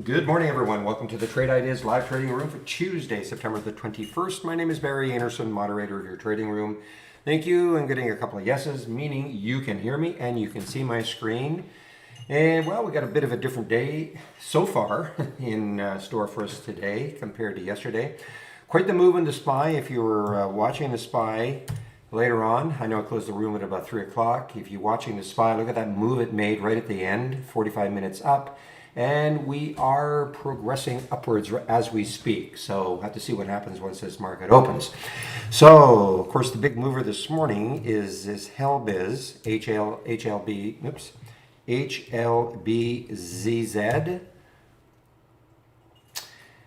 Good morning, everyone. Welcome to the Trade Ideas live trading room for Tuesday, September the 21st. My name is Barry Anderson, moderator of your trading room. Thank you. I'm getting a couple of yeses, meaning you can hear me and you can see my screen. And well, we got a bit of a different day so far in store for us today compared to yesterday. Quite the move in the SPY. If you were watching the SPY later on, I know I closed the room at about 3 o'clock. If you're watching the SPY, look at that move it made right at the end, 45 minutes up. And we are progressing upwards as we speak. So we'll have to see what happens once this market opens. So, of course, the big mover this morning is this HLBIZ, HLBZZ.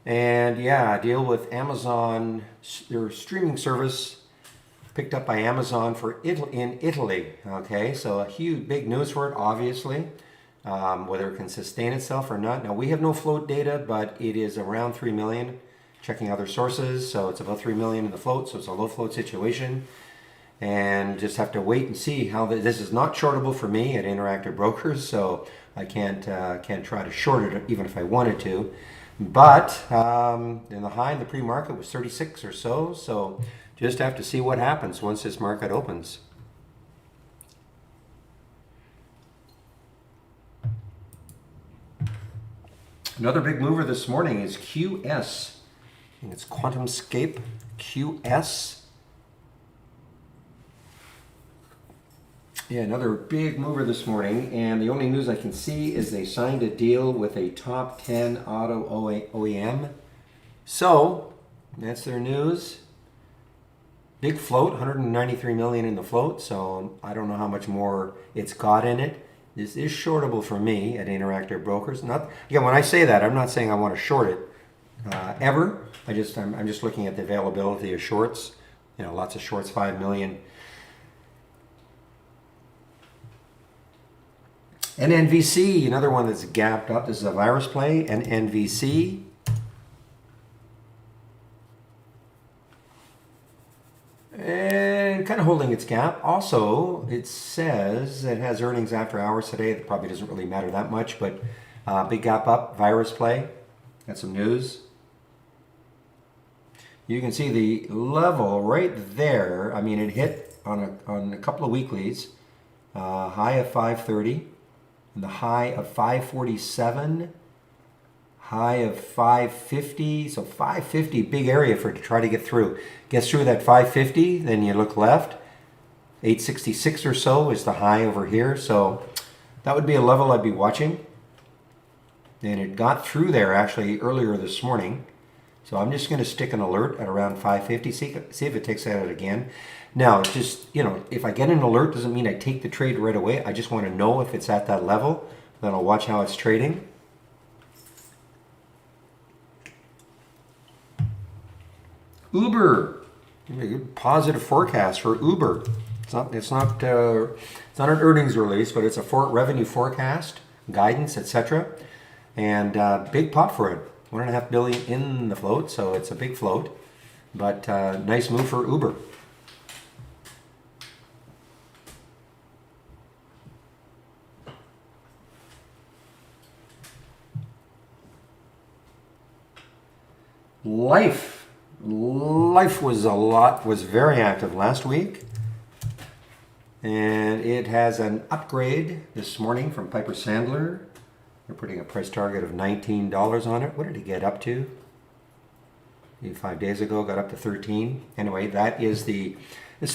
And yeah, deal with Amazon, their streaming service picked up by Amazon in Italy. Okay, so a huge, big news for it, obviously. Whether it can sustain itself or not. Now, we have no float data, but it is around 3 million, checking other sources. So it's about 3 million in the float, so it's a low float situation. And just have to wait and see how this is not shortable for me at Interactive Brokers, so I can't try to short it even if I wanted to. But in the high in the pre-market was 36 or so just have to see what happens once this market opens. Another big mover this morning is QS. I think it's QuantumScape, QS. Yeah, another big mover this morning. And the only news I can see is they signed a deal with a top 10 auto OEM. So, that's their news. Big float, 193 million in the float. So, I don't know how much more it's got in it. This is shortable for me at Interactive Brokers. Again, when I say that, I'm not saying I want to short it ever. I'm just looking at the availability of shorts. You know, lots of shorts, 5 million. NNVC, another one that's gapped up. This is a virus play. NNVC. And kind of holding its gap. Also, it says it has earnings after hours today. It probably doesn't really matter that much, but big gap up, virus play. Got some news. You can see the level right there. I mean, it hit on a couple of weeklies. High of 530, and the high of 547. High of 550, so 550, big area for it to try to get through. Gets through that 550, then you look left. 866 or so is the high over here, so that would be a level I'd be watching. And it got through there actually earlier this morning. So I'm just going to stick an alert at around 550, see if it takes that out again. Now, it's just, you know, if I get an alert, doesn't mean I take the trade right away. I just want to know if it's at that level. Then I'll watch how it's trading. Uber, positive forecast for Uber. It's not an earnings release, but it's a revenue forecast, guidance, etc. And big pop for it, 1.5 billion in the float, so it's a big float. But nice move for Uber. Life was very active last week, and it has an upgrade this morning from Piper Sandler. They're putting a price target of $19 on it. What did it get up to? Maybe 5 days ago, got up to 13. Anyway, it's the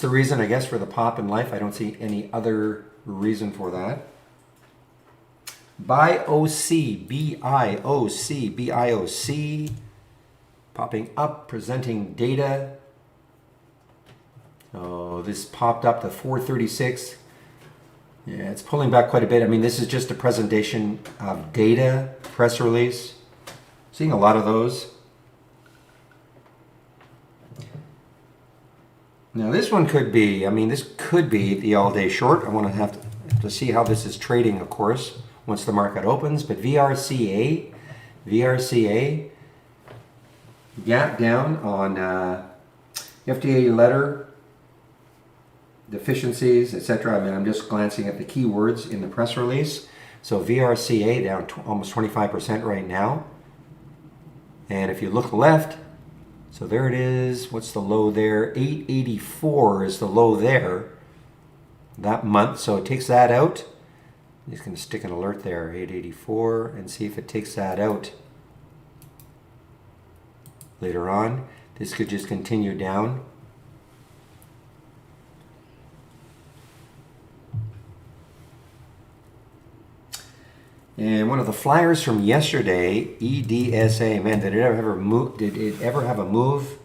reason, I guess, for the pop in Life. I don't see any other reason for that. BIOC, BIOC. Popping up, presenting data. Oh, this popped up to 436. Yeah, it's pulling back quite a bit. I mean, this is just a presentation of data, press release. Seeing a lot of those. Now, this one could be, this could be the all-day short. I want to have to see how this is trading, of course, once the market opens. But VRCA, gap down on FDA letter deficiencies, etc. I'm just glancing at the keywords in the press release. So VRCA down almost 25% right now. And if you look left, so there it is. What's the low there? 884 is the low there that month. So it takes that out. I'm just going to stick an alert there, 884, and see if it takes that out later on. This could just continue down. And one of the flyers from yesterday, EDSA, man, did it ever move? Did it ever have a move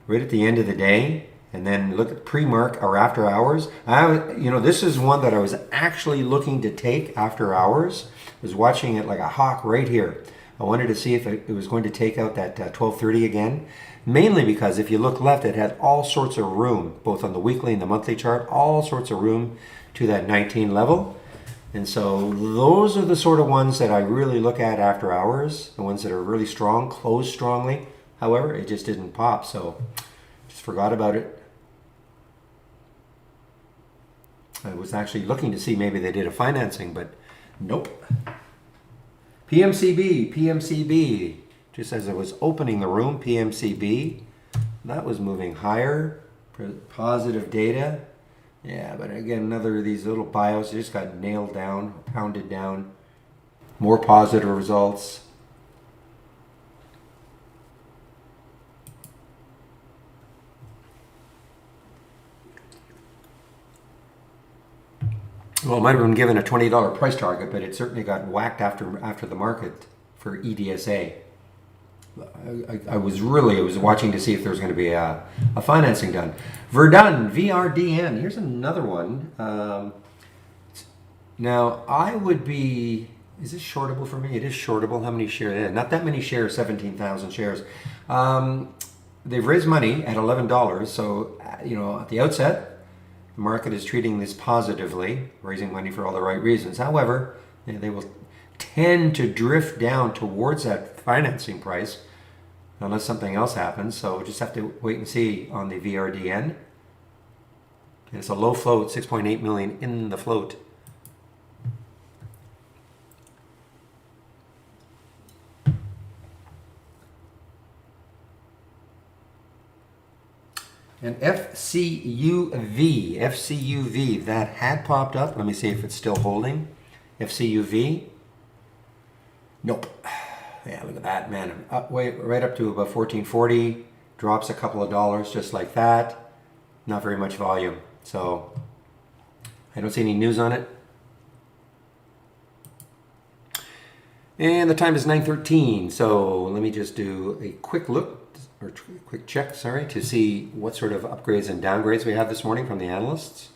right at the end of the day? And then look at pre-mark or after hours. This is one that I was actually looking to take after hours. I was watching it like a hawk right here. I wanted to see if it was going to take out that 1230 again. Mainly because if you look left, it had all sorts of room, both on the weekly and the monthly chart, all sorts of room to that 19 level. And so those are the sort of ones that I really look at after hours, the ones that are really strong, close strongly. However, it just didn't pop, so just forgot about it. I was actually looking to see maybe they did a financing, but nope. PMCB, just as I was opening the room, PMCB, that was moving higher, positive data. Yeah, but again, another of these little bios just got nailed down, pounded down. More positive results. Well, it might have been given a $20 price target, but it certainly got whacked after the market for EDSA. I was watching to see if there was going to be a financing done. Verdun, VRDN. Here's another one. Now, I would be... Is this shortable for me? It is shortable. How many shares? Yeah, not that many shares, 17,000 shares. They've raised money at $11. So, at the outset, the market is treating this positively, raising money for all the right reasons. However, they will tend to drift down towards that financing price unless something else happens. So we'll just have to wait and see on the VRDN. And it's a low float, 6.8 million in the float. And FCUV, that had popped up. Let me see if it's still holding. FCUV. Nope. Yeah, look at that, man. Right up to about 1440. Drops a couple of dollars just like that. Not very much volume. So I don't see any news on it. And the time is 9:13. So let me just do a quick look, or quick check, sorry, to see what sort of upgrades and downgrades we have this morning from the analysts.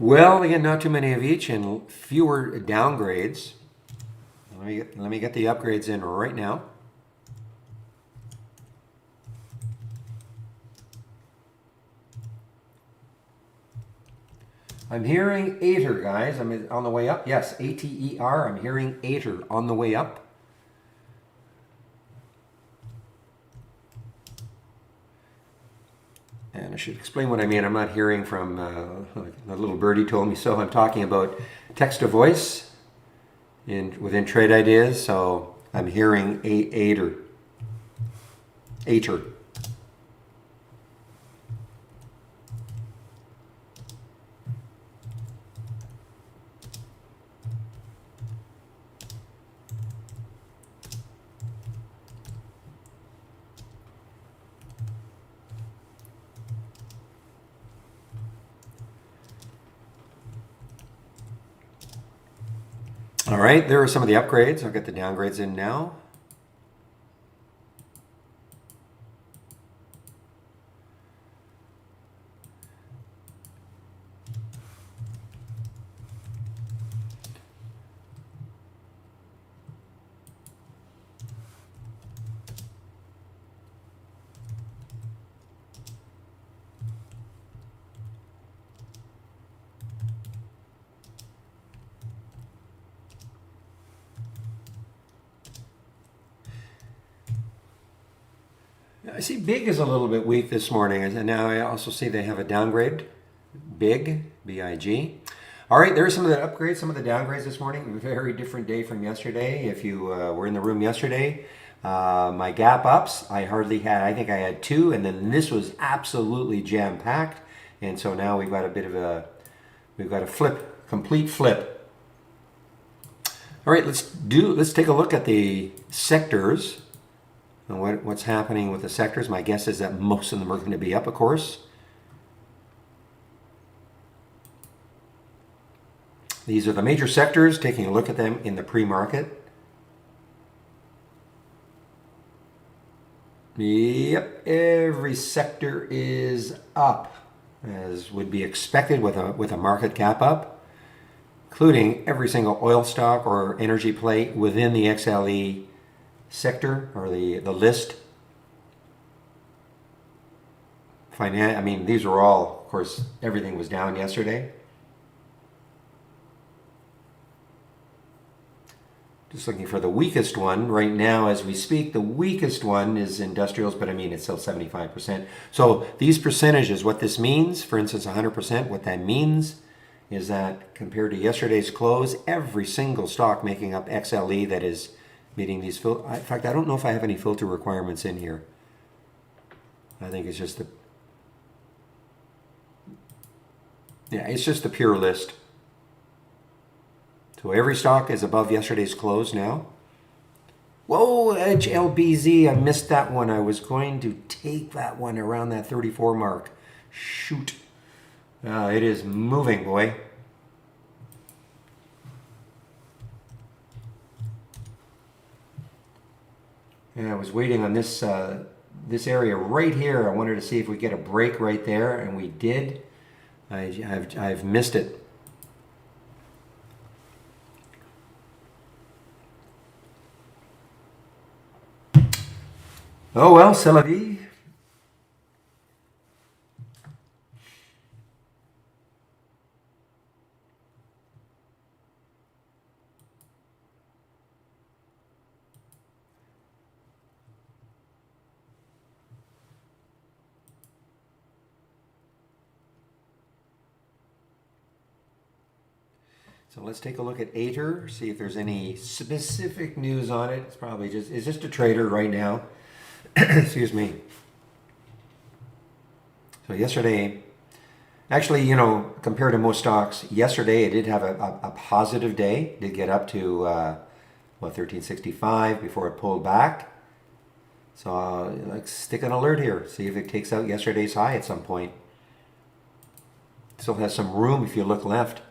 Well, again, not too many of each and fewer downgrades. Let me get the upgrades in right now. I'm hearing ATER, guys. I'm on the way up. Yes, ATER. I'm hearing ATER on the way up. And I should explain what I mean. I'm not hearing from, the little birdie told me so. I'm talking about text to voice within Trade Ideas. So I'm hearing ATER. ATER. All right, there are some of the upgrades. I'll get the downgrades in now. I see big is a little bit weak this morning, and now I also see they have a downgrade. Big, B-I-G. All right, there's some of the upgrades, some of the downgrades this morning. Very different day from yesterday. If you were in the room yesterday, my gap ups, I think I had 2, and then this was absolutely jam-packed. And so now we've got a flip, complete flip. All right, let's take a look at the sectors and what's happening with the sectors. My guess is that most of them are going to be up, of course. These are the major sectors, taking a look at them in the pre-market. Yep, every sector is up, as would be expected with a market cap up, including every single oil stock or energy play within the XLE sector or the list. I mean, these are all, of course, everything was down yesterday. Just looking for the weakest one right now as we speak. The weakest one is industrials, but I mean, it's still 75%. So these percentages, what this means, for instance, 100%, what that means is that compared to yesterday's close, every single stock making up XLE that is meeting these in fact, I don't know if I have any filter requirements in here. I think it's just it's just the pure list. So every stock is above yesterday's close now. Whoa, Edge LBZ, I missed that one. I was going to take that one around that 34 mark. Shoot. It is moving, boy. Yeah, I was waiting on this area right here. I wanted to see if we get a break right there, and we did. I've missed it. Oh well, c'est la vie. So let's take a look at Ater, see if there's any specific news on it. It's just a trader right now. Excuse me. So yesterday, actually, compared to most stocks, yesterday it did have a positive day. It did get up to 1365 before it pulled back. So let's stick an alert here. See if it takes out yesterday's high at some point. Still has some room if you look left.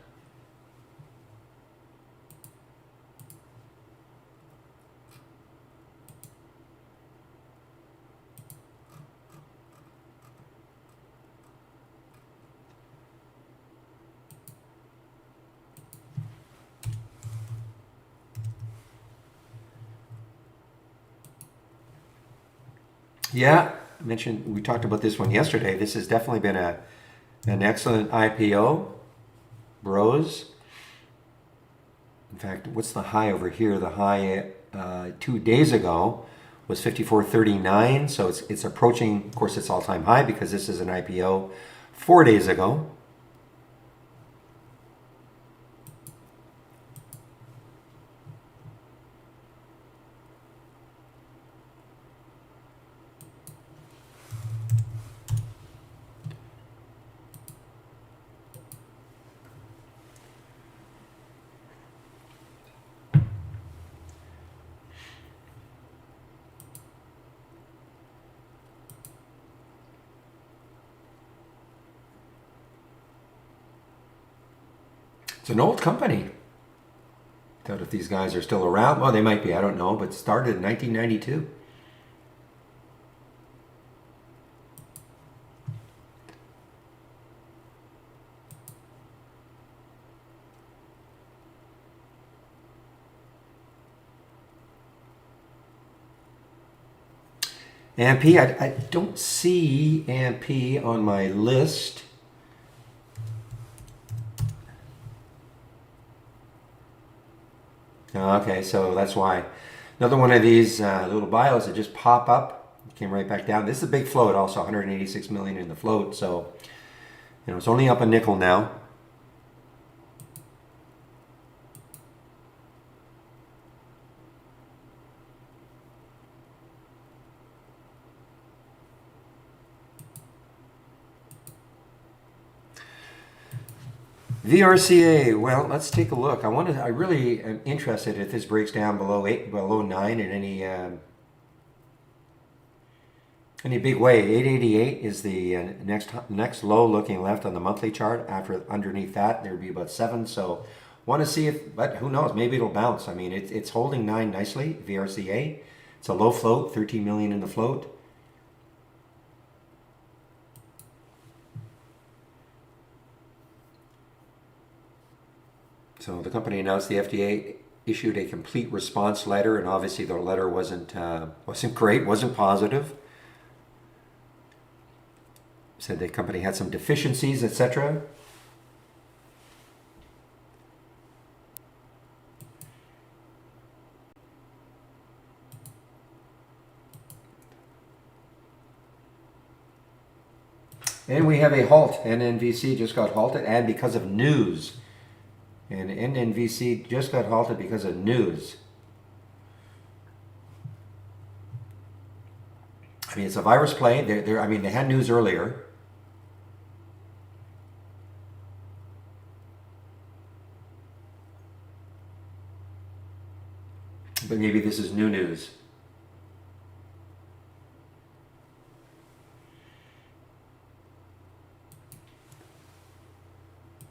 Yeah, we talked about this one yesterday. This has definitely been an excellent IPO. Bros. In fact, what's the high over here? The high 2 days ago was 54.39. So it's approaching, of course, its all-time high because this is an IPO 4 days ago. It's an old company. Doubt if these guys are still around. Well, they might be. I don't know. But started in 1992. AMP, I don't see AMP on my list. Okay, so that's why. Another one of these little bios that just pop up Came right back down. This is a big float also, 186 million in the float. So, it's only up a nickel now. VRCA, well, let's take a look. I really am interested if this breaks down below 9 in any big way. 888 is the next low looking left on the monthly chart. After underneath that, there would be about 7. So, want to see if, but who knows? Maybe it'll bounce. I mean, it's holding 9 nicely. VRCA, it's a low float, 13 million in the float. So the company announced the FDA issued a complete response letter, and obviously the letter wasn't great, wasn't positive. Said the company had some deficiencies, etc. And we have a halt. NNVC just got halted, and because of news. And NNVC just got halted because of news. I mean, it's a virus play. They had news earlier. But maybe this is new news.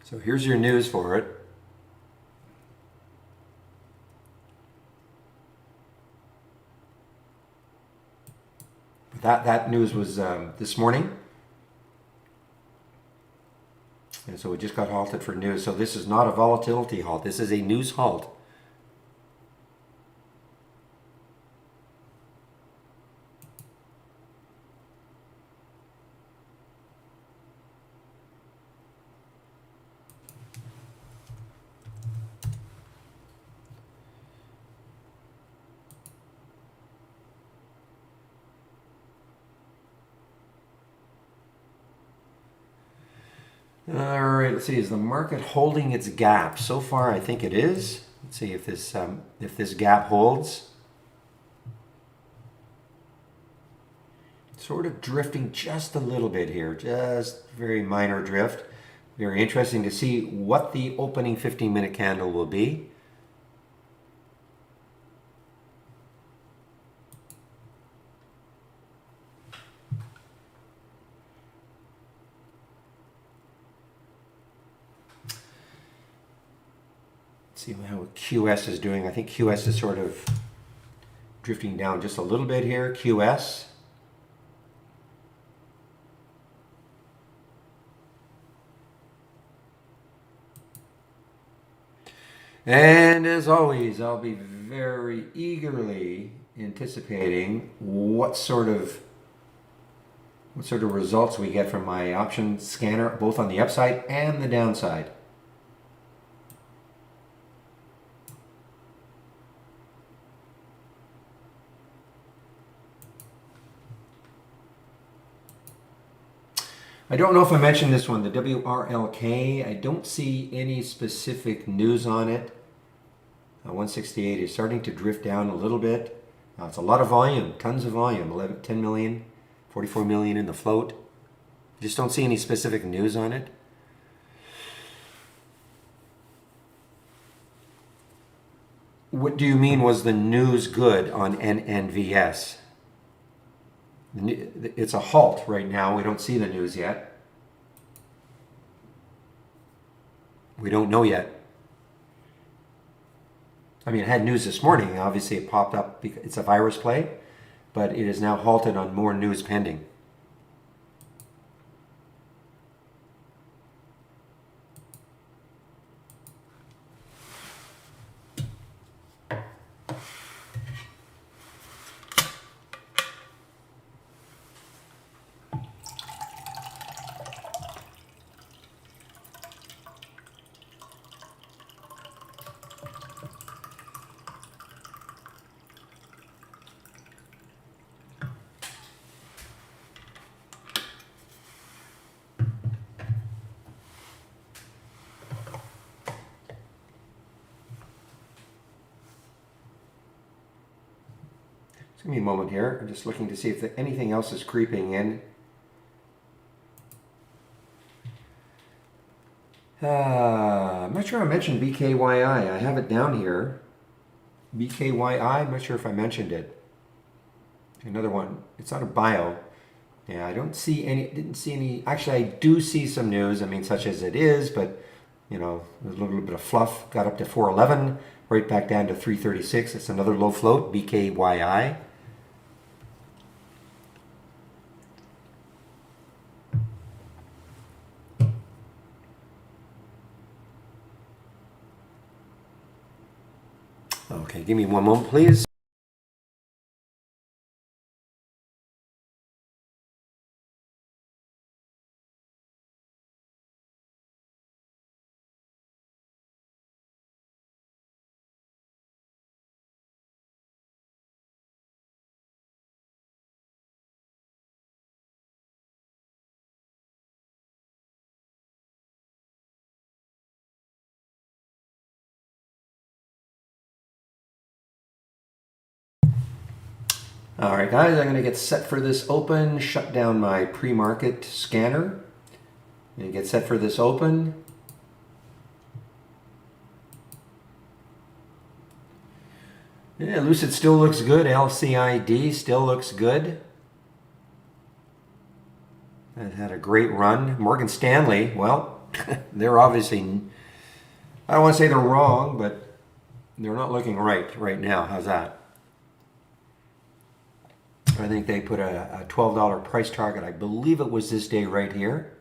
So here's your news for it. That news was this morning. And so it just got halted for news. So this is not a volatility halt. This is a news halt. All right, let's see. Is the market holding its gap? So far, I think it is. Let's see if this gap holds. Sort of drifting just a little bit here, just very minor drift. Very interesting to see what the opening 15-minute candle will be. See how QS is doing. I think QS is sort of drifting down just a little bit here. QS. And as always, I'll be very eagerly anticipating what sort of results we get from my option scanner, both on the upside and the downside. I don't know if I mentioned this one, the WRLK. I don't see any specific news on it. 168 is starting to drift down a little bit. It's a lot of volume, tons of volume, 10 million, 44 million in the float. Just don't see any specific news on it. What do you mean, was the news good on NNVS? It's a halt right now. We don't see the news yet. We don't know yet. I mean, it had news this morning. Obviously, it popped up because it's a virus play, but it is now halted on more news pending. Just give me a moment here. I'm just looking to see if anything else is creeping in. I'm not sure I mentioned BKYI. I have it down here. BKYI, I'm not sure if I mentioned it. Another one. It's not a bio. Yeah, I didn't see any. Actually, I do see some news. I mean, such as it is, but you know, there's a little bit of fluff. Got up to 411, right back down to 336. It's another low float, BKYI. Okay, give me one moment, please. All right, guys, I'm going to get set for this open, shut down my pre-market scanner, and get set for this open. Yeah, Lucid still looks good. LCID still looks good. It had a great run. Morgan Stanley, well, they're obviously, I don't want to say they're wrong, but they're not looking right now. How's that? I think they put a $12 price target. I believe it was this day right here.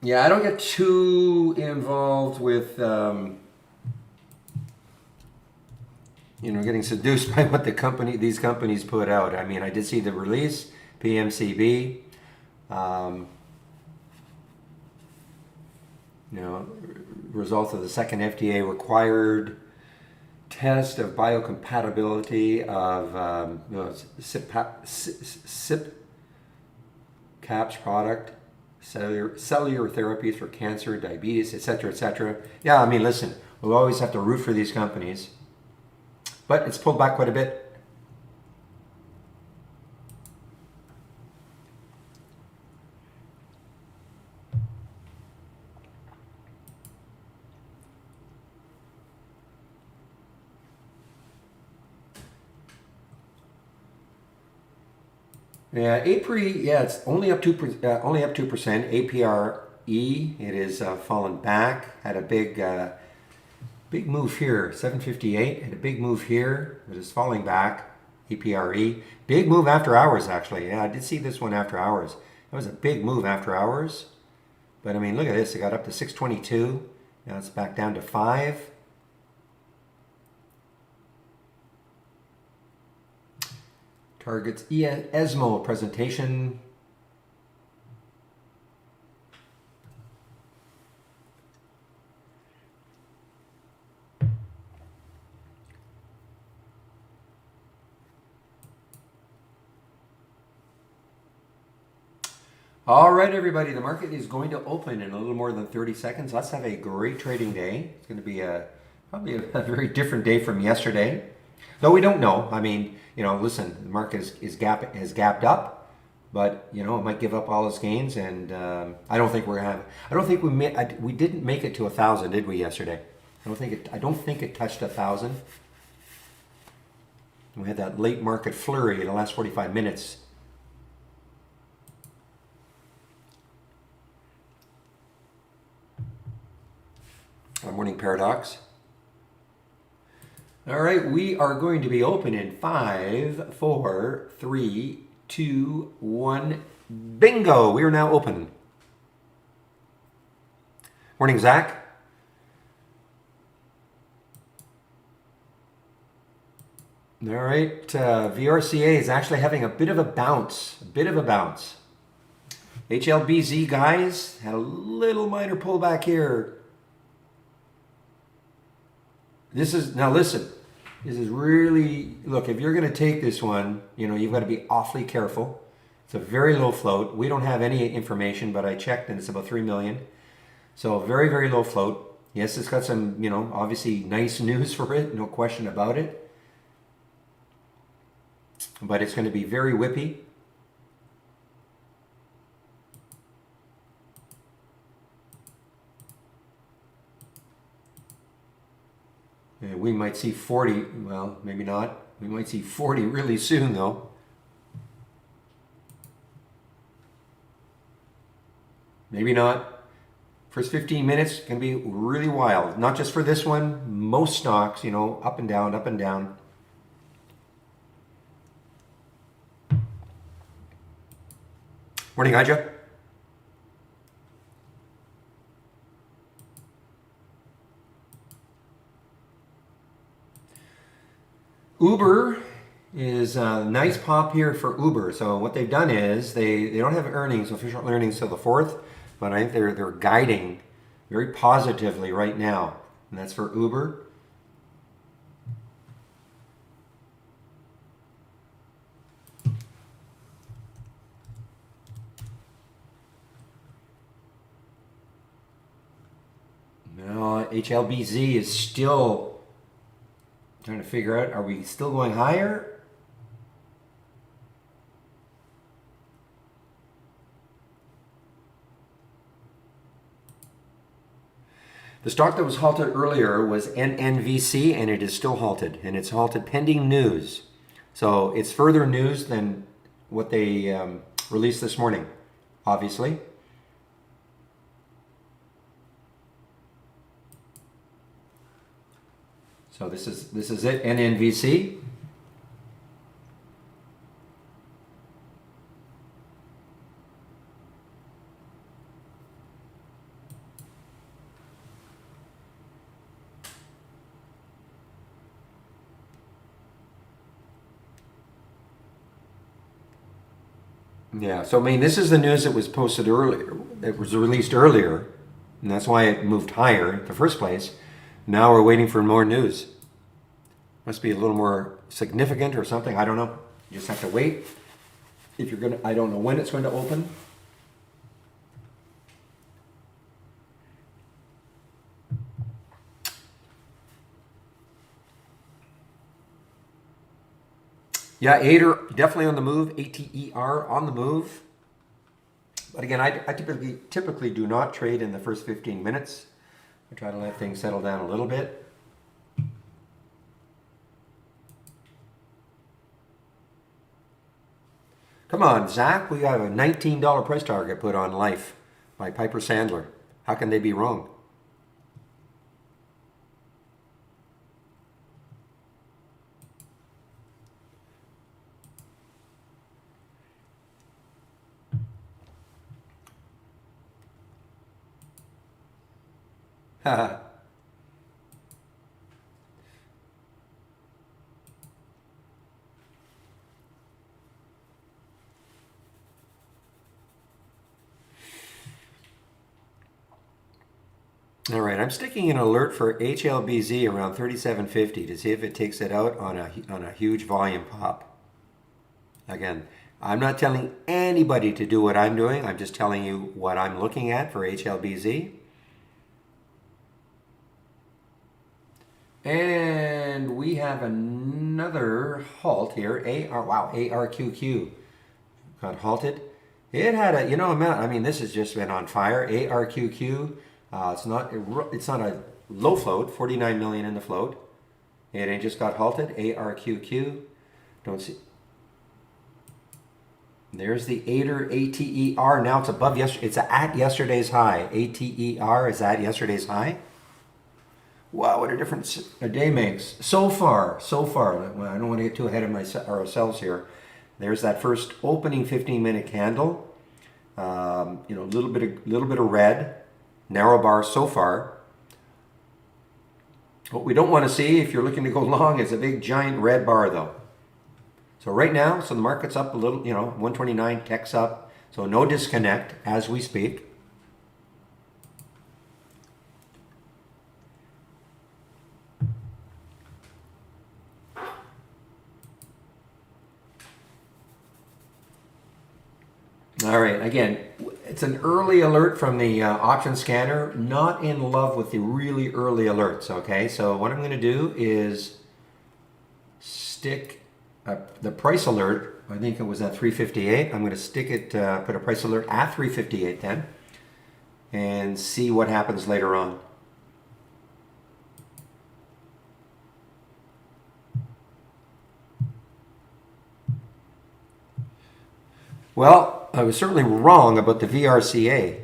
Yeah, I don't get too involved with, you know, getting seduced by what these companies put out. I mean, I did see the release, PMCB. You know, results of the second FDA required test of biocompatibility of SIP caps product, cellular therapies for cancer, diabetes, etc., etc. Yeah, I mean, listen, we'll always have to root for these companies, but it's pulled back quite a bit. Yeah, APRI, yeah, it's only up 2%. APRE, it is fallen back. Had a big move here. 758 had a big move here. It is falling back. APRE, big move after hours actually. Yeah, I did see this one after hours. That was a big move after hours. But I mean, look at this. It got up to 622. Now it's back down to 5. Targets ESMO presentation. All right, everybody, the market is going to open in a little more than 30 seconds. Let's have a great trading day. It's going to be probably a very different day from yesterday. Though we don't know. I mean, you know, listen, the market has gapped up, but you know, it might give up all its gains, and I don't think we didn't make it to 1,000, did we yesterday? I don't think it touched 1,000. We had that late market flurry in the last 45 minutes. Morning paradox. All right, we are going to be open in 5, 4, 3, 2, 1. Bingo! We are now open. Morning, Zach. All right, VRCA is actually having a bit of a bounce. HLBZ, guys, had a little minor pullback here. Now listen, this is really, look, if you're going to take this one, you know, you've got to be awfully careful It's a very low float. We don't have any information, but I checked and it's about 3 million. So very, very low float. Yes, it's got some, obviously nice news for it, no question about it. But it's going to be very whippy. And we might see 40, well, maybe not. We might see 40 really soon though. Maybe not. First 15 minutes can be really wild. Not just for this one, most stocks, up and down, up and down. Morning, Aja. Uber is a nice pop here for Uber. So what they've done is they don't have earnings, official earnings till the 4th, but I think they're guiding very positively right now. And that's for Uber. Now HLBZ is still trying to figure out, are we still going higher? The stock that was halted earlier was NNVC, and it is still halted, and it's halted pending news. So it's further news than what they released this morning, obviously. So this is it, NNVC. Yeah, so I mean, this is the news that was posted earlier. It was released earlier, and that's why it moved higher in the first place. Now we're waiting for more news. Must be a little more significant or something. I don't know. You just have to wait. If you're gonna, I don't know when it's going to open. Yeah, ATER definitely on the move. ATER on the move. But again, I typically do not trade in the first 15 minutes. I try to let things settle down a little bit. Come on, Zach, we got a $19 price target put on Life by Piper Sandler. How can they be wrong? All right, I'm sticking an alert for HLBZ around 37.50 to see if it takes it out on a huge volume pop. Again, I'm not telling anybody to do what I'm doing. I'm just telling you what I'm looking at for HLBZ. And we have another halt here. ARQQ got halted. It had a, amount. I mean, this has just been on fire. ARQQ. It's not a low float. 49 million in the float. And it just got halted. ARQQ. Don't see. There's the ATER. Now it's above yesterday. It's at yesterday's high. ATER is at yesterday's high. Wow, what a difference a day makes. So far. Well, I don't want to get too ahead of ourselves here. There's that first opening 15-minute candle. A little bit of red, narrow bar so far. What we don't want to see, if you're looking to go long, is a big giant red bar, though. So right now, the market's up a little. 129, tech's up. So no disconnect as we speak. All right, again, it's an early alert from the option scanner. Not in love with the really early alerts, okay? So what I'm going to do is stick the price alert. I think it was at 358. I'm going to stick it, put a price alert at 358 then, and see what happens later on. Well, I was certainly wrong about the VRCA.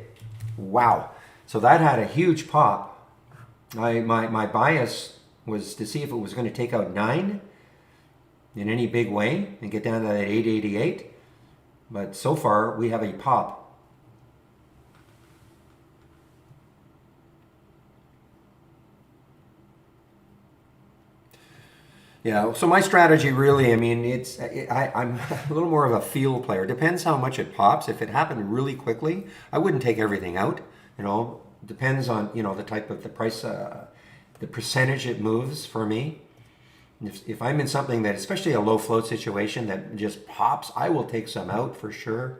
Wow. So that had a huge pop. My bias was to see if it was going to take out 9 in any big way and get down to that 888. But so far, we have a pop. Yeah, so my strategy really, I mean, I'm a little more of a feel player. Depends how much it pops. If it happened really quickly, I wouldn't take everything out. You know, depends on, you know, the type of the price, the percentage it moves for me. If I'm in something that, especially a low float situation that just pops, I will take some out for sure.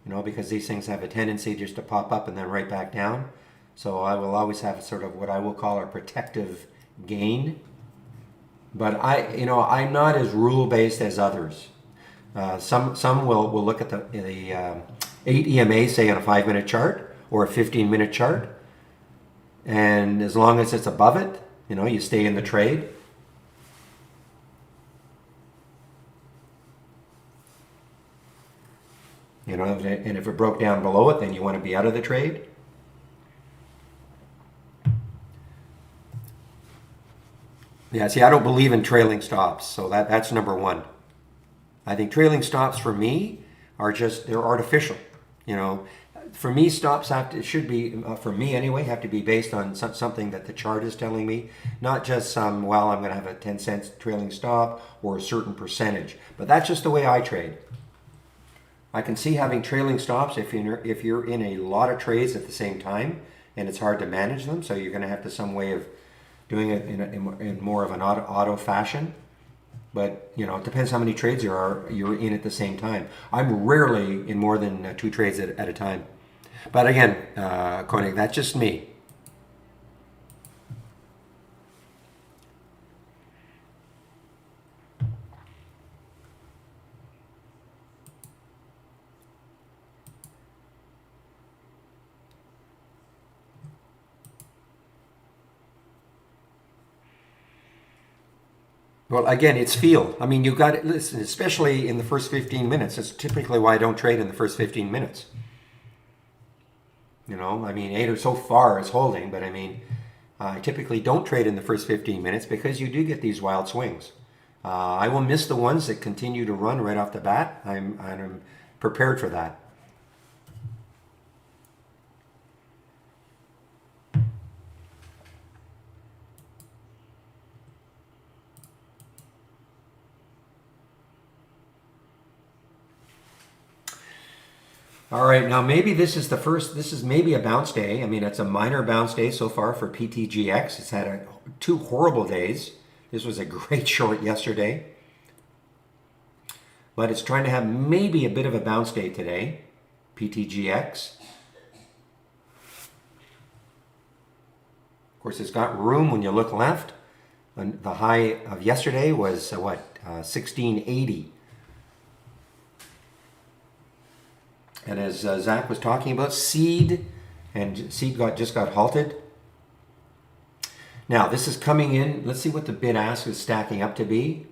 You know, because these things have a tendency just to pop up and then right back down. So I will always have sort of what I will call a protective gain. But I'm not as rule-based as others. Some will look at the 8 EMA, say on a 5-minute chart or a 15-minute chart, and as long as it's above it, you know, you stay in the trade. You know, and if it broke down below it, then you want to be out of the trade. Yeah, see, I don't believe in trailing stops, so that's number one. I think trailing stops for me are they're artificial. You know, for me, stops should be, for me anyway, have to be based on something that the chart is telling me, not just some, well, I'm going to have a 10 cents trailing stop or a certain percentage. But that's just the way I trade. I can see having trailing stops if you're in a lot of trades at the same time and it's hard to manage them, so you're going to have some way of doing it in more of an auto fashion. But, you know, it depends how many trades you're in at the same time. I'm rarely in more than 2 trades at a time. But again, Koenig, that's just me. Well, again, it's feel. I mean, you got to listen, especially in the first 15 minutes. That's typically why I don't trade in the first 15 minutes. You know, I mean, 8 or so far is holding, but I mean, I typically don't trade in the first 15 minutes because you do get these wild swings. I will miss the ones that continue to run right off the bat. I'm prepared for that. All right, now maybe this is maybe a bounce day. I mean, it's a minor bounce day so far for PTGX. It's had 2 horrible days. This was a great short yesterday. But it's trying to have maybe a bit of a bounce day today, PTGX. Of course, it's got room when you look left. And the high of yesterday was 1680. And as Zach was talking about, seed just got halted. Now this is coming in. Let's see what the bid ask is stacking up to be.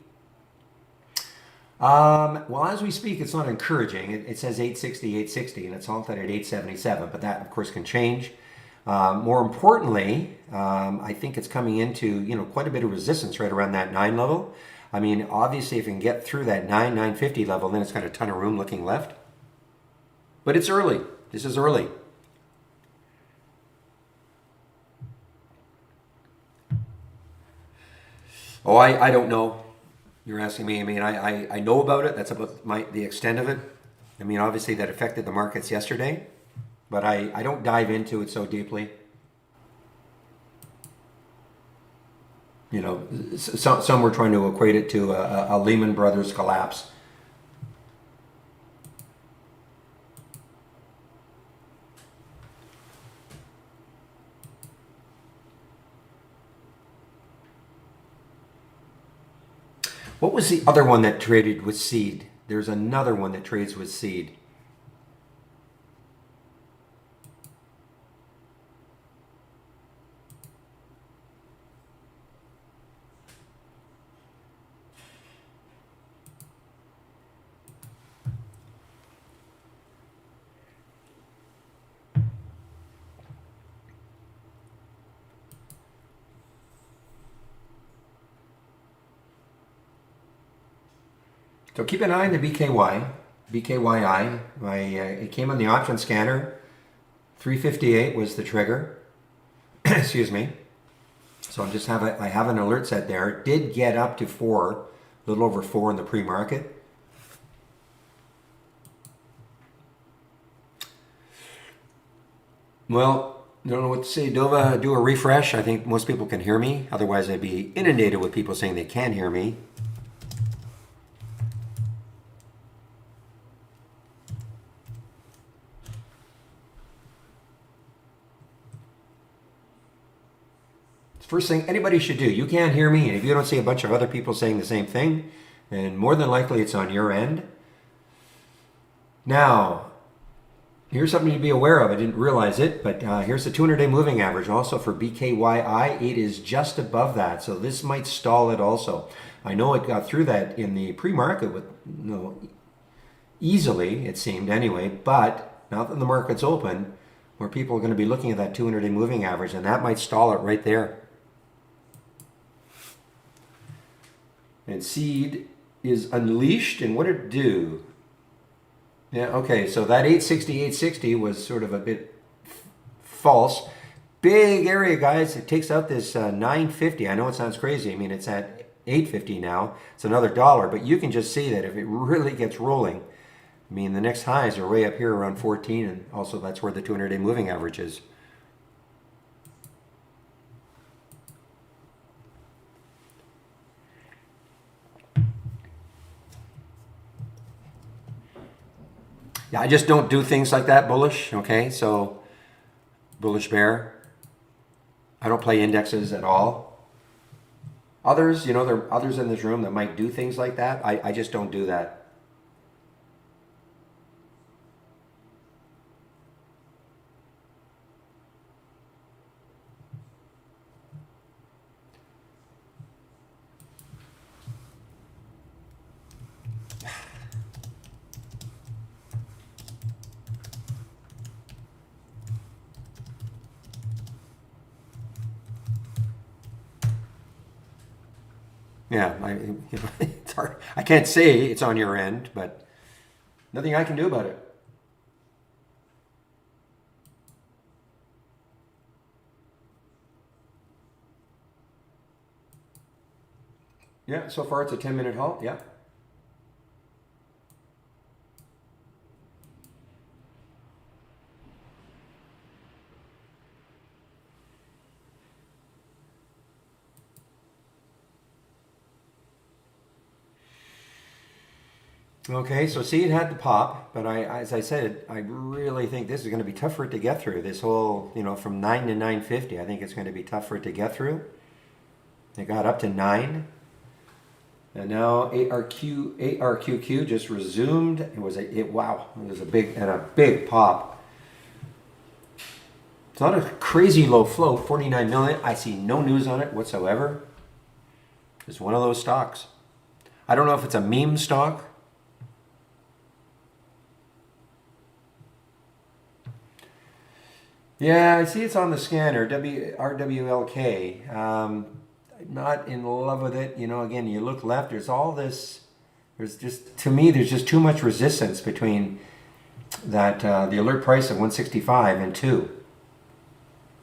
Well, as we speak, it's not encouraging. It says 860, and it's halted at 877. But that, of course, can change. More importantly, I think it's coming into quite a bit of resistance right around that 9 level. I mean, obviously, if it can get through that 950 level, then it's got a ton of room looking left. But it's early. This is early. Oh, I don't know. You're asking me. I mean, I know about it. That's about the extent of it. I mean, obviously that affected the markets yesterday, but I don't dive into it so deeply. You know, some were trying to equate it to a Lehman Brothers collapse. What was the other one that traded with seed? There's another one that trades with seed. So keep an eye on the BKYI. It came on the option scanner. 358 was the trigger. Excuse me. So I have an alert set there. It did get up to 4, a little over 4 in the pre-market. Well, I don't know what to say. Dova, do a refresh. I think most people can hear me. Otherwise, I'd be inundated with people saying they can't hear me. First thing anybody should do, you can't hear me, and if you don't see a bunch of other people saying the same thing, then more than likely it's on your end. Now, here's something to be aware of. I didn't realize it, but here's the 200-day moving average also for BKYI. It is just above that, so this might stall it also. I know it got through that in the pre-market with easily, it seemed anyway, but now that the market's open, where people are going to be looking at that 200-day moving average, and that might stall it right there. And seed is unleashed, and what did it do? Yeah, okay, so that 860 was sort of a bit false. Big area, guys. It takes out this 950. I know it sounds crazy. I mean, it's at 850 now. It's another dollar, but you can just see that if it really gets rolling, I mean, the next highs are way up here around 14, and also that's where the 200-day moving average is. Yeah, I just don't do things like that bullish, okay? So, bullish bear. I don't play indexes at all. Others, there are others in this room that might do things like that. I just don't do that. Yeah, it's hard. I can't say it's on your end, but nothing I can do about it. Yeah, so far it's a 10-minute halt, yeah. Okay, so see, it had the pop, but as I said, I really think this is going to be tough for it to get through. This whole, from 9 to 950, I think it's going to be tough for it to get through. It got up to 9. And now ARQQ just resumed. Wow, it was a big pop. It's not a crazy low flow, 49 million. I see no news on it whatsoever. It's one of those stocks. I don't know if it's a meme stock. Yeah, I see it's on the scanner, RWLK. I'm not in love with it. Again, you look left, there's all this, to me, there's just too much resistance between that, the alert price of 165 and 2.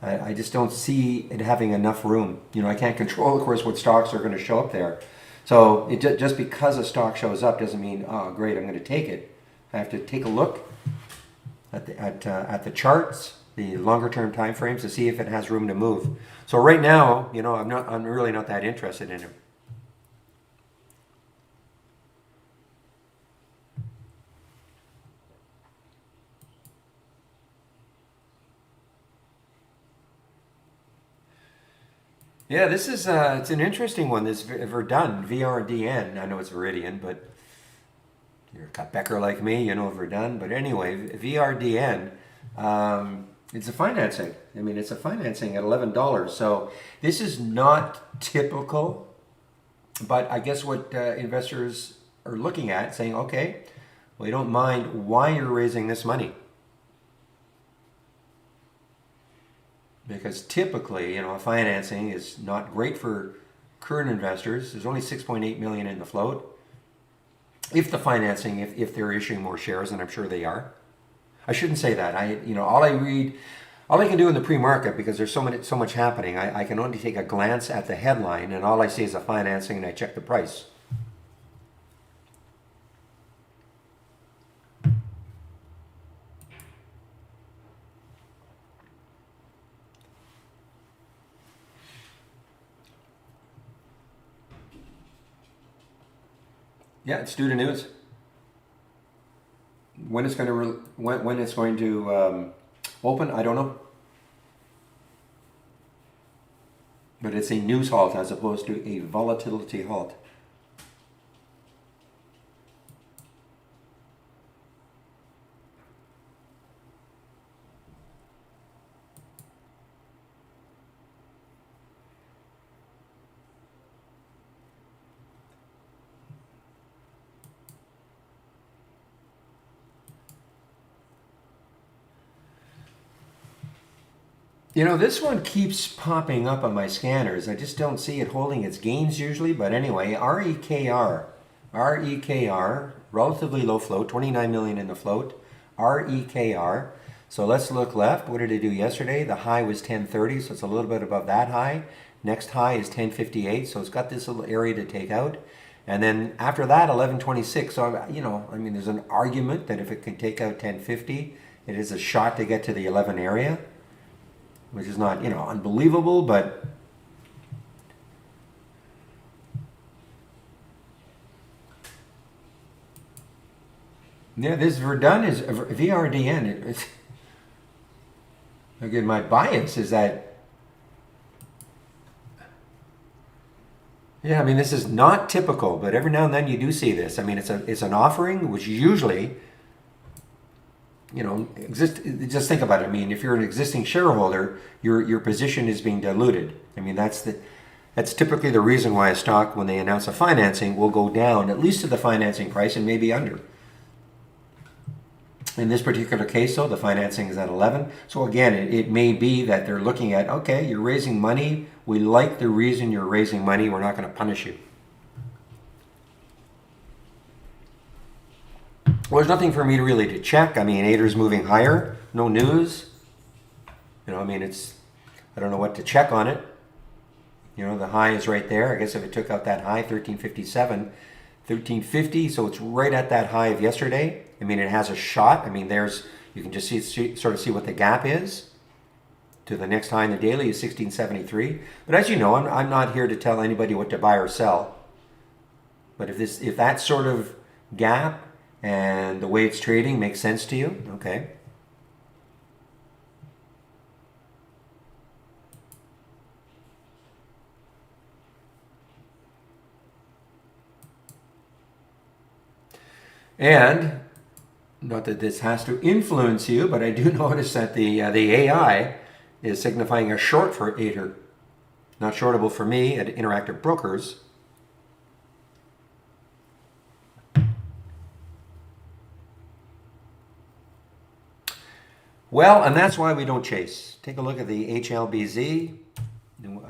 I just don't see it having enough room. I can't control, of course, what stocks are going to show up there. So just because a stock shows up doesn't mean, oh, great, I'm going to take it. I have to take a look at the charts, the longer term time frames, to see if it has room to move. So right now, I'm really not that interested in it. Yeah, this is it's an interesting one. This Verdun, VRDN. I know it's Viridian, but you're a Becker like me, you know Verdun. But anyway, VRDN. It's a financing. I mean, it's a financing at $11. So this is not typical, but I guess what investors are looking at, saying, okay, we don't mind why you're raising this money. Because typically, you know, financing is not great for current investors. There's only 6.8 million in the float. If the financing, if they're issuing more shares, and I'm sure they are. I shouldn't say that. All I can do in the pre-market, because there's so much happening, I can only take a glance at the headline, and all I see is a financing, and I check the price. Yeah, it's due to news. When it's going to open, I don't know. But it's a news halt as opposed to a volatility halt. You know, this one keeps popping up on my scanners. I just don't see it holding its gains usually. But anyway, REKR. REKR, relatively low float, 29 million in the float. REKR. So let's look left. What did it do yesterday? The high was 1030, so it's a little bit above that high. Next high is 1058, so it's got this little area to take out. And then after that, 1126. So, you know, I mean, there's an argument that if it can take out 1050, it is a shot to get to the 11 area, which is not, you know, unbelievable, but yeah, this Verdun is VRDN. Again, my bias is that, yeah, I mean, this is not typical, but every now and then you do see this. I mean, it's an offering, which usually, you know, just think about it. I mean, if you're an existing shareholder, your position is being diluted. I mean, that's typically the reason why a stock, when they announce a financing, will go down at least to the financing price and maybe under. In this particular case, though, the financing is at 11. So again, it may be that they're looking at, okay, you're raising money. We like the reason you're raising money. We're not going to punish you. Well, there's nothing for me to really to check. I mean, Ader's moving higher. No news. You know, I mean, I don't know what to check on it. You know, the high is right there. I guess if it took out that high, 1357, 1350, so it's right at that high of yesterday. I mean, it has a shot. I mean, you can just sort of see what the gap is to the next high in the daily is 1673. But as you know, I'm not here to tell anybody what to buy or sell. But if that sort of gap and the way it's trading makes sense to you, okay. And not that this has to influence you, but I do notice that the AI is signifying a short for Ader. Not shortable for me at Interactive Brokers. Well, and that's why we don't chase. Take a look at the HLBZ.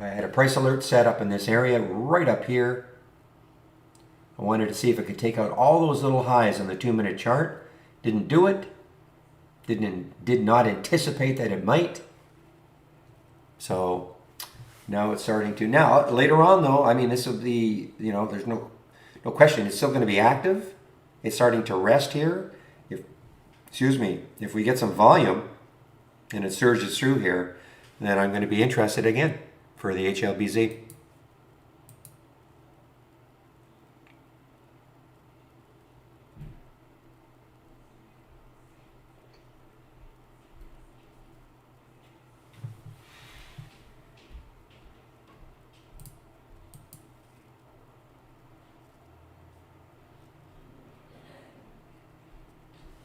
I had a price alert set up in this area right up here. I wanted to see if it could take out all those little highs on the 2-minute chart. Didn't do it. Did not anticipate that it might. So now it's starting to. Now, later on though, I mean, this will be, you know, there's no question. It's still going to be active. It's starting to rest here. If we get some volume and it surges through here, then I'm going to be interested again for the HLBZ.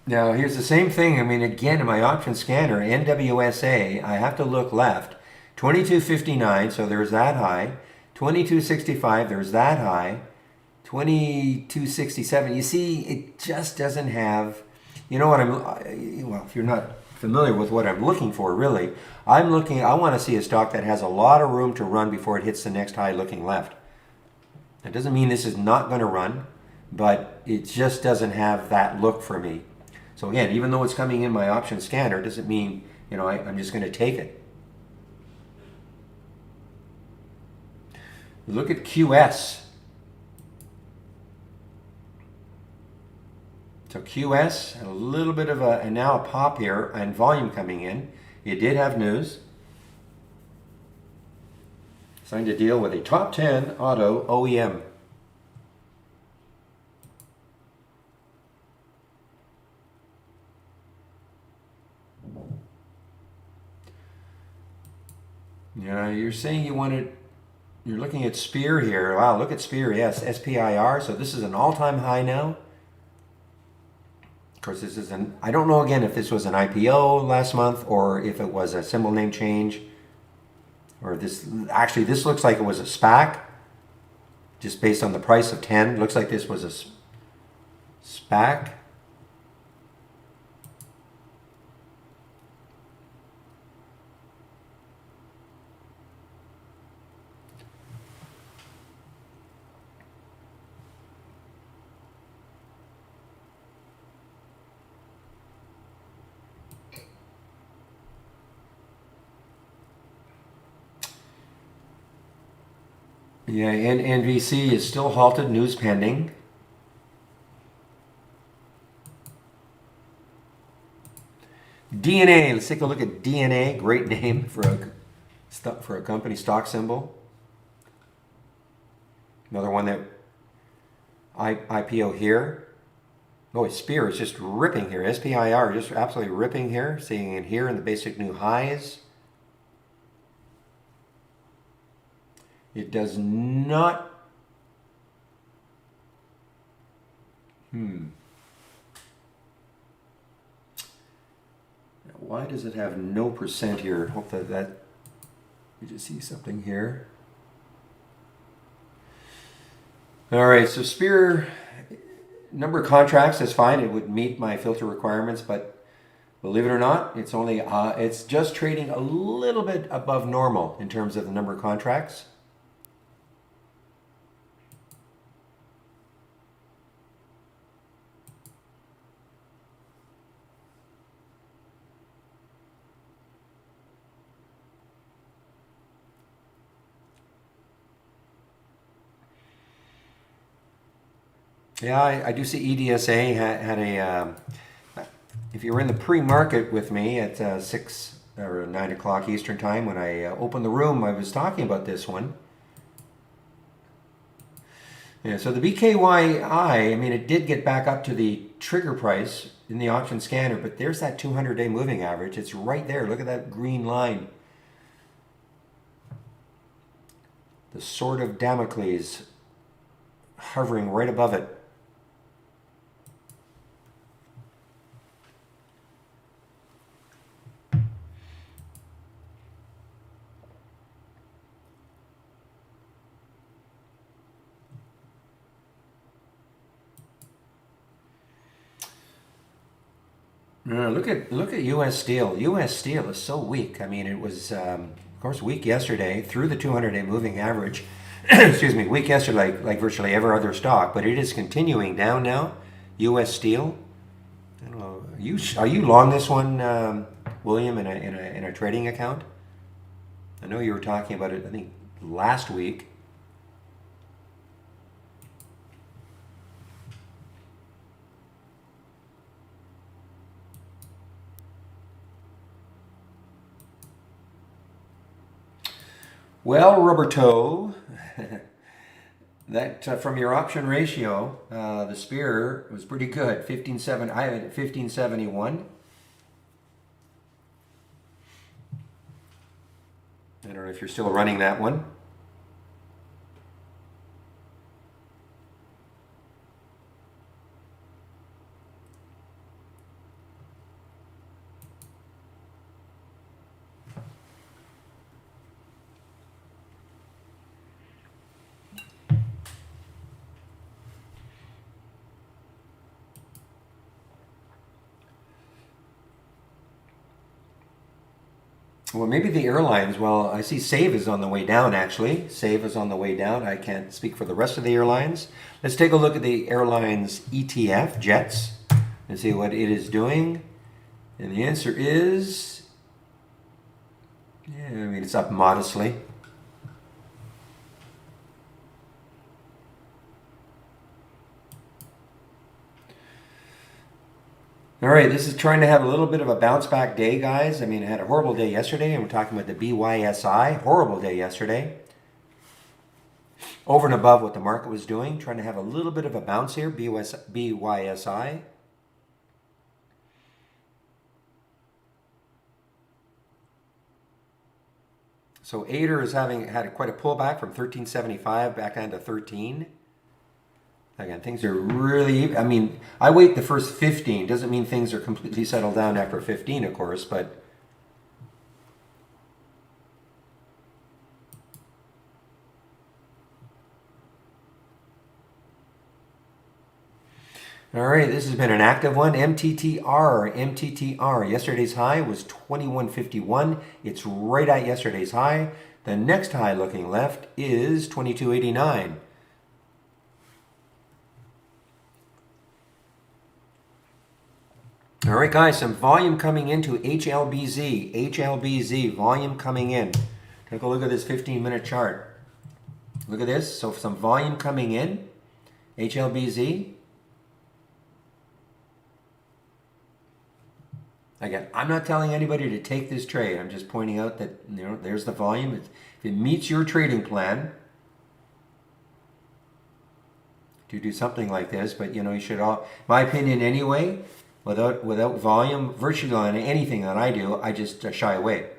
Now, here's the same thing. I mean, again, in my option scanner, NWSA, I have to look left. 2259, so there's that high. 2265, there's that high. 2267. You see, it just doesn't have, you know what well, if you're not familiar with what I'm looking for, really, I want to see a stock that has a lot of room to run before it hits the next high looking left. That doesn't mean this is not going to run, but it just doesn't have that look for me. So again, even though it's coming in my option scanner, it doesn't mean, I'm just going to take it. Look at QS. So QS, a little bit of and now a pop here and volume coming in. It did have news. Signed a deal with a top 10 auto OEM. You're saying you're looking at Spear here. Wow, look at Spear, yes, SPIR. So this is an all-time high now. Of course, I don't know again if this was an IPO last month or if it was a symbol name change. Or this looks like it was a SPAC. Just based on the price of 10. Looks like this was a SPAC. Yeah, and NVC is still halted, news pending. DNA, let's take a look at DNA. Great name for a company stock symbol. Another one that IPO here. Oh, Spear is just ripping here. SPIR just absolutely ripping here. Seeing it here in the basic new highs. It does not. Why does it have no percent here? Hope that you just see something here. All right, so Spear number of contracts is fine. It would meet my filter requirements, but believe it or not, it's just trading a little bit above normal in terms of the number of contracts. Yeah, I do see EDSA had a. If you were in the pre-market with me at 6 or 9 o'clock Eastern time when I opened the room, I was talking about this one. Yeah, so the BKYI, I mean, it did get back up to the trigger price in the option scanner, but there's that 200-day moving average. It's right there. Look at that green line. The sword of Damocles hovering right above it. No, look at U.S. Steel. U.S. Steel is so weak. I mean, it was, of course, weak yesterday through the 200-day moving average. Excuse me, weak yesterday like virtually every other stock, but it is continuing down now. U.S. Steel. I don't know. Are you long this one, William, in a trading account? I know you were talking about it, I think, last week. Well, rubber toe, that from your option ratio, the Spear was pretty good. 15.7. I had 1571. I don't know if you're still running that one. Well, maybe the airlines. Well, I see Save is on the way down, actually. Save is on the way down. I can't speak for the rest of the airlines. Let's take a look at the airlines ETF, Jets, and see what it is doing. And the answer is, yeah, I mean, it's up modestly. All right, this is trying to have a little bit of a bounce back day, guys. I mean, I had a horrible day yesterday, and we're talking about the BYSI. Horrible day yesterday. Over and above what the market was doing, trying to have a little bit of a bounce here, BYSI. So ADR is had quite a pullback from 1375 back down to 13. Again, things are really, I mean, I wait the first 15. Doesn't mean things are completely settled down after 15, of course, but all right, this has been an active one. MTTR. Yesterday's high was 2151. It's right at yesterday's high. The next high looking left is 2289. All right, guys, some volume coming into HLBZ. HLBZ, volume coming in. Take a look at this 15-minute chart. Look at this. So some volume coming in. HLBZ. Again, I'm not telling anybody to take this trade. I'm just pointing out that, you know, there's the volume. If it meets your trading plan to do something like this, but you know, you should all, my opinion anyway, without volume, virtually on anything that I do, I just shy away.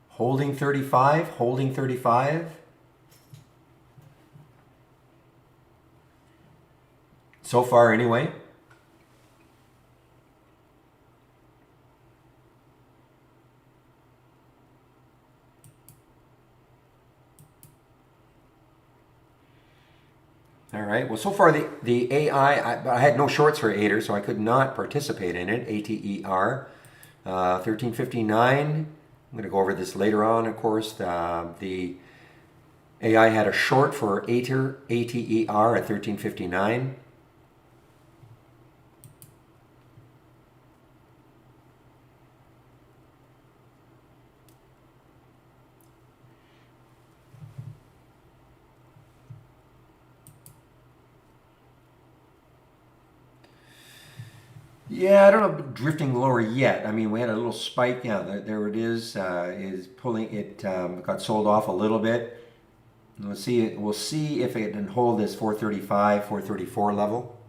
Holding 35, holding 35. So far anyway. All right, well, so far the AI, I had no shorts for ADR, so I could not participate in it, ATER. 1359, I'm going to go over this later on, of course. The AI had a short for ATER at 1359. Yeah, I don't know, drifting lower yet. I mean, we had a little spike. Yeah, there it is pulling. It got sold off a little bit. We'll see if it can hold this 435, 434 level.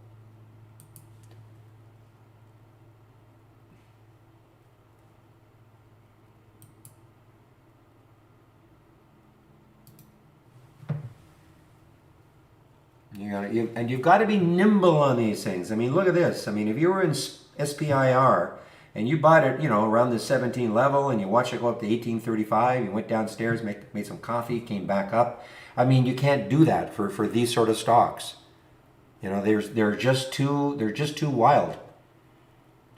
You've got to be nimble on these things. I mean, look at this. I mean, if you were in SPIR and you bought it, you know, around the 17 level, and you watched it go up to 1835, you went downstairs, made some coffee, came back up. I mean, you can't do that for these sort of stocks. You know, they're just too wild.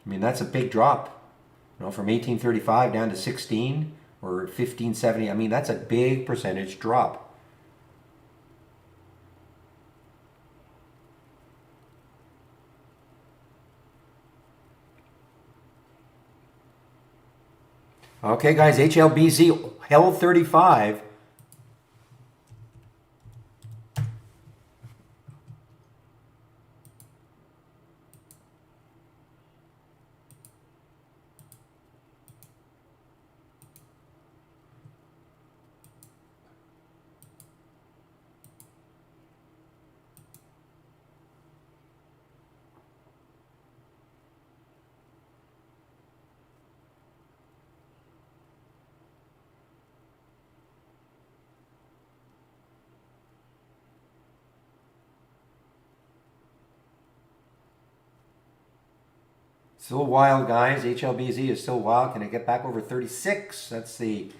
I mean, that's a big drop. You know, from 1835 down to 16 or 1570. I mean, that's a big percentage drop. Okay, guys, HLBZ held 35. Still wild, guys. HLBZ is still wild. Can it get back over 36? That's the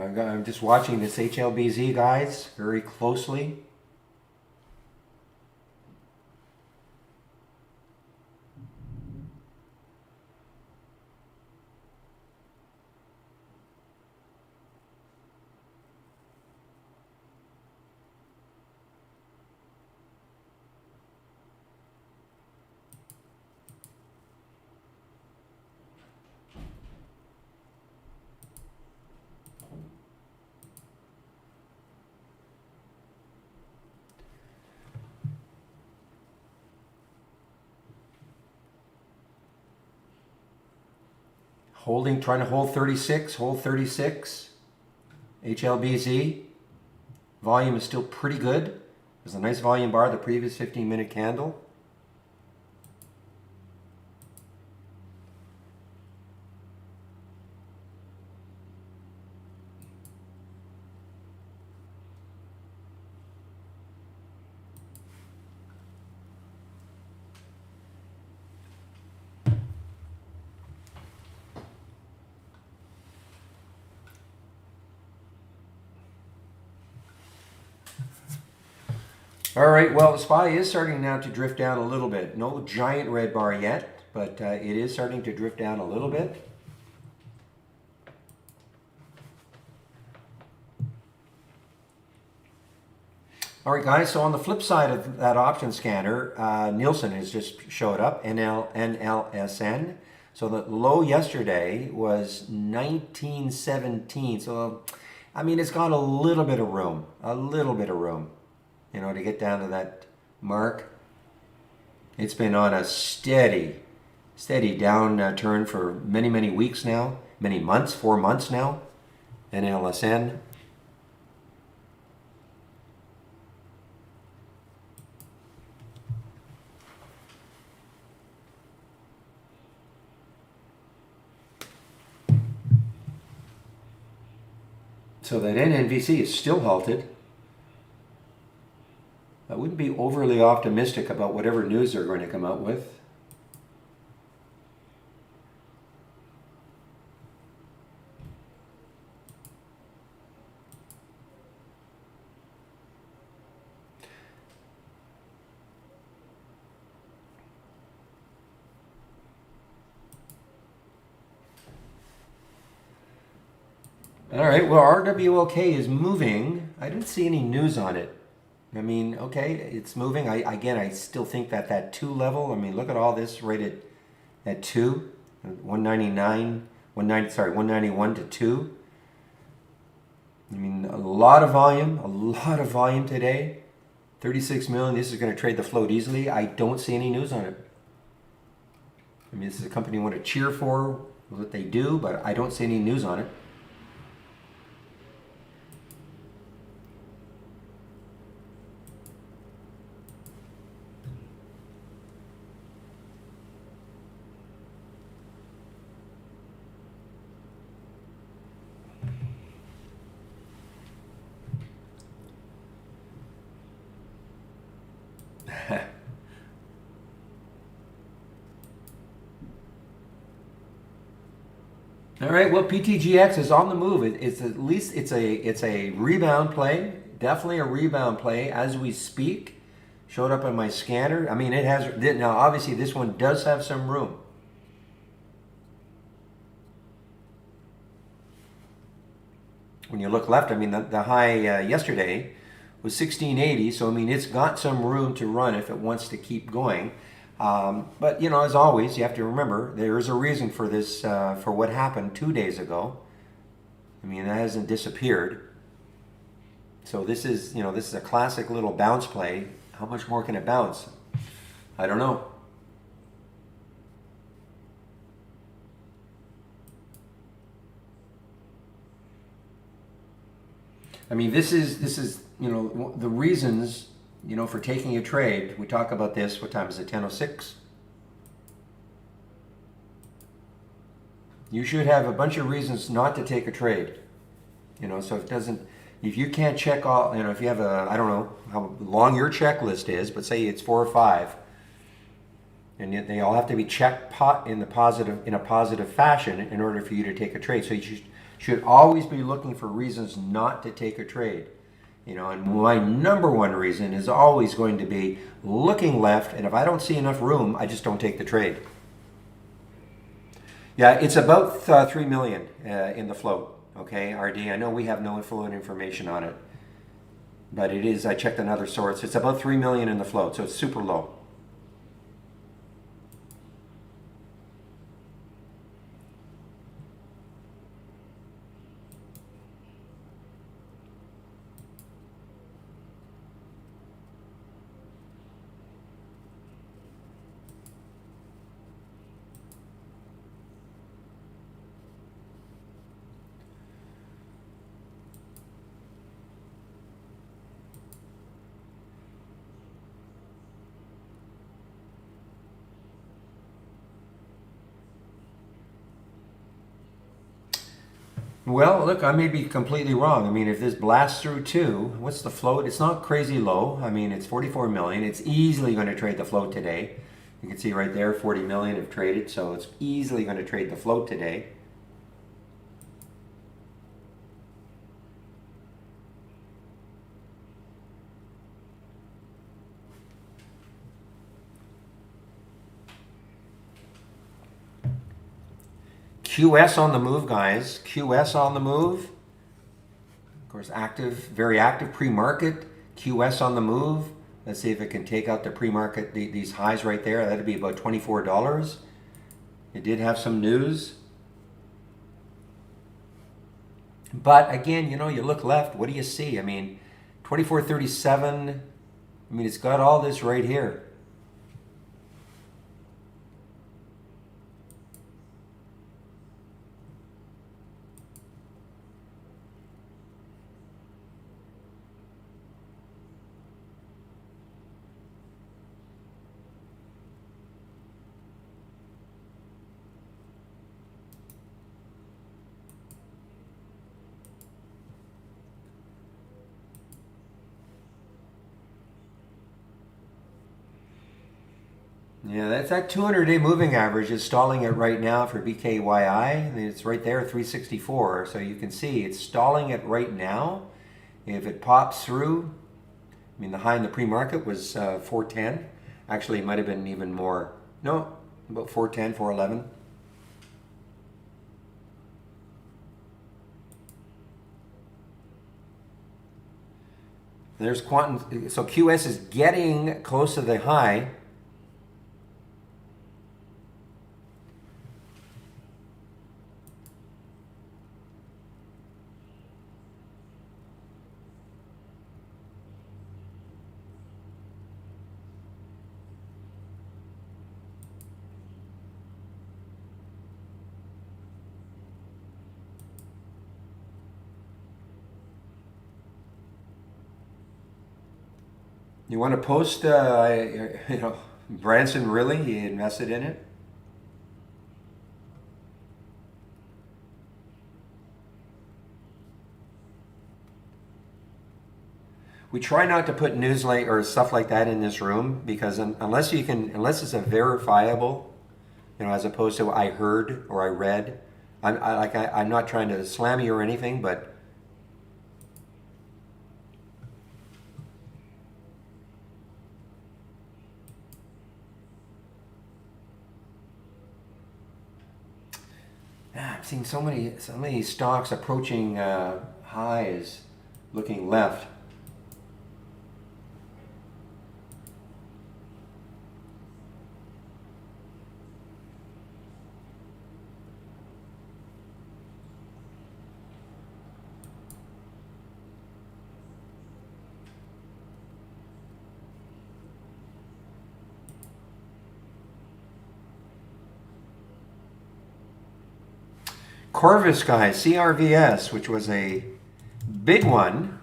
I'm just watching this HLBZ, guys, very closely. Trying to hold 36, hold 36. HLBZ. Volume is still pretty good. There's a nice volume bar, the previous 15-minute candle. All right, well, the SPY is starting now to drift down a little bit. No giant red bar yet, but it is starting to drift down a little bit. All right, guys, so on the flip side of that option scanner, Nielsen has just showed up, NLSN. So the low yesterday was 1917. So, I mean, it's got a little bit of room, you know, to get down to that mark. It's been on a steady downturn for many weeks now, many months, 4 months now, NLSN. So that NNVC is still halted. I wouldn't be overly optimistic about whatever news they're going to come out with. All right, well, RWLK is moving. I didn't see any news on it. I mean, okay, it's moving. I still think that 2 level, I mean, look at all this right at 2, 199, 191 to 2. I mean, a lot of volume today. 36 million, this is going to trade the float easily. I don't see any news on it. I mean, this is a company I want to cheer for, what they do, but I don't see any news on it. All right, well, PTGX is on the move. It's at least it's a rebound play, definitely a rebound play as we speak. Showed up on my scanner. I mean, it has now. Obviously, this one does have some room. When you look left, I mean, the high yesterday was 1680. So I mean, it's got some room to run if it wants to keep going. But, you know, as always, you have to remember there is a reason for this, for what happened 2 days ago. I mean, that hasn't disappeared. So this is, you know, this is a classic little bounce play. How much more can it bounce? I don't know. I mean, this is, you know, the reasons, you know, for taking a trade. We talk about this. What time is it? 10:06. You should have a bunch of reasons not to take a trade. You know, so if you can't check all, you know, if you have I don't know how long your checklist is, but say it's 4 or 5, and yet they all have to be checked in a positive fashion in order for you to take a trade. So should always be looking for reasons not to take a trade. You know, and my number one reason is always going to be looking left, and if I don't see enough room, I just don't take the trade. Yeah, it's about 3 million in the float. Okay, RD, I know we have no float information on it, but it is, I checked another source, it's about 3 million in the float, so it's super low. Well, look, I may be completely wrong. I mean, if this blasts through 2, what's the float? It's not crazy low. I mean, it's 44 million. It's easily going to trade the float today. You can see right there, 40 million have traded, so it's easily going to trade the float today. QS on the move, guys. QS on the move. Of course, active, very active pre-market. QS on the move. Let's see if it can take out the pre-market, these highs right there. That'd be about $24. It did have some news. But again, you know, you look left, what do you see? I mean, 24.37. I mean, it's got all this right here. Yeah, that's that 200-day moving average is stalling it right now for BKYI. It's right there, 364. So you can see it's stalling it right now. If it pops through, I mean, the high in the pre-market was 410. Actually, it might have been even more. No, about 410, 411. There's quantum. So QS is getting close to the high. You want to post, you know, Branson really? He invested in it? We try not to put news like or stuff like that in this room because unless you can, unless it's a verifiable, you know, as opposed to I heard or I read. I'm not trying to slam you or anything, but I'm seeing so many stocks approaching highs, looking left. Corvus, guys, CRVS, which was a big one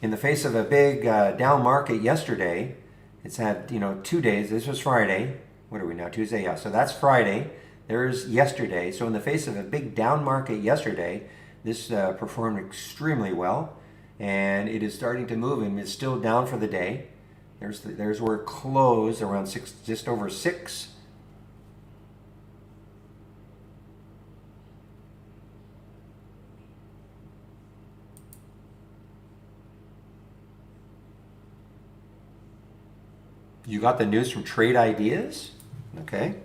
in the face of a big down market yesterday. It's had, you know, 2 days. This was Friday. What are we now? Tuesday? Yeah. So that's Friday. There's yesterday. So in the face of a big down market yesterday, this performed extremely well, and it is starting to move, and it's still down for the day. There's where it closed around 6, just over 6. You got the news from Trade Ideas? Okay.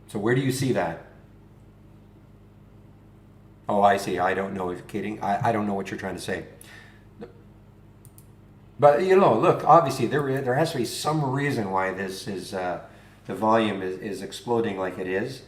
So where do you see that? Oh, I see. I don't know. Kidding. I don't know what you're trying to say. But you know, look. Obviously, there has to be some reason why this is the volume is exploding like it is.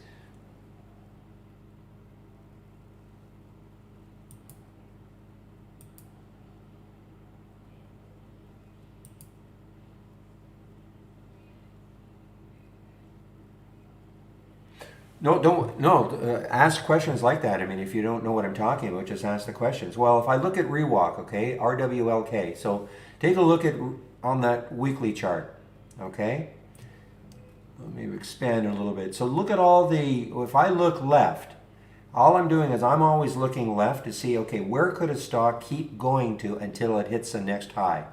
No, don't no. Ask questions like that. I mean, if you don't know what I'm talking about, just ask the questions. Well, if I look at ReWalk, okay, RWLK. So take a look at on that weekly chart, okay. Let me expand a little bit. So look at all the. If I look left, all I'm doing is I'm always looking left to see, okay, where could a stock keep going to until it hits the next high.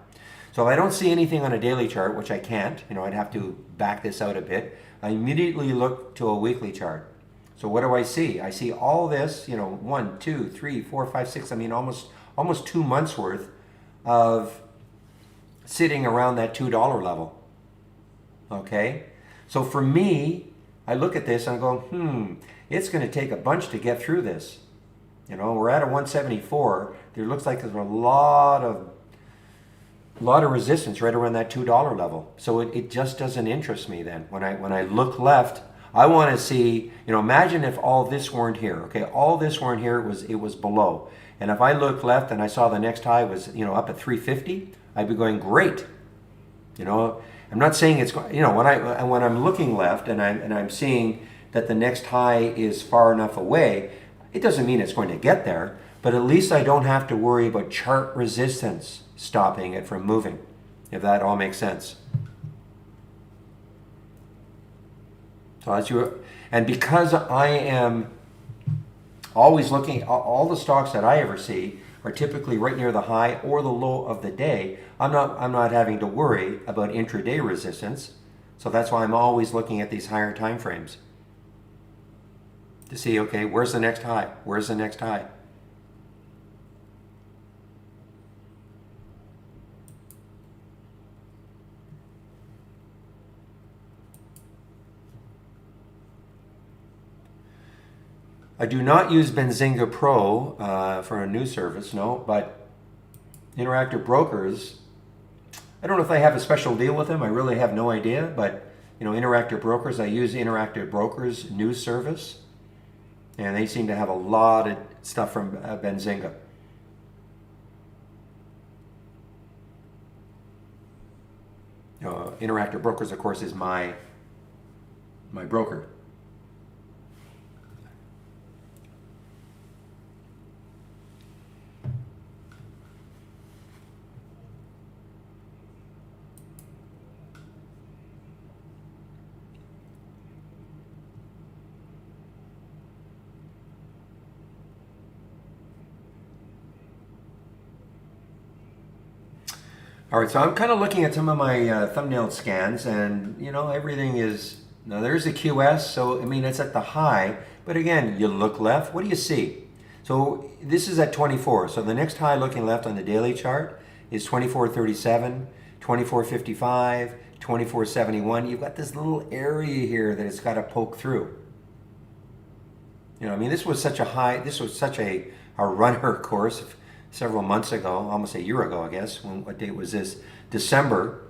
So if I don't see anything on a daily chart, which I can't, you know, I'd have to back this out a bit, I immediately look to a weekly chart. So what do I see? I see all this, you know, 1, 2, 3, 4, 5, 6, I mean almost 2 months worth of sitting around that $2 level. Okay? So for me, I look at this and I go, it's going to take a bunch to get through this. You know, we're at a 174. There looks like there's a lot of resistance right around that $2 level. So it just doesn't interest me then. When I look left, I want to see, you know, imagine if all this weren't here. Okay, all this weren't here, it was below. And if I looked left and I saw the next high was, you know, up at 350, I'd be going, great. You know, I'm not saying it's, you know, when I'm looking left and I'm seeing that the next high is far enough away, it doesn't mean it's going to get there, but at least I don't have to worry about chart resistance stopping it from moving, if that all makes sense. So that's your, and because I am always looking, all the stocks that I ever see are typically right near the high or the low of the day. I'm not having to worry about intraday resistance. So that's why I'm always looking at these higher time frames to see, okay, where's the next high? Where's the next high? I do not use Benzinga Pro for a news service, no, but Interactive Brokers, I don't know if they have a special deal with them. I really have no idea, but you know, Interactive Brokers, I use Interactive Brokers news service, and they seem to have a lot of stuff from Benzinga. Interactive Brokers, of course, is my broker. All right, so I'm kind of looking at some of my thumbnail scans, and you know, everything is, now there's the QS, so I mean, it's at the high, but again, you look left, what do you see? So this is at 24, so the next high looking left on the daily chart is 24.37, 24.55, 24.71. You've got this little area here that it's got to poke through. You know, I mean, this was such a runner course several months ago, almost a year ago, I guess. What date was this? December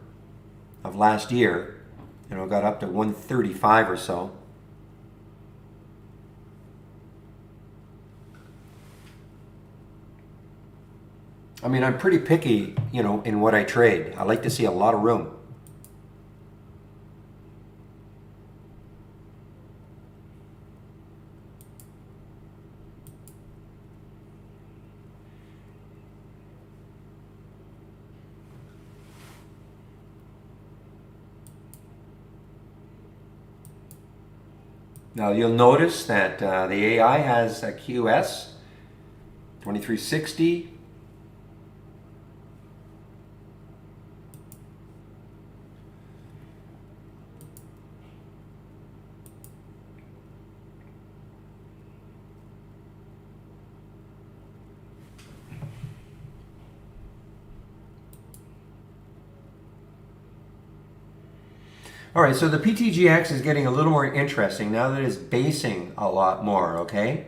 of last year. You know, got up to 135 or so. I mean, I'm pretty picky, you know, in what I trade. I like to see a lot of room. Now you'll notice that the AI has a QS 2360. All right, so the PTGX is getting a little more interesting now that it's basing a lot more, okay?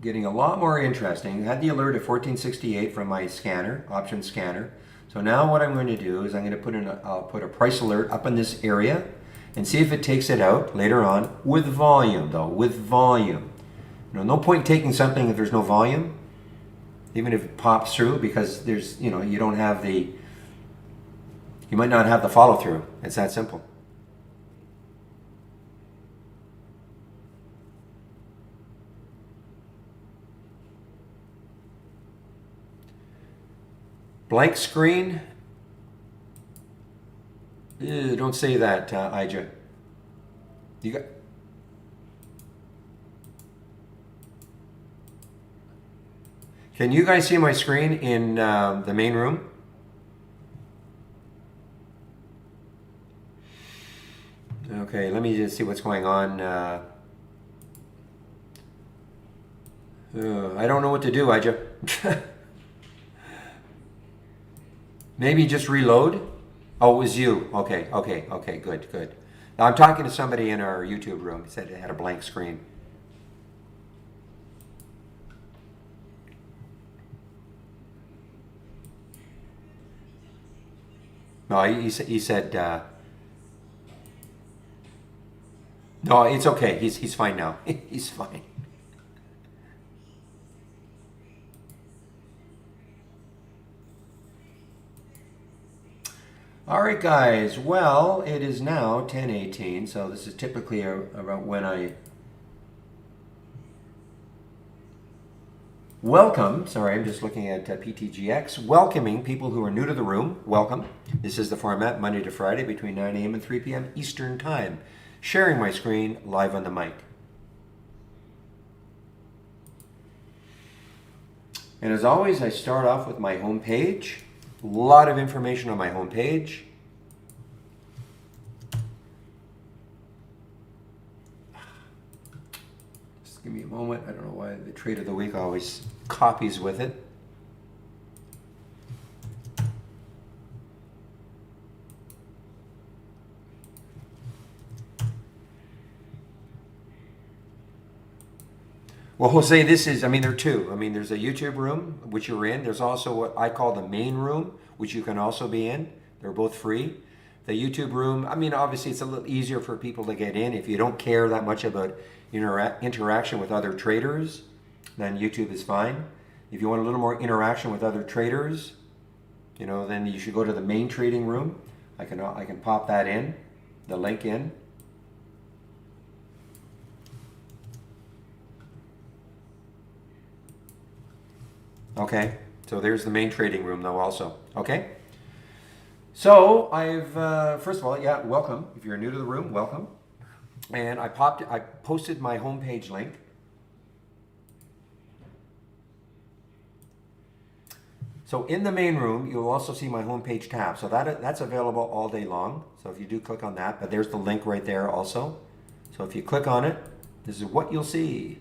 Getting a lot more interesting. I had the alert at 1468 from my scanner, option scanner. So now what I'm going to do is I'm going to I'll put a price alert up in this area and see if it takes it out later on with volume though, with volume. No point taking something if there's no volume, even if it pops through, because there's, you don't have you might not have the follow through. It's that simple. Blank screen. Ew, don't say that, Ija. You got. Can you guys see my screen in the main room? Okay, let me just see what's going on. I don't know what to do, Ija. Maybe just reload. Oh, it was you. Okay, good. Now, I'm talking to somebody in our YouTube room. He said it had a blank screen. No, he said, no, it's okay. He's fine now. He's fine. All right, guys. Well, it is now 10:18, so this is typically about when I welcome. Sorry, I'm just looking at PTGX. Welcoming people who are new to the room. Welcome. This is the format Monday to Friday between 9 a.m. and 3 p.m. Eastern Time. Sharing my screen live on the mic. And as always, I start off with my home page. A lot of information on my home page. Just give me a moment. I don't know why the trade of the week always copies with it. Well, Jose, there are two. There's a YouTube room, which you're in. There's also what I call the main room, which you can also be in. They're both free. The YouTube room, obviously it's a little easier for people to get in. If you don't care that much about interaction with other traders, then YouTube is fine. If you want a little more interaction with other traders, then you should go to the main trading room. I can pop that in, the link in. Okay, so there's the main trading room though also, okay? So first of all, yeah, welcome. If you're new to the room, welcome. And I posted my homepage link. So in the main room, you'll also see my homepage tab. So that's available all day long. So if you do click on that, but there's the link right there also. So if you click on it, this is what you'll see.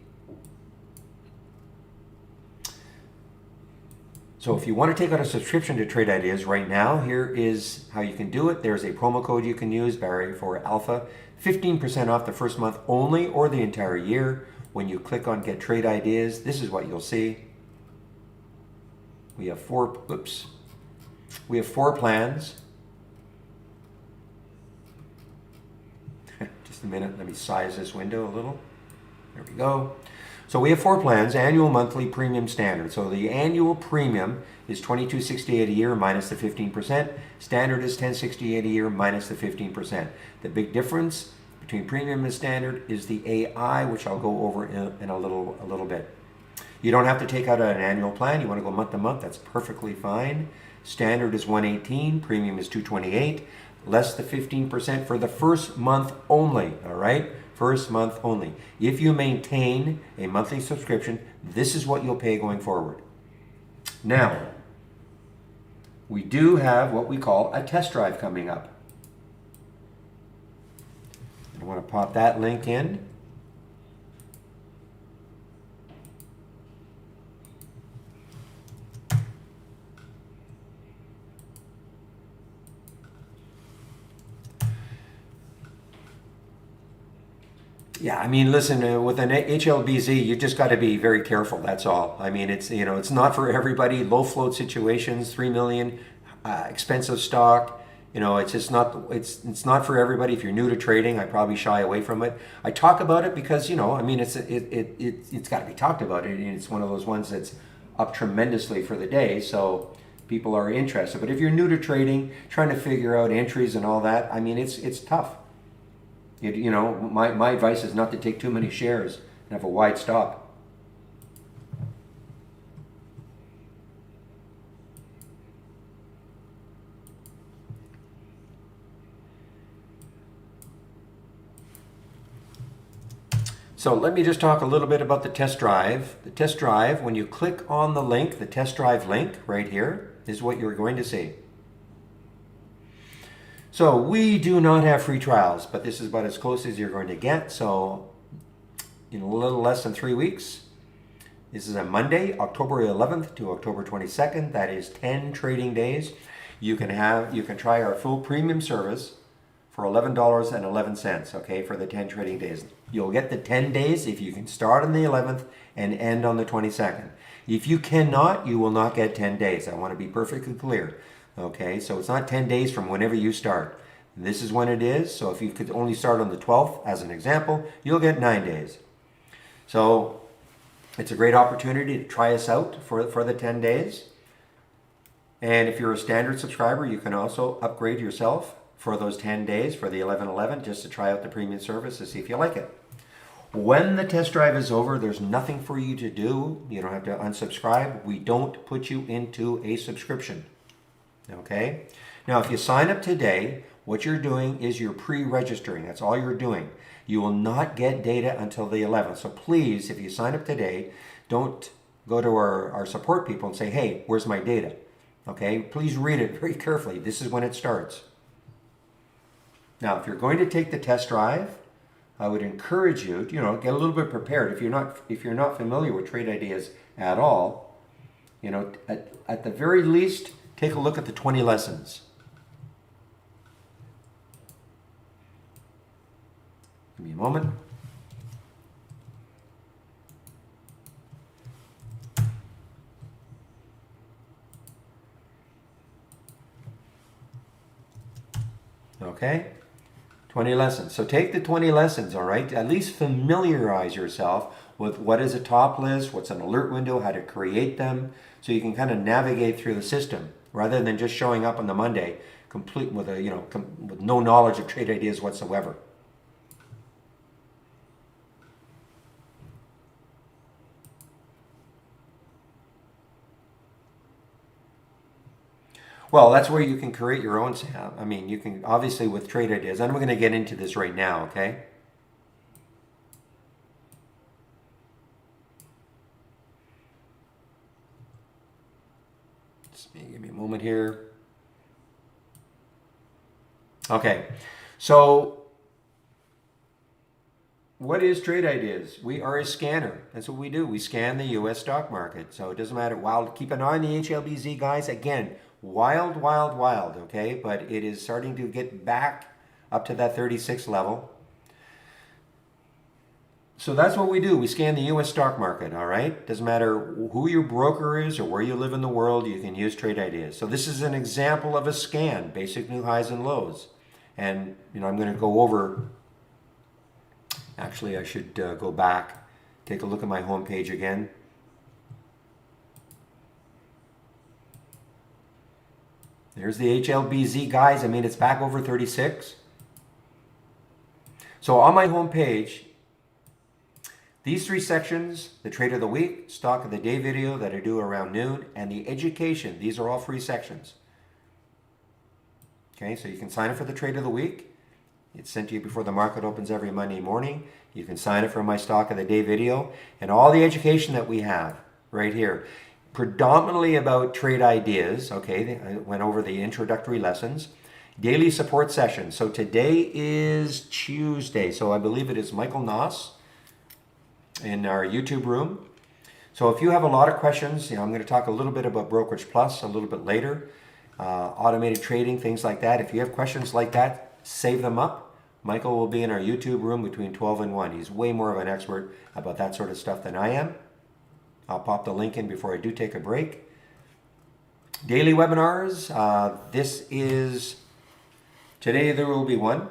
So if you want to take out a subscription to Trade Ideas right now, here is how you can do it. There's a promo code you can use, Barry, for Alpha. 15% off the first month only or the entire year. When you click on Get Trade Ideas, this is what you'll see. We have four plans. Just a minute, let me size this window a little. There we go. So we have four plans, annual, monthly, premium, standard. So the annual premium is $22.68 a year minus the 15%. Standard is $10.68 a year minus the 15%. The big difference between premium and standard is the AI, which I'll go over in a little bit. You don't have to take out an annual plan. You want to go month to month, that's perfectly fine. Standard is $118, premium is $228, less the 15% for the first month only, all right? First month only. If you maintain a monthly subscription, this is what you'll pay going forward. Now, we do have what we call a test drive coming up. I want to pop that link in. Yeah, I mean, listen, with an HLBZ, you just got to be very careful. That's all. I mean, it's it's not for everybody. Low float situations, 3 million, expensive stock. It's just not. It's not for everybody. If you're new to trading, I probably shy away from it. I talk about it because I mean, it's got to be talked about. It's one of those ones that's up tremendously for the day, so people are interested. But if you're new to trading, trying to figure out entries and all that, I mean, it's tough. My advice is not to take too many shares and have a wide stop. So let me just talk a little bit about the test drive. The test drive, when you click on the link, the test drive link right here, is what you're going to see. So we do not have free trials, but this is about as close as you're going to get. So in a little less than 3 weeks, this is a Monday, October 11th to October 22nd. That is 10 trading days. You can try our full premium service for $11.11, okay, for the 10 trading days. You'll get the 10 days if you can start on the 11th and end on the 22nd. If you cannot, you will not get 10 days. I want to be perfectly clear. Okay, so it's not 10 days from whenever you start. This is when it is. So if you could only start on the 12th, as an example, you'll get 9 days. So it's a great opportunity to try us out for the 10 days. And if you're a standard subscriber, you can also upgrade yourself for those 10 days for the 11.11 just to try out the premium service to see if you like it. When the test drive is over, there's nothing for you to do. You don't have to unsubscribe. We don't put you into a subscription. Okay? Now, if you sign up today, what you're doing is you're pre-registering. That's all you're doing. You will not get data until the 11th. So please, if you sign up today, don't go to our support people and say, hey, where's my data? Okay? Please read it very carefully. This is when it starts. Now, if you're going to take the test drive, I would encourage you to, get a little bit prepared. If you're not familiar with trade ideas at all, at the very least, take a look at the 20 lessons. Give me a moment. Okay? 20 lessons. So take the 20 lessons, all right? At least familiarize yourself with what is a top list, what's an alert window, how to create them, so you can kind of navigate through the system rather than just showing up on the Monday complete with with no knowledge of trade ideas whatsoever. Well, that's where you can create your own. I mean, you can obviously with trade ideas, and I'm going to get into this right now, okay? Just give me a moment here. Okay, so what is trade ideas? We are a scanner. That's what we do. We scan the U.S. stock market. So it doesn't matter. Wild. Keep an eye on the HLBZ, guys. Again, wild, wild, wild. Okay, but it is starting to get back up to that 36 level. So that's what we do. We scan the U.S. stock market. All right. Doesn't matter who your broker is or where you live in the world. You can use trade ideas. So this is an example of a scan. Basic new highs and lows. And I'm going to go over. Actually, I should go back, take a look at my home page again. There's the HLBZ, guys. I mean, it's back over 36. So on my home page, these 3 sections, the trade of the week, stock of the day video that I do around noon, and the education, these are all free sections. Okay, so you can sign up for the trade of the week. It's sent to you before the market opens every Monday morning. You can sign up for my stock of the day video and all the education that we have right here. Predominantly about trade ideas. Okay, I went over the introductory lessons. Daily support sessions. So today is Tuesday. So I believe it is Michael Noss in our YouTube room. So if you have a lot of questions, I'm going to talk a little bit about Brokerage Plus a little bit later. Automated trading, things like that. If you have questions like that, save them up. Michael will be in our YouTube room between 12 and 1. He's way more of an expert about that sort of stuff than I am. I'll pop the link in before I do take a break. Daily webinars. Today there will be one.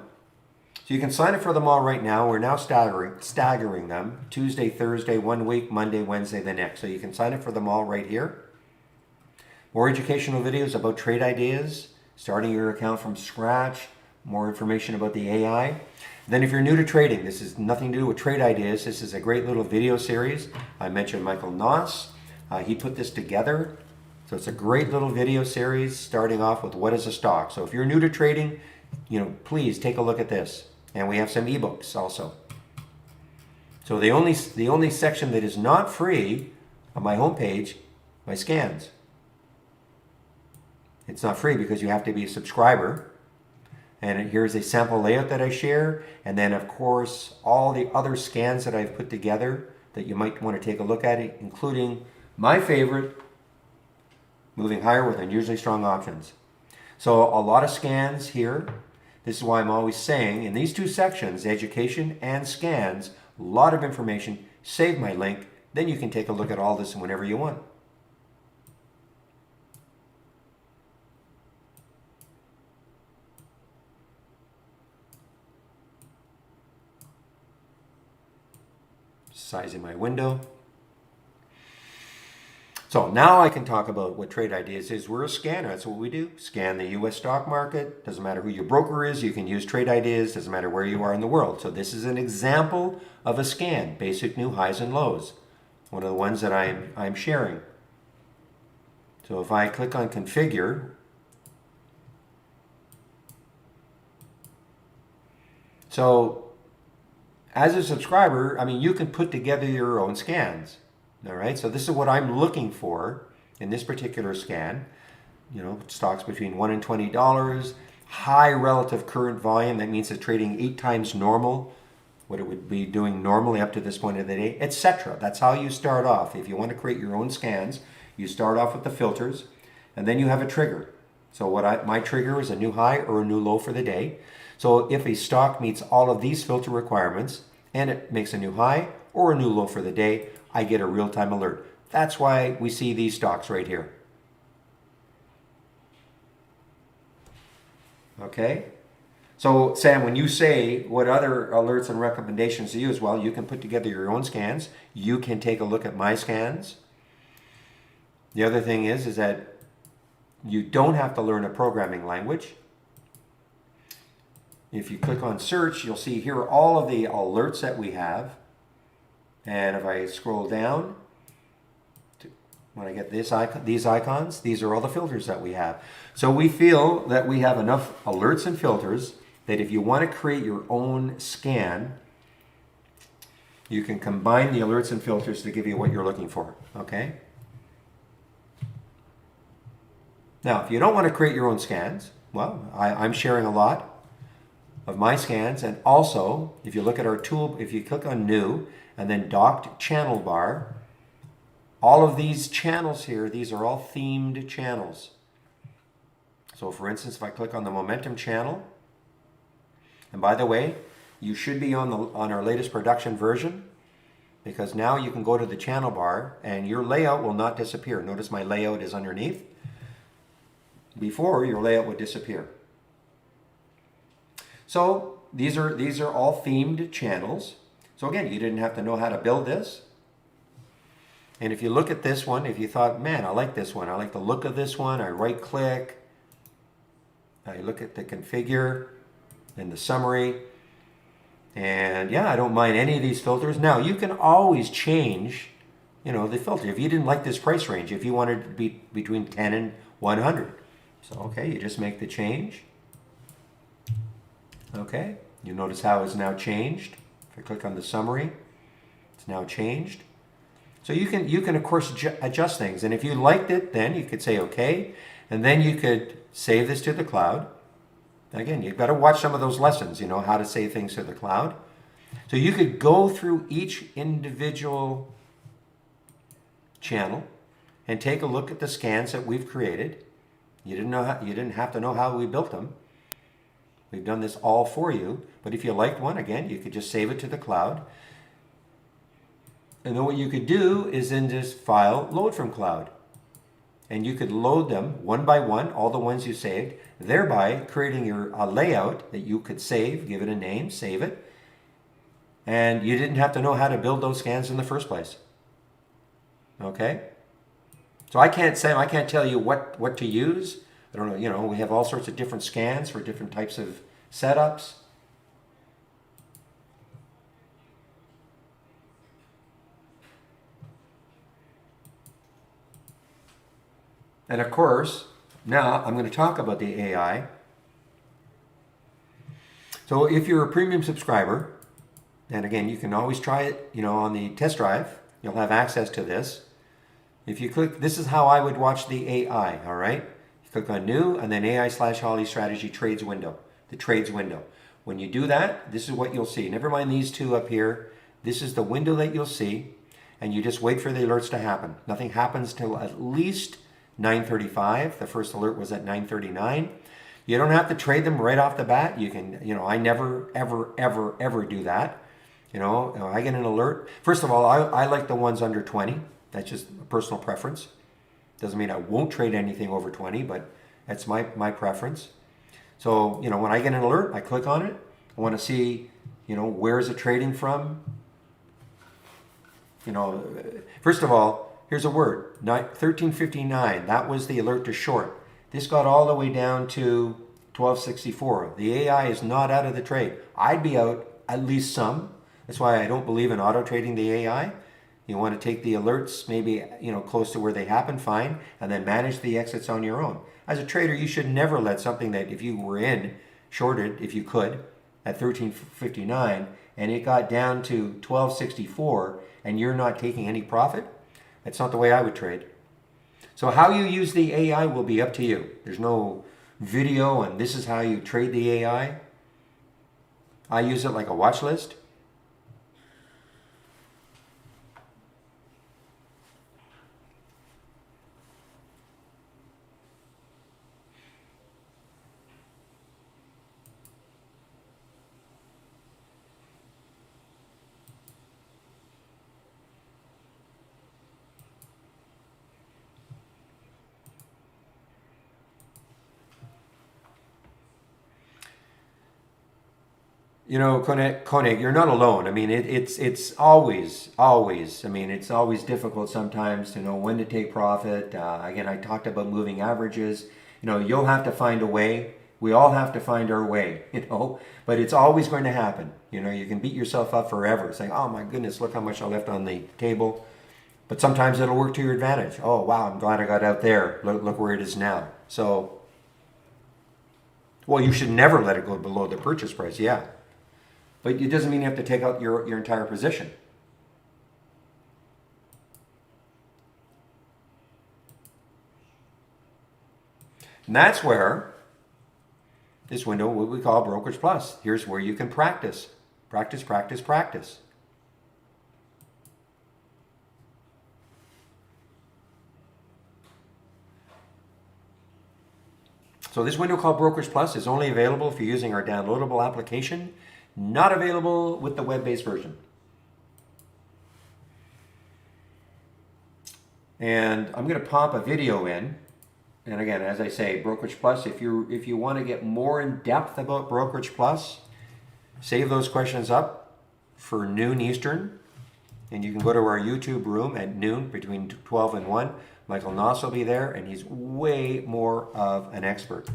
So you can sign up for them all right now. We're now staggering them. Tuesday, Thursday, 1 week, Monday, Wednesday, the next. So you can sign up for them all right here. More educational videos about trade ideas, starting your account from scratch, more information about the AI. Then if you're new to trading, this is nothing to do with trade ideas. This is a great little video series. I mentioned Michael Noss. He put this together. So it's a great little video series starting off with what is a stock. So if you're new to trading, please take a look at this. And we have some ebooks also. So the only section that is not free on my homepage, my scans. It's not free because you have to be a subscriber. And here's a sample layout that I share. And then of course, all the other scans that I've put together that you might want to take a look at, including my favorite, moving higher with unusually strong options. So a lot of scans here. This is why I'm always saying in these two sections, education and scans, a lot of information. Save my link. Then you can take a look at all this whenever you want. Sizing my window. So now I can talk about what Trade Ideas is. We're a scanner. That's what we do. Scan the U.S. stock market. Doesn't matter who your broker is. You can use Trade Ideas. Doesn't matter where you are in the world. So this is an example of a scan. Basic new highs and lows. One of the ones that I'm sharing. So if I click on Configure. So as a subscriber, you can put together your own scans. All right, so this is what I'm looking for in this particular scan. Stocks between $1 and $20, high relative current volume. That means it's trading 8 times normal, what it would be doing normally up to this point of the day, etc. That's how you start off. If you want to create your own scans, you start off with the filters, and then you have a trigger. So my trigger is a new high or a new low for the day. So if a stock meets all of these filter requirements, and it makes a new high or a new low for the day, I get a real-time alert. That's why we see these stocks right here. Okay? So Sam, when you say what other alerts and recommendations to use, well, you can put together your own scans. You can take a look at my scans. The other thing is that you don't have to learn a programming language. If you click on search, you'll see here all of the alerts that we have. And if I scroll down, when I get these icons, these are all the filters that we have. So we feel that we have enough alerts and filters that if you want to create your own scan, you can combine the alerts and filters to give you what you're looking for, okay? Now, if you don't want to create your own scans, well, I'm sharing a lot of my scans. And also, if you look at our tool, if you click on New, and then docked channel bar, all of these channels here, these are all themed channels. So for instance, if I click on the momentum channel, and by the way, you should be on our latest production version, because now you can go to the channel bar and your layout will not disappear. Notice my layout is underneath. Before, your layout would disappear. So these are all themed channels. So again, you didn't have to know how to build this. And if you look at this one, if you thought, man, I like this one, I like the look of this one, I right click, I look at the configure and the summary, and yeah, I don't mind any of these filters. Now, you can always change, the filter. If you didn't like this price range, if you wanted to be between 10 and 100. So, okay, you just make the change. Okay, you notice how it's now changed. If I click on the summary, it's now changed. So you can of course adjust things, and if you liked it, then you could say okay, and then you could save this to the cloud. Again, you've got to watch some of those lessons, how to save things to the cloud. So you could go through each individual channel and take a look at the scans that we've created. You didn't have to know how we built them. We've done this all for you. But if you liked one, again, you could just save it to the cloud. And then what you could do is in this file, load from cloud. And you could load them one by one, all the ones you saved, thereby creating a layout that you could save, give it a name, save it. And you didn't have to know how to build those scans in the first place. Okay? So I can't tell you what to use. I don't know, we have all sorts of different scans for different types of setups. And of course, now I'm going to talk about the AI. So if you're a premium subscriber, and again, you can always try it, on the test drive. You'll have access to this. If you click, this is how I would watch the AI, all right? You click on New, and then AI/Holly Strategy Trades window, the Trades window. When you do that, this is what you'll see. Never mind these two up here. This is the window that you'll see, and you just wait for the alerts to happen. Nothing happens till at least 9:35. The first alert was at 9:39. You don't have to trade them right off the bat. You can, I never, ever do that. I get an alert. First of all, I like the ones under 20. That's just a personal preference. Doesn't mean I won't trade anything over 20, but that's my preference. So, when I get an alert, I click on it. I want to see, where is it trading from? First of all, here's a word, 1359. That was the alert to short. This got all the way down to 1264. The AI is not out of the trade. I'd be out at least some. That's why I don't believe in auto trading the AI. You want to take the alerts maybe close to where they happen, fine, and then manage the exits on your own. As a trader, you should never let something that if you were in shorted, if you could, at 1359, and it got down to 1264, and you're not taking any profit. That's not the way I would trade. So how you use the AI will be up to you. There's no video and this is how you trade the AI. I use it like a watch list. Koenig, you're not alone. I mean, it's always. I mean, it's always difficult sometimes to know when to take profit. Again, I talked about moving averages. You'll have to find a way. We all have to find our way. But it's always going to happen. You can beat yourself up forever, saying, "Oh my goodness, look how much I left on the table." But sometimes it'll work to your advantage. Oh wow, I'm glad I got out there. Look where it is now. So, well, you should never let it go below the purchase price. Yeah. But it doesn't mean you have to take out your entire position. And that's where this window, what we call Brokerage Plus, here's where you can practice. Practice, practice, practice. So this window called Brokerage Plus is only available if you're using our downloadable application. Not available with the web-based version. And I'm going to pop a video in. And again, as I say, Brokerage Plus, if you want to get more in depth about Brokerage Plus, save those questions up for noon Eastern. And you can go to our YouTube room at noon between 12 and 1. Michael Noss will be there, and he's way more of an expert.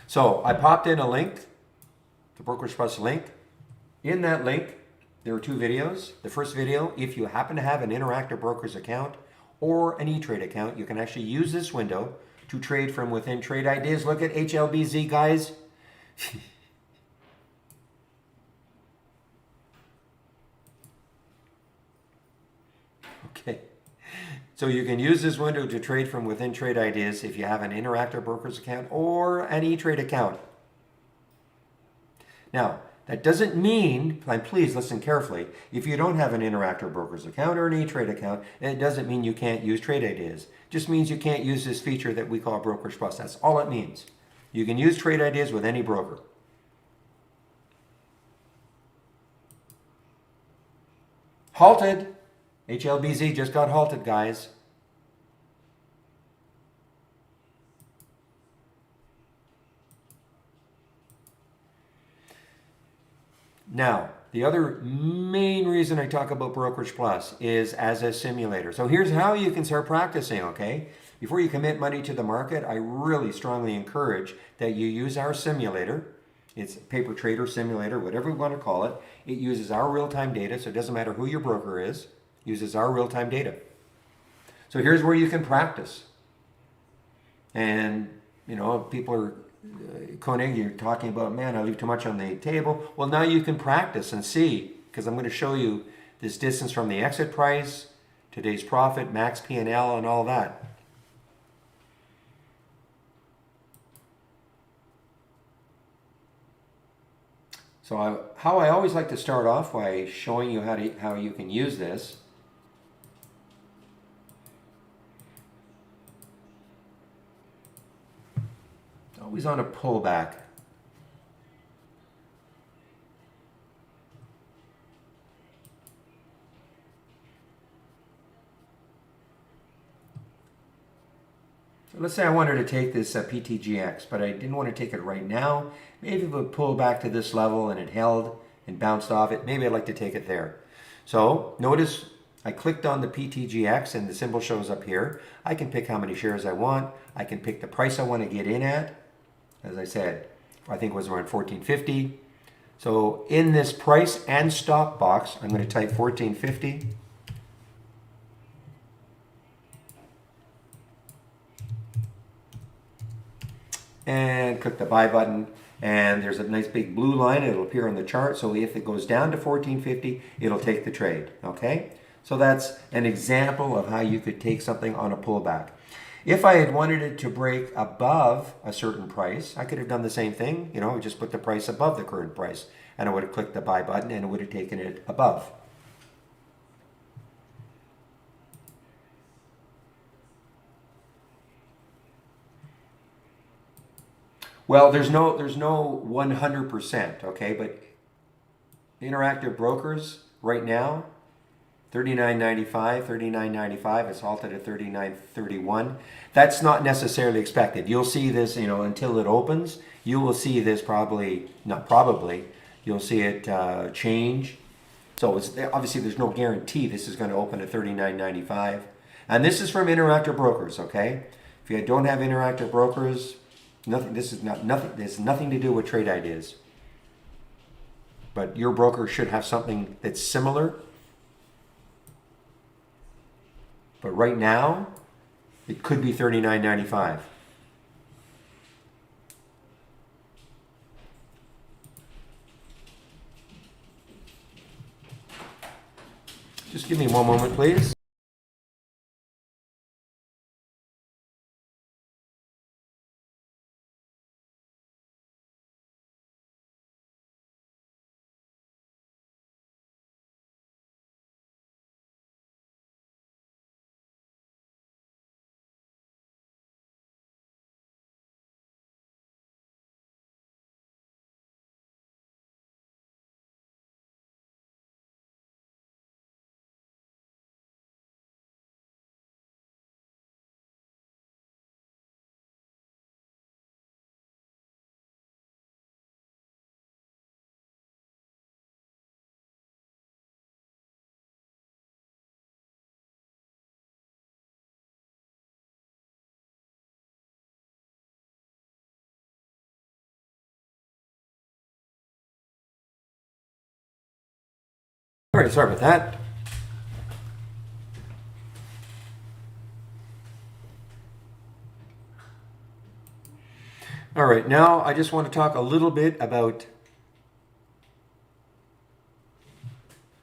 So I popped in a link, the Brokerage Plus link. In that link, there are two videos. The first video, if you happen to have an Interactive Brokers account or an E-Trade account, you can actually use this window to trade from within Trade Ideas. Look at HLBZ, guys. Okay. So you can use this window to trade from within Trade Ideas if you have an Interactive Brokers account or an E-Trade account. Now, That doesn't mean, and please listen carefully, if you don't have an Interactive Brokers account or an E-Trade account, it doesn't mean you can't use trade ideas. It just means you can't use this feature that we call Brokerage Plus. That's all it means. You can use trade ideas with any broker. Halted. HLBZ just got halted, guys. Now, the other main reason I talk about Brokerage Plus is as a simulator. So here's how you can start practicing, okay? Before you commit money to the market, I really strongly encourage that you use our simulator. It's Paper Trader Simulator, whatever we want to call it. It uses our real-time data, so it doesn't matter who your broker is, it uses our real-time data. So here's where you can practice. And, you know, people are, Koenig, you're talking about, man, I leave too much on the table. Well, now you can practice and see, because I'm going to show you this distance from the exit price, today's profit, max P&L, and all that. So how I always like to start off by showing you how you can use this. It's always on a pullback. So let's say I wanted to take this PTGX, but I didn't want to take it right now. Maybe if it would pull back to this level and it held and bounced off it, maybe I'd like to take it there. So notice I clicked on the PTGX and the symbol shows up here. I can pick how many shares I want. I can pick the price I want to get in at. As I said, I think it was around 14.50. So in this price and stop box, I'm going to type 14.50. And click the buy button, and there's a nice big blue line. It'll appear on the chart, so if it goes down to 14.50, it'll take the trade, okay? So that's an example of how you could take something on a pullback. If I had wanted it to break above a certain price, I could have done the same thing, you know, just put the price above the current price, and I would have clicked the buy button and it would have taken it above. Well, there's no 100%, okay, but Interactive Brokers right now, $39.95, $39.95, it's halted at $39.31. That's not necessarily expected. You'll see this, you know, until it opens, you will see this you'll see it change. So it's, obviously there's no guarantee this is going to open at $39.95. And this is from Interactive Brokers, okay? If you don't have Interactive Brokers, this is nothing to do with trade ideas. But your broker should have something that's similar. But right now, it could be $39.95. Just give me one moment, please. All right, sorry about that. All right, now I just want to talk a little bit about,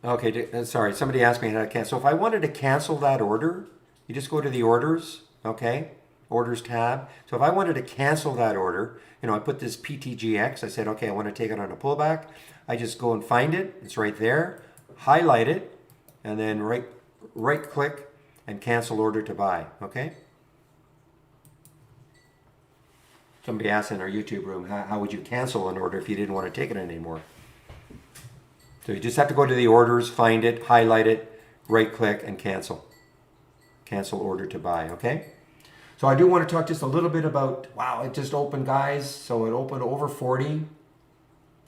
okay, sorry, somebody asked me how to cancel. So if I wanted to cancel that order, you just go to the orders, okay? orders tab. So if I wanted to cancel that order, I put this PTGX, I said, okay, I want to take it on a pullback. I just go and find it. It's right there. Highlight it, and then right click and cancel order to buy, okay? Somebody asked in our YouTube room, how would you cancel an order if you didn't want to take it anymore? So you just have to go to the orders, find it, highlight it, right click and cancel. Cancel order to buy, okay? So I do want to talk just a little bit about, wow, it just opened, guys. So it opened over 40,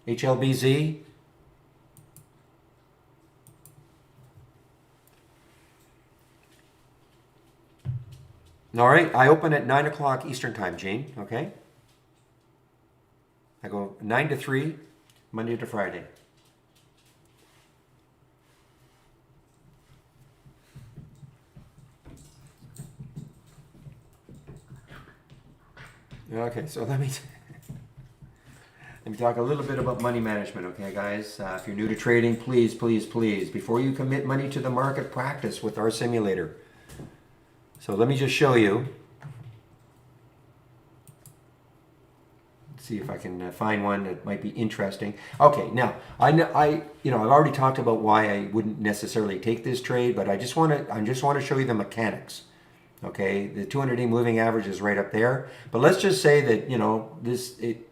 HLBZ. All right, I open at 9 o'clock Eastern time, Gene, okay? I go 9 to 3, Monday to Friday. Okay, so let me talk a little bit about money management, okay, guys? If you're new to trading, please, please, please, before you commit money to the market, practice with our simulator. So let me just show you. Let's see if I can find one that might be interesting. Okay, now I've already talked about why I wouldn't necessarily take this trade, but I just want to show you the mechanics. Okay, the 200-day moving average is right up there, but let's just say that it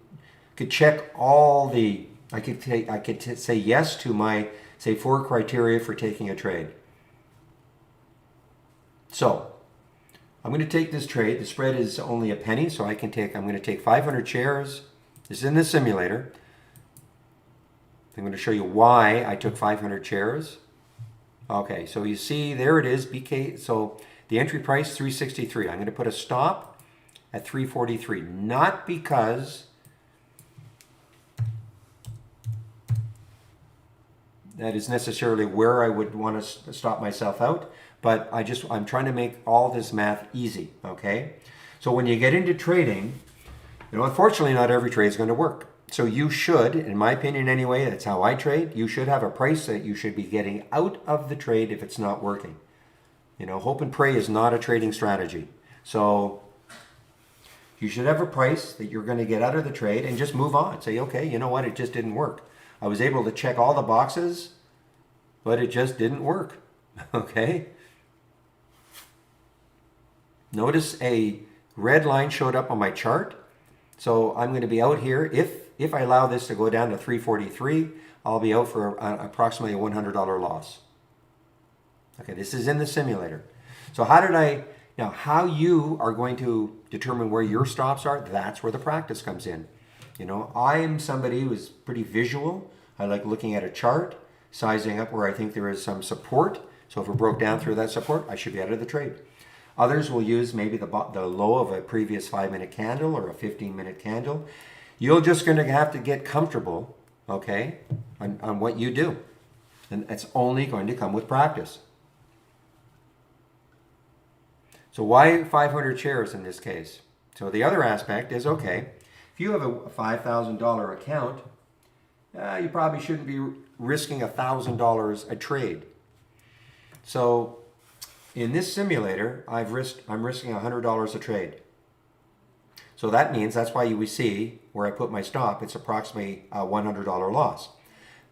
could check all the. I could say yes to my 4 criteria for taking a trade. So I'm going to take this trade. The spread is only a penny, so I'm going to take 500 shares. This is in the simulator. I'm going to show you why I took 500 shares. Okay, so you see there it is, BK. So the entry price 363. I'm going to put a stop at 343, not because that is necessarily where I would want to stop myself out, but I'm trying to make all this math easy, okay? So when you get into trading, unfortunately not every trade is going to work. So you should, in my opinion anyway, that's how I trade, you should have a price that you should be getting out of the trade if it's not working. Hope and pray is not a trading strategy. So you should have a price that you're going to get out of the trade and just move on. Say, okay, you know what, it just didn't work. I was able to check all the boxes, but it just didn't work, okay? Notice a red line showed up on my chart. So I'm going to be out here. If I allow this to go down to 343, I'll be out for approximately a $100 loss. Okay, this is in the simulator. So how you are going to determine where your stops are, that's where the practice comes in. I am somebody who's pretty visual. I like looking at a chart, sizing up where I think there is some support. So if it broke down through that support, I should be out of the trade. Others will use maybe the low of a previous 5-minute candle or a 15-minute candle. You're just going to have to get comfortable, okay, on what you do. And it's only going to come with practice. So why 500 shares in this case? So the other aspect is, okay, if you have a $5,000 account, you probably shouldn't be risking $1,000 a trade. So in this simulator, I'm risking $100 a trade. So that means that's why you see where I put my stop. It's approximately a $100 loss.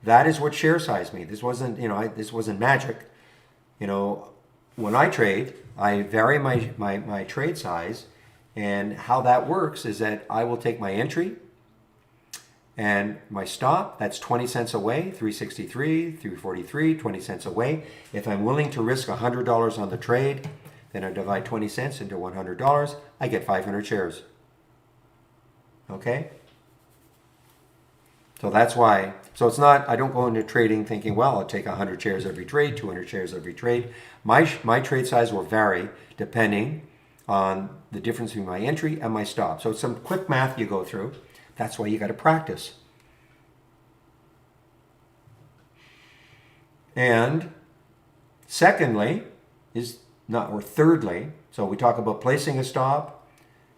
That is what share size means. This wasn't, this wasn't magic. When I trade, I vary my trade size, and how that works is that I will take my entry and my stop, that's 20 cents away, 363, 343, 20 cents away. If I'm willing to risk $100 on the trade, then I divide 20 cents into $100, I get 500 shares. Okay? So that's why, so it's not, I don't go into trading thinking, well, I'll take 100 shares every trade, 200 shares every trade. My trade size will vary depending on the difference between my entry and my stop. So it's some quick math you go through. That's why you got to practice. And secondly, thirdly, so we talk about placing a stop,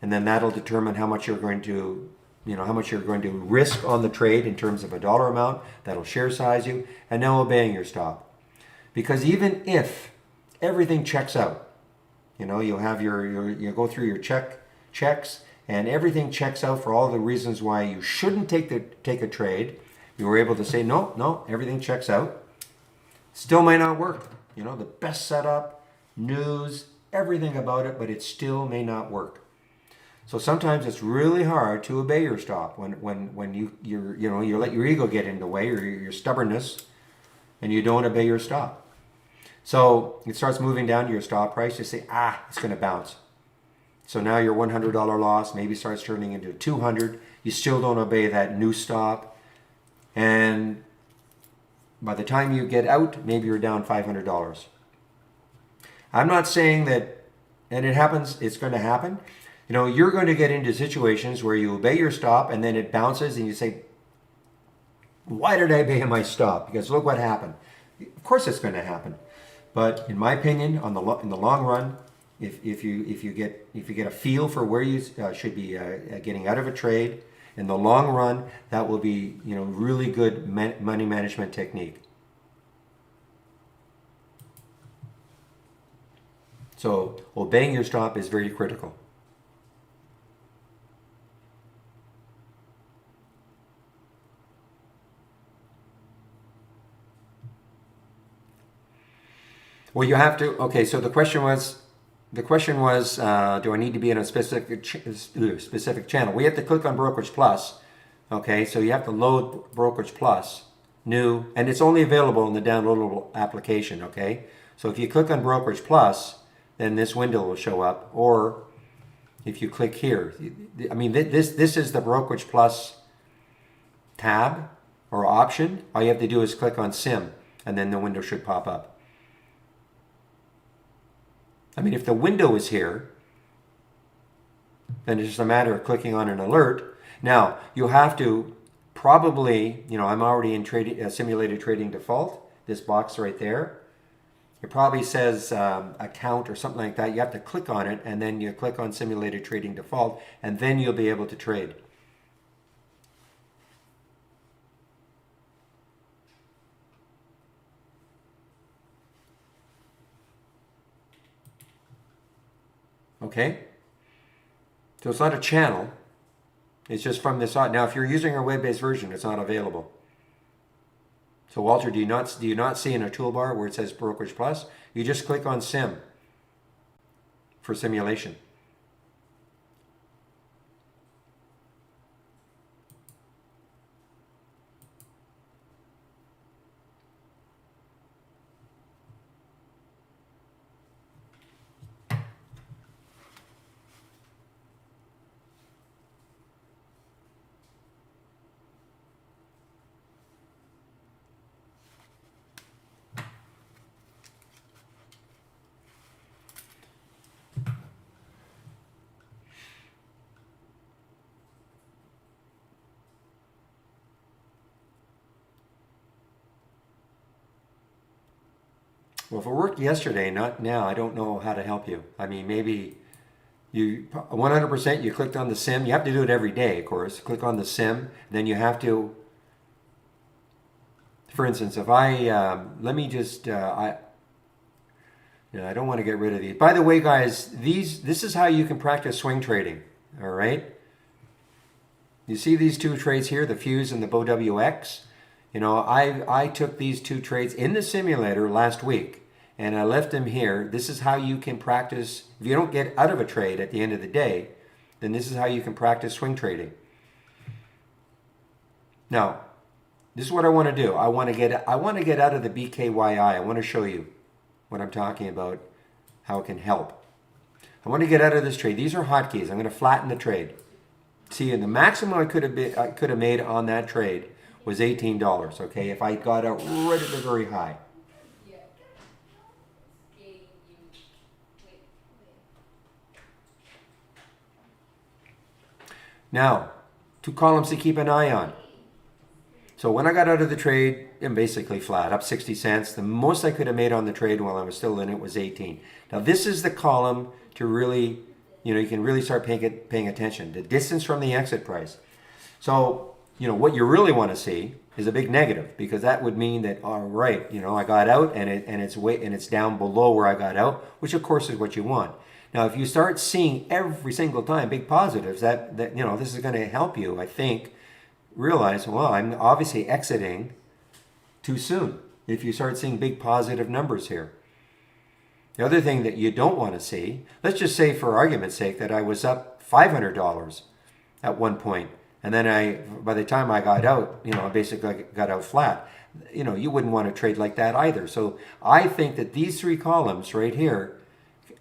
and then that'll determine how much you're going to risk on the trade in terms of a dollar amount. That'll share size you, and now obeying your stop. Because even if everything checks out, You know, you have you go through your checks, and everything checks out for all the reasons why you shouldn't take a trade. You were able to say no, everything checks out. Still may not work. You know, the best setup, news, everything about it, but it still may not work. So sometimes it's really hard to obey your stop when you let your ego get in the way, or your stubbornness, and you don't obey your stop. So it starts moving down to your stop price. You say, it's going to bounce. So now your $100 loss maybe starts turning into $200. You still don't obey that new stop, and by the time you get out, maybe you're down $500. I'm not saying that, and it happens. It's going to happen. You know, you're going to get into situations where you obey your stop and then it bounces and you say, why did I obey my stop? Because look what happened. Of course it's going to happen. But in my opinion, in the long run, if you get a feel for where you should be getting out of a trade, in the long run, that will be, really good money management technique. So obeying your stop is very critical. Well, you have to. Okay, so the question was, do I need to be in a specific channel? We have to click on Brokerage Plus. Okay, so you have to load Brokerage Plus, new, and it's only available in the downloadable application. Okay, so if you click on Brokerage Plus, then this window will show up. Or if you click here, I mean, this is the Brokerage Plus tab or option. All you have to do is click on Sim, and then the window should pop up. I mean, if the window is here, then it's just a matter of clicking on an alert. Now, you have to probably, I'm already in simulated trading default, this box right there. It probably says account or something like that. You have to click on it, and then you click on simulated trading default, and then you'll be able to trade. Okay, so it's not a channel. It's just from this on. Now, if you're using our web-based version, it's not available. So, Walter, do you not see in a toolbar where it says Brokerage Plus? You just click on Sim for simulation. Well, if it worked yesterday, not now, I don't know how to help you. I mean, maybe you 100% you clicked on the sim. You have to do it every day, of course. Click on the sim, then you have to. For instance, if I let me just I don't want to get rid of these. By the way, guys, this is how you can practice swing trading. All right. You see these two trades here, the Fuse and the Bow WX. I took these two trades in the simulator last week, and I left them here. This is how you can practice. If you don't get out of a trade at the end of the day, then this is how you can practice swing trading. Now, this is what I want to do. I want to get out of the BKYI. I want to show you what I'm talking about, how it can help. I want to get out of this trade. These are hotkeys. I'm going to flatten the trade. See, and the maximum I could have made on that trade was $18, okay, if I got out right at the very high. Now, two columns to keep an eye on. So when I got out of the trade, I'm basically flat, up 60 cents. The most I could have made on the trade while I was still in it was 18. Now this is the column to really, you can really start paying attention. The distance from the exit price. So, what you really want to see is a big negative, because that would mean that, all right, I got out and it's down below where I got out, which of course is what you want. Now, if you start seeing every single time big positives, that you know, this is going to help you, I think, realize, well, I'm obviously exiting too soon. If you start seeing big positive numbers here. The other thing that you don't want to see, let's just say for argument's sake that I was up $500 at one point, and then by the time I got out, you know, I basically got out flat. You know, you wouldn't want to trade like that either. So I think that these three columns right here,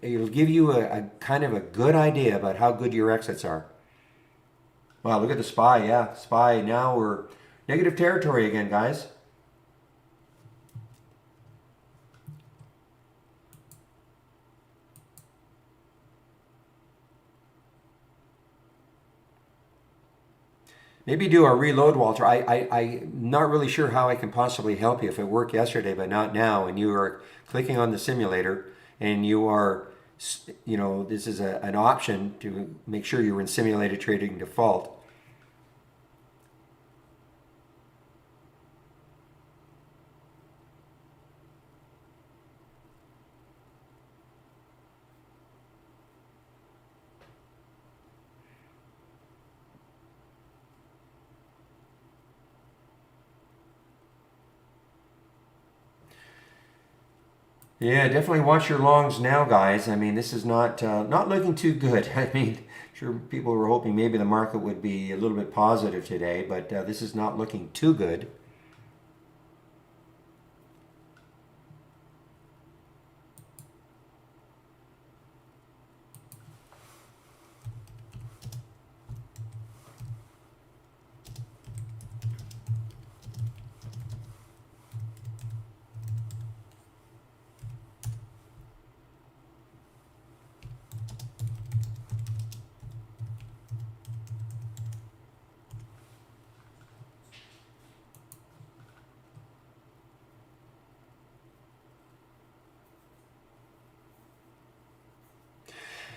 it'll give you a kind of a good idea about how good your exits are. Wow, look at the SPY. Yeah, SPY, now we're negative territory again, guys. Maybe do a reload, Walter. I'm not really sure how I can possibly help you if it worked yesterday, but not now. And you are clicking on the simulator and you are, you know, this is an option to make sure you're in simulated trading default. Yeah, definitely watch your longs now, guys. I mean, this is not looking too good. I mean, sure, people were hoping maybe the market would be a little bit positive today, but this is not looking too good.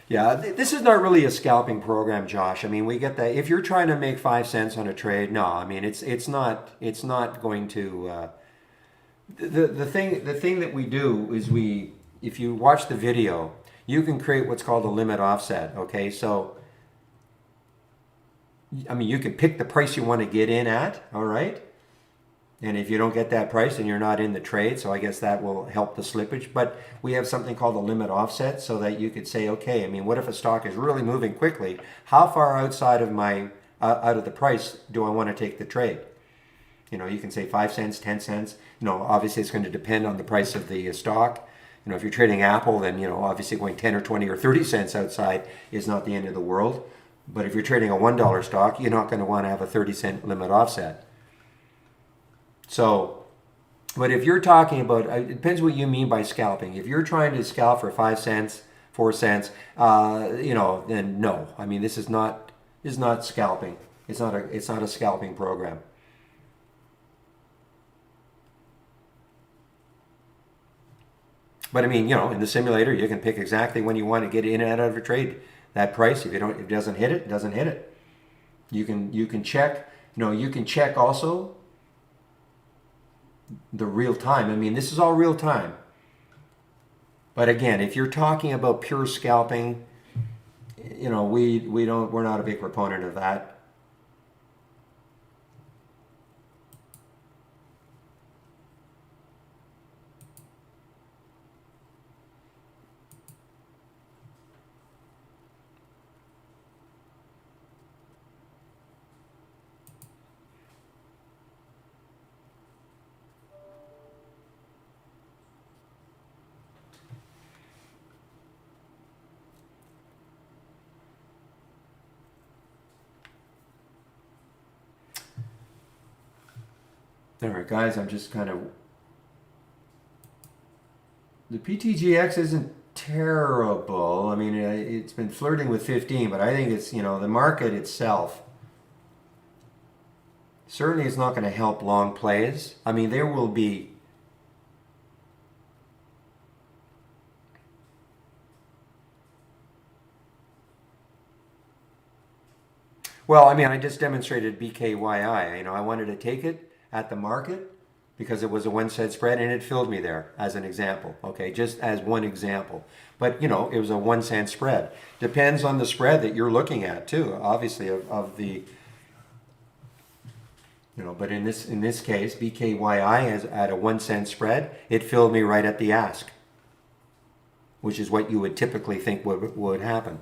Yeah, this is not really a scalping program, Josh. I mean, we get that. If you're trying to make 5 cents on a trade, no, I mean it's not going to. The thing that we do is if you watch the video, you can create what's called a limit offset. Okay, so I mean you can pick the price you want to get in at. All right. And if you don't get that price, then you're not in the trade. So I guess that will help the slippage. But we have something called a limit offset so that you could say, okay, I mean, what if a stock is really moving quickly? How far outside of out of the price do I want to take the trade? You know, you can say 5 cents, 10 cents. You know, obviously it's going to depend on the price of the stock. You know, if you're trading Apple, then, you know, obviously going 10 or 20 or 30 cents outside is not the end of the world. But if you're trading a $1 stock, you're not going to want to have a 30-cent limit offset. So, but if you're talking about, it depends what you mean by scalping. If you're trying to scalp for 5 cents, 4 cents, you know, then no. I mean, this is not scalping. It's not a scalping program. But I mean, you know, in the simulator, you can pick exactly when you want to get in and out of a trade. That price, if it doesn't hit it, it doesn't hit it. You can check. You know, you can check also the real time. I mean, this is all real time. But again, if you're talking about pure scalping, you know, we're not a big proponent of that. All right, guys, I'm just kind of... The PTGX isn't terrible. I mean, it's been flirting with 15, but I think it's, you know, the market itself certainly is not going to help long plays. I mean, there will be... Well, I mean, I just demonstrated BKYI. You know, I wanted to take it at the market. because it was a 1 cent spread and it filled me there as an example. Okay, just as one example. But you know, it was a 1 cent spread. Depends on the spread that you're looking at too, obviously, of the, you know, but in this case, BKYI is at a 1 cent spread. It filled me right at the ask, which is what you would typically think would happen.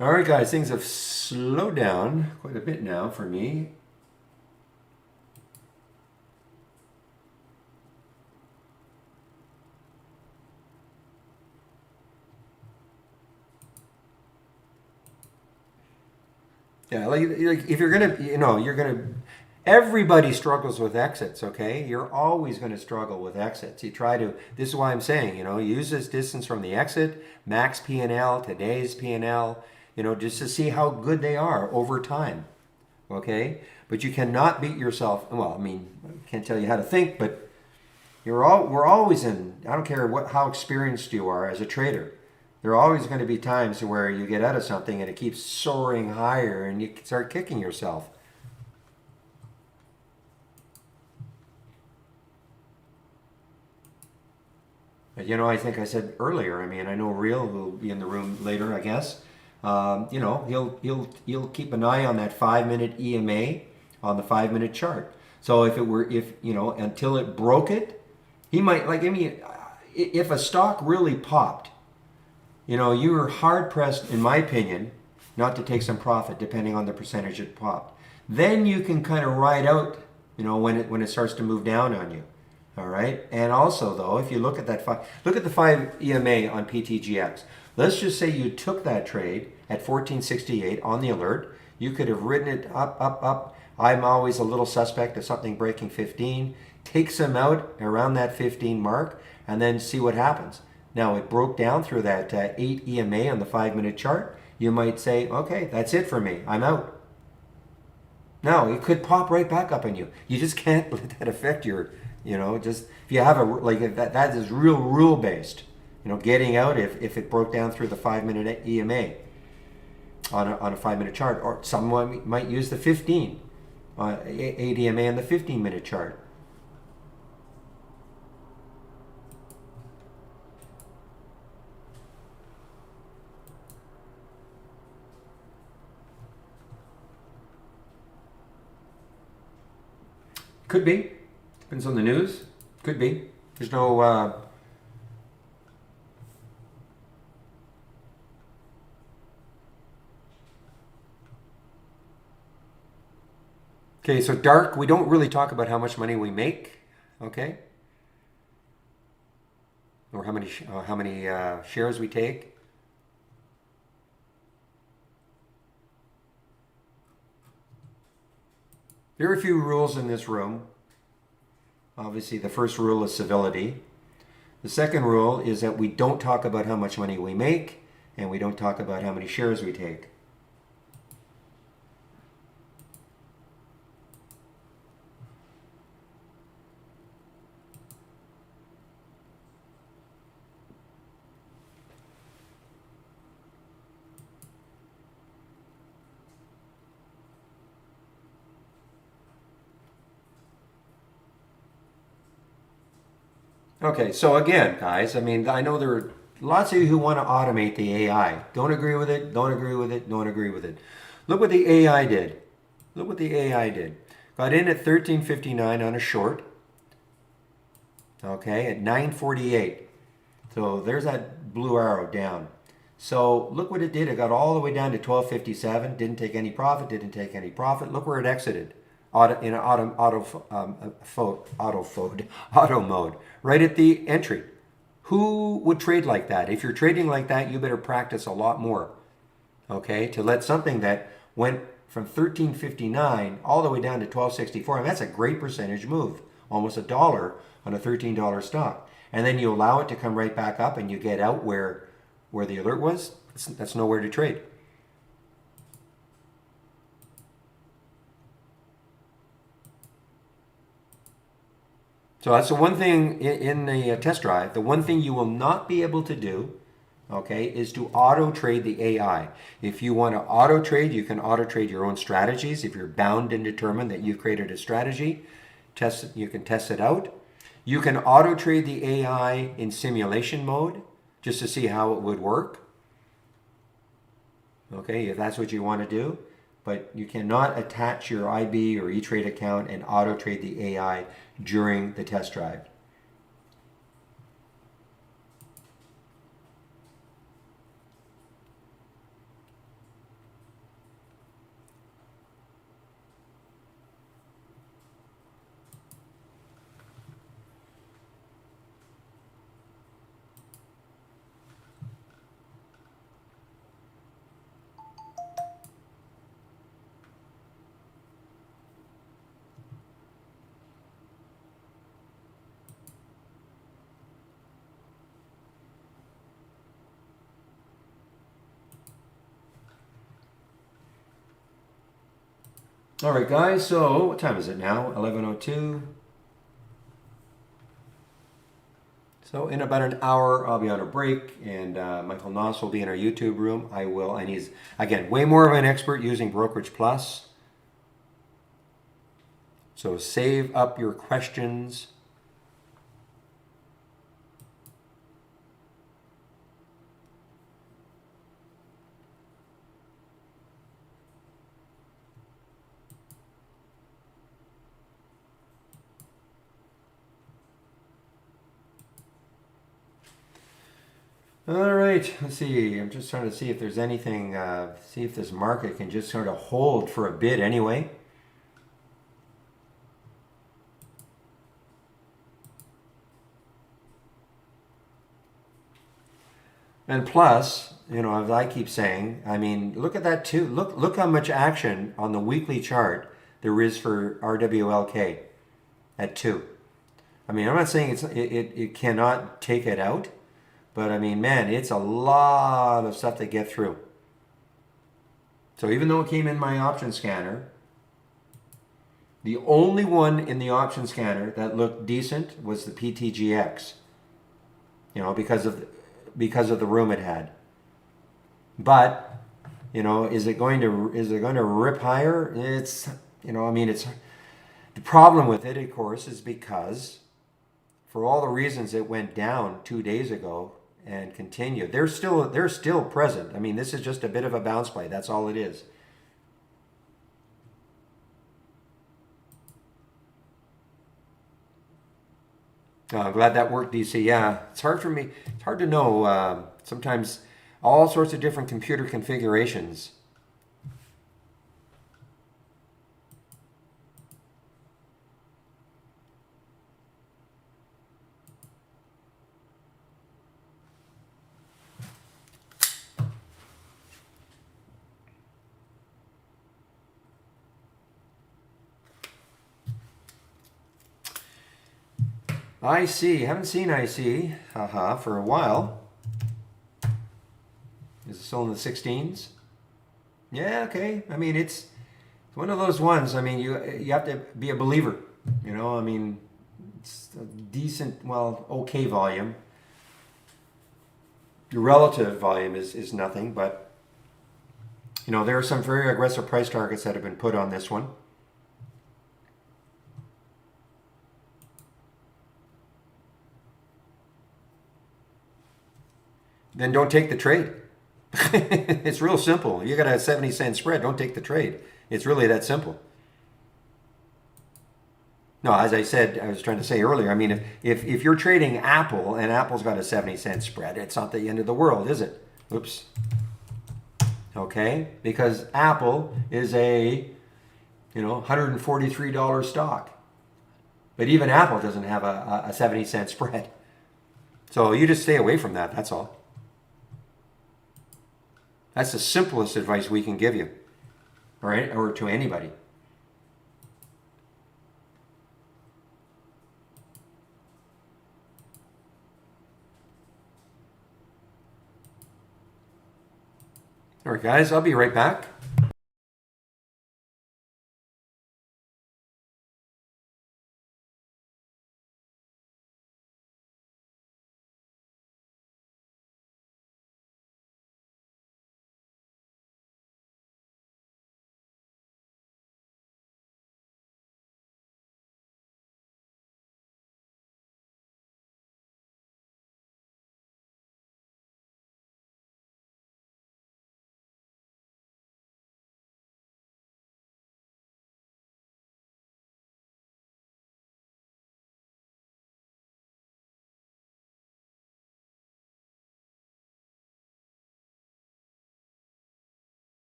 All right, guys, things have slowed down quite a bit now for me. Yeah, like if you're gonna, you know, everybody struggles with exits, okay? You're always going to struggle with exits. You try to, this is why I'm saying, you know, use this distance from the exit, max P&L, today's P&L, you know, just to see how good they are over time, okay? But you cannot beat yourself. Well, I mean, I can't tell you how to think, but we're always in, I don't care how experienced you are as a trader. There are always going to be times where you get out of something and it keeps soaring higher and you start kicking yourself. But, you know, I think I said earlier, I mean, I know Real, who'll be in the room later, I guess. You know, he'll keep an eye on that 5-minute EMA on the 5-minute chart. So if you know, until it broke it, he might, like, I mean, if a stock really popped, you know, you were hard pressed, in my opinion, not to take some profit, depending on the percentage it popped. Then you can kind of ride out, you know, when it starts to move down on you. All right. And also, though, if you look at the 5 EMA on PTGX. Let's just say you took that trade at 1468 on the alert. You could have ridden it up, up, up. I'm always a little suspect of something breaking 15. Take some out around that 15 mark and then see what happens. Now, it broke down through that 8 EMA on the 5-minute chart. You might say, okay, that's it for me. I'm out. No, it could pop right back up on you. You just can't let that affect your, you know, just if you have if that is real rule based, you know, getting out if it broke down through the 5-minute EMA on a 5-minute chart, or someone might use the 15 8 EMA on the 15-minute chart. Could be. Depends on the news. Could be. There's no. Okay, so dark, we don't really talk about how much money we make, okay? Or how many shares we take. There are a few rules in this room. Obviously, the first rule is civility. The second rule is that we don't talk about how much money we make, and we don't talk about how many shares we take. Okay, so again, guys, I mean, I know there are lots of you who want to automate the AI. Don't agree with it, don't agree with it, don't agree with it. Look what the AI did. Look what the AI did. Got in at 13.59 on a short. Okay, at 9.48. So there's that blue arrow down. So look what it did. It got all the way down to 12.57. Didn't take any profit, didn't take any profit. Look where it exited. In auto mode, right at the entry. Who would trade like that? If you're trading like that, you better practice a lot more. Okay, to let something that went from 13.59 all the way down to 12.64, and that's a great percentage move, almost $1 on a $13 stock. And then you allow it to come right back up, and you get out where the alert was. That's nowhere to trade. So that's the one thing in the test drive. The one thing you will not be able to do, okay, is to auto trade the AI. If you want to auto trade, you can auto trade your own strategies. If you're bound and determined that you've created a strategy, you can test it out. You can auto trade the AI in simulation mode just to see how it would work. Okay, if that's what you want to do. But you cannot attach your IB or E-Trade account and auto trade the AI during the test drive. All right, guys, so what time is it now? 11:02. So in about an hour, I'll be on a break, and Michael Noss will be in our YouTube room. And he's, again, way more of an expert using Brokerage Plus. So save up your questions. All right, let's see. I'm just trying to see if there's anything, see if this market can just sort of hold for a bit anyway. And plus, you know, as I keep saying, I mean, look at that too. Look how much action on the weekly chart there is for RWLK at 2. I mean, I'm not saying it cannot take it out, but I mean, man, it's a lot of stuff to get through. So even though it came in my option scanner, the only one in the option scanner that looked decent was the PTGX. You know, because of the room it had. But, you know, is it going to rip higher? It's, you know, I mean, it's the problem with it, of course, is because for all the reasons it went down 2 days ago and continued, they're still present. I mean, this is just a bit of a bounce play. That's all it is. I'm glad that worked, DC. Yeah, it's hard for me. It's hard to know. Sometimes all sorts of different computer configurations. IC, haven't seen IC, for a while. Is it still in the 16s? Yeah, okay. I mean, it's one of those ones. I mean, you have to be a believer. You know, I mean, it's a decent, well, okay volume. The relative volume is nothing, but you know, there are some very aggressive price targets that have been put on this one. Then don't take the trade. It's real simple. You got a 70-cent spread, don't take the trade. It's really that simple. No, as I said, I was trying to say earlier, I mean, if you're trading Apple and Apple's got a 70-cent spread, it's not the end of the world, is it? Oops. Okay? Because Apple is a, you know, $143 stock. But even Apple doesn't have a 70-cent spread. So you just stay away from that, that's all. That's the simplest advice we can give you, all right, or to anybody. All right, guys, I'll be right back.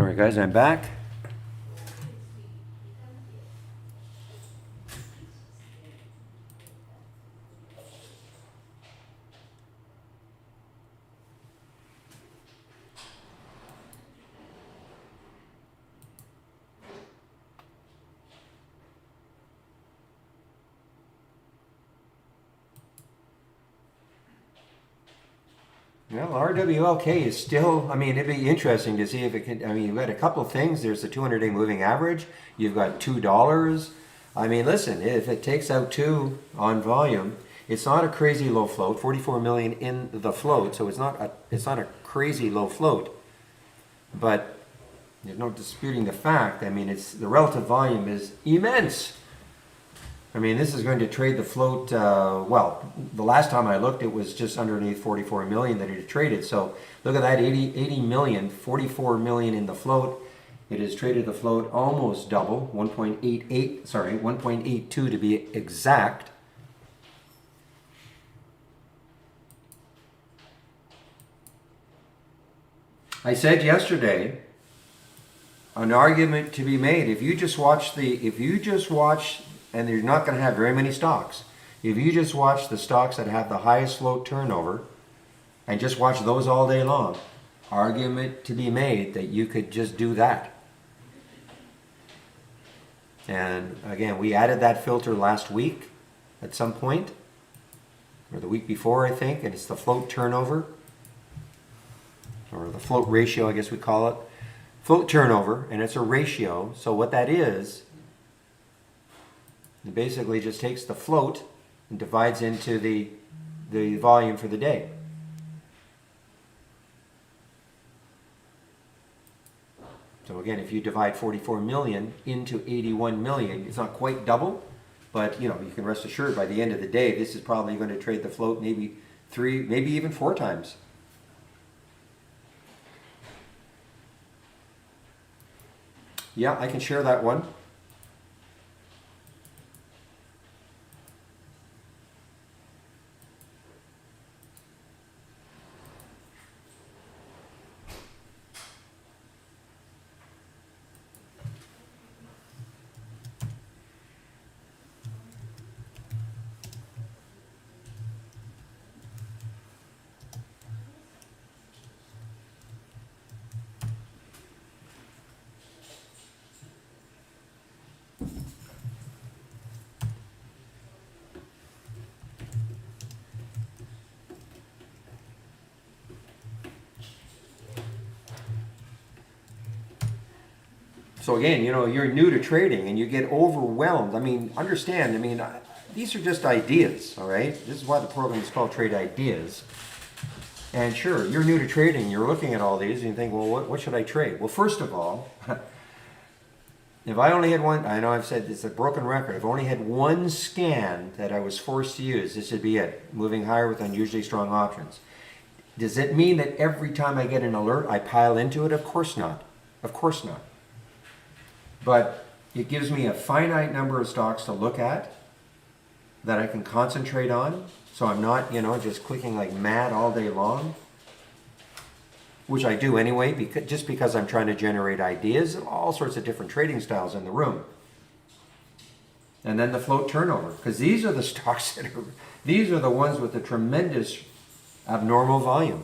Alright guys, I'm back. Well, RWLK is still, I mean, it'd be interesting to see if it can, I mean, you've got a couple of things. There's the 200-day moving average. You've got $2. I mean, listen, if it takes out 2 on volume, it's not a crazy low float, 44 million in the float, so it's not a crazy low float. But there's no disputing the fact. I mean, the relative volume is immense. I mean, this is going to trade the float, well, the last time I looked, it was just underneath 44 million that it traded. So look at that, 80 million, 44 million in the float. It has traded the float almost double, 1.88, sorry, 1.82 to be exact. I said yesterday, an argument to be made, if you just watch, and you're not going to have very many stocks. If you just watch the stocks that have the highest float turnover and just watch those all day long, argument to be made that you could just do that. And again, we added that filter last week at some point, or the week before, I think, and it's the float turnover, or the float ratio, I guess we call it. Float turnover, and it's a ratio. So what that is, it basically just takes the float and divides into the volume for the day. So again, if you divide 44 million into 81 million, it's not quite double, but you know, you can rest assured by the end of the day, this is probably going to trade the float maybe 3, maybe even 4 times. Yeah, I can share that one. So again, you know, you're new to trading and you get overwhelmed. I mean, understand, I mean, these are just ideas, all right? This is why the program is called Trade Ideas. And sure, you're new to trading, you're looking at all these and you think, well, what should I trade? Well, first of all, if I only had one, I know I've said it's a broken record, if I only had one scan that I was forced to use, this would be it, moving higher with unusually strong options. Does it mean that every time I get an alert, I pile into it? Of course not. Of course not. But it gives me a finite number of stocks to look at that I can concentrate on. So I'm not, you know, just clicking like mad all day long, which I do anyway, just because I'm trying to generate ideas, all sorts of different trading styles in the room. And then the float turnover, because these are the stocks that are, these are the ones with the tremendous abnormal volume.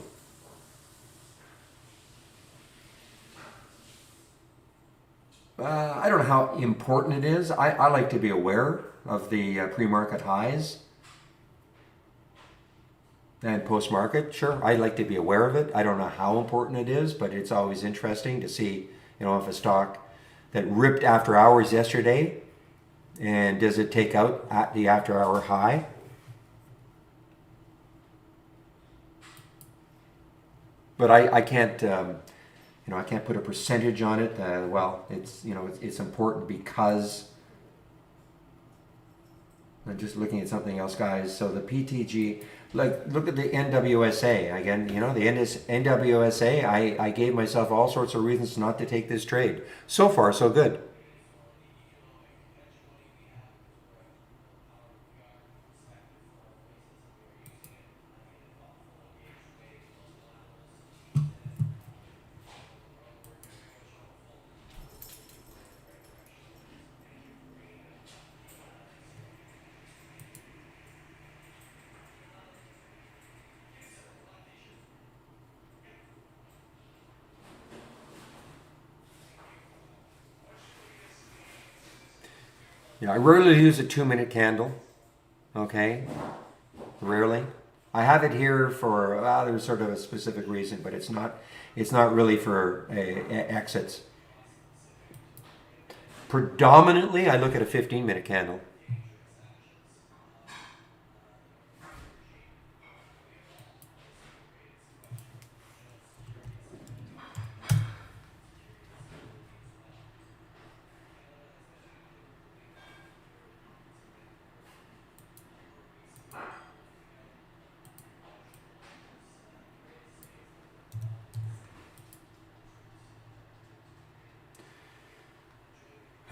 I don't know how important it is. I like to be aware of the pre-market highs and post-market. Sure, I like to be aware of it. I don't know how important it is, but it's always interesting to see, you know, if a stock that ripped after hours yesterday, and does it take out at the after-hour high? But I can't. You know, I can't put a percentage on it. Well, it's, you know, it's important because I'm just looking at something else, guys. So the PTG, like, look at the NWSA again. You know, the NWSA. I gave myself all sorts of reasons not to take this trade. So far, so good. Yeah, I rarely use a 2-minute candle. Okay, rarely. I have it here for there's sort of a specific reason, but it's not. It's not really for exits. Predominantly, I look at a 15-minute candle.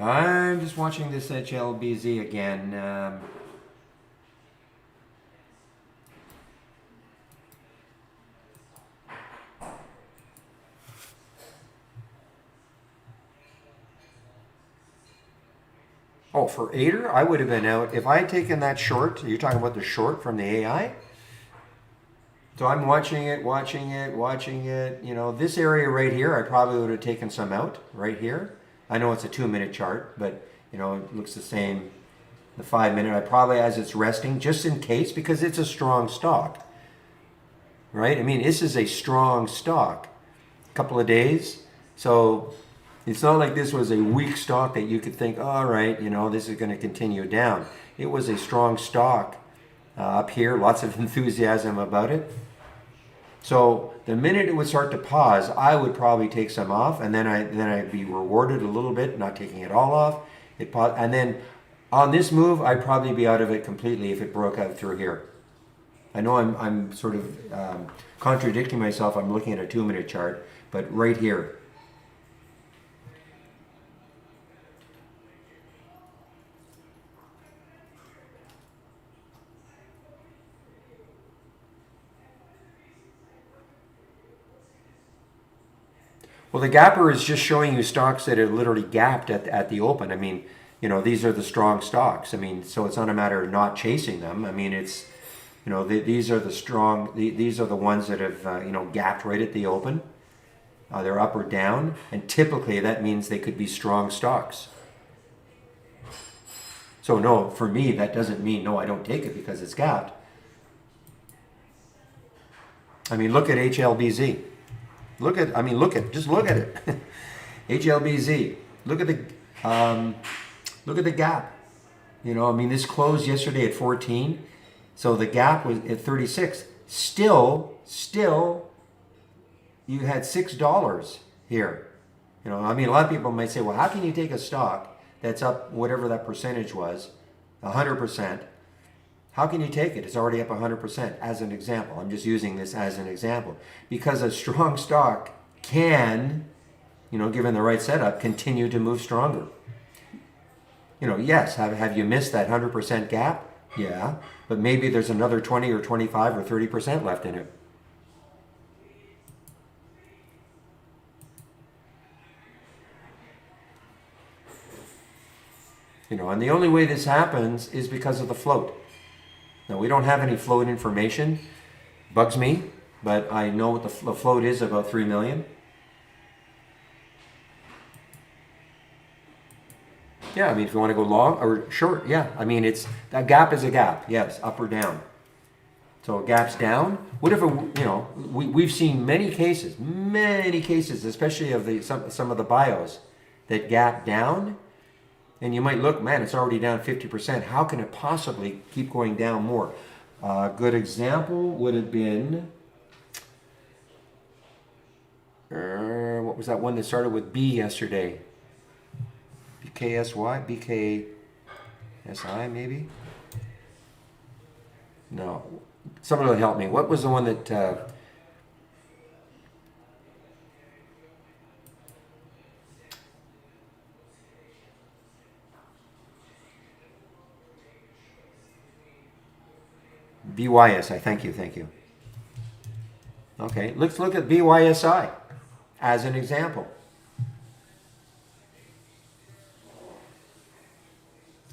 I'm just watching this HLBZ again. Oh, for Ader, I would have been out. If I had taken that short, you're talking about the short from the AI? So I'm watching it, watching it, watching it. You know, this area right here, I probably would have taken some out right here. I know it's a 2-minute chart, but you know, it looks the same. The 5-minute, I probably, as it's resting, just in case, because it's a strong stock, right? I mean, this is a strong stock. A couple of days. So it's not like this was a weak stock that you could think, all right, you know, this is going to continue down. It was a strong stock up here, lots of enthusiasm about it. So the minute it would start to pause, I would probably take some off, and then I'd be rewarded a little bit, not taking it all off. And then on this move, I'd probably be out of it completely if it broke out through here. I know I'm sort of contradicting myself. I'm looking at a 2-minute chart, but right here. Well, the gapper is just showing you stocks that are literally gapped at the open. I mean, you know, these are the strong stocks. I mean, so it's not a matter of not chasing them. I mean, it's, you know, these are the strong, these are the ones that have, you know, gapped right at the open. They're up or down, and typically that means they could be strong stocks. So no, for me, that doesn't mean, no, I don't take it because it's gapped. I mean, look at HLBZ. Just look at it. HLBZ. Look at the gap. You know, I mean, this closed yesterday at 14, so the gap was at 36. Still, you had $6 here. You know, I mean, a lot of people might say, well, how can you take a stock that's up whatever that percentage was, 100%? How can you take it? It's already up 100% as an example. I'm just using this as an example. Because a strong stock can, you know, given the right setup, continue to move stronger. You know, yes, have you missed that 100% gap? Yeah, but maybe there's another 20 or 25 or 30% left in it. You know, and the only way this happens is because of the float. Now, we don't have any float information. Bugs me, but I know what the float is, about 3 million. Yeah, I mean, if you want to go long or short, yeah. I mean, that gap is a gap, yes, up or down. So a gap's down. Whatever, you know, we've seen many cases, especially of some of the bios that gap down. And you might look, man, it's already down 50%. How can it possibly keep going down more? A good example would have been, what was that one that started with B yesterday? BKSI maybe? No. Someone will help me. What was the one that... BYSI, thank you. Okay, let's look at BYSI as an example.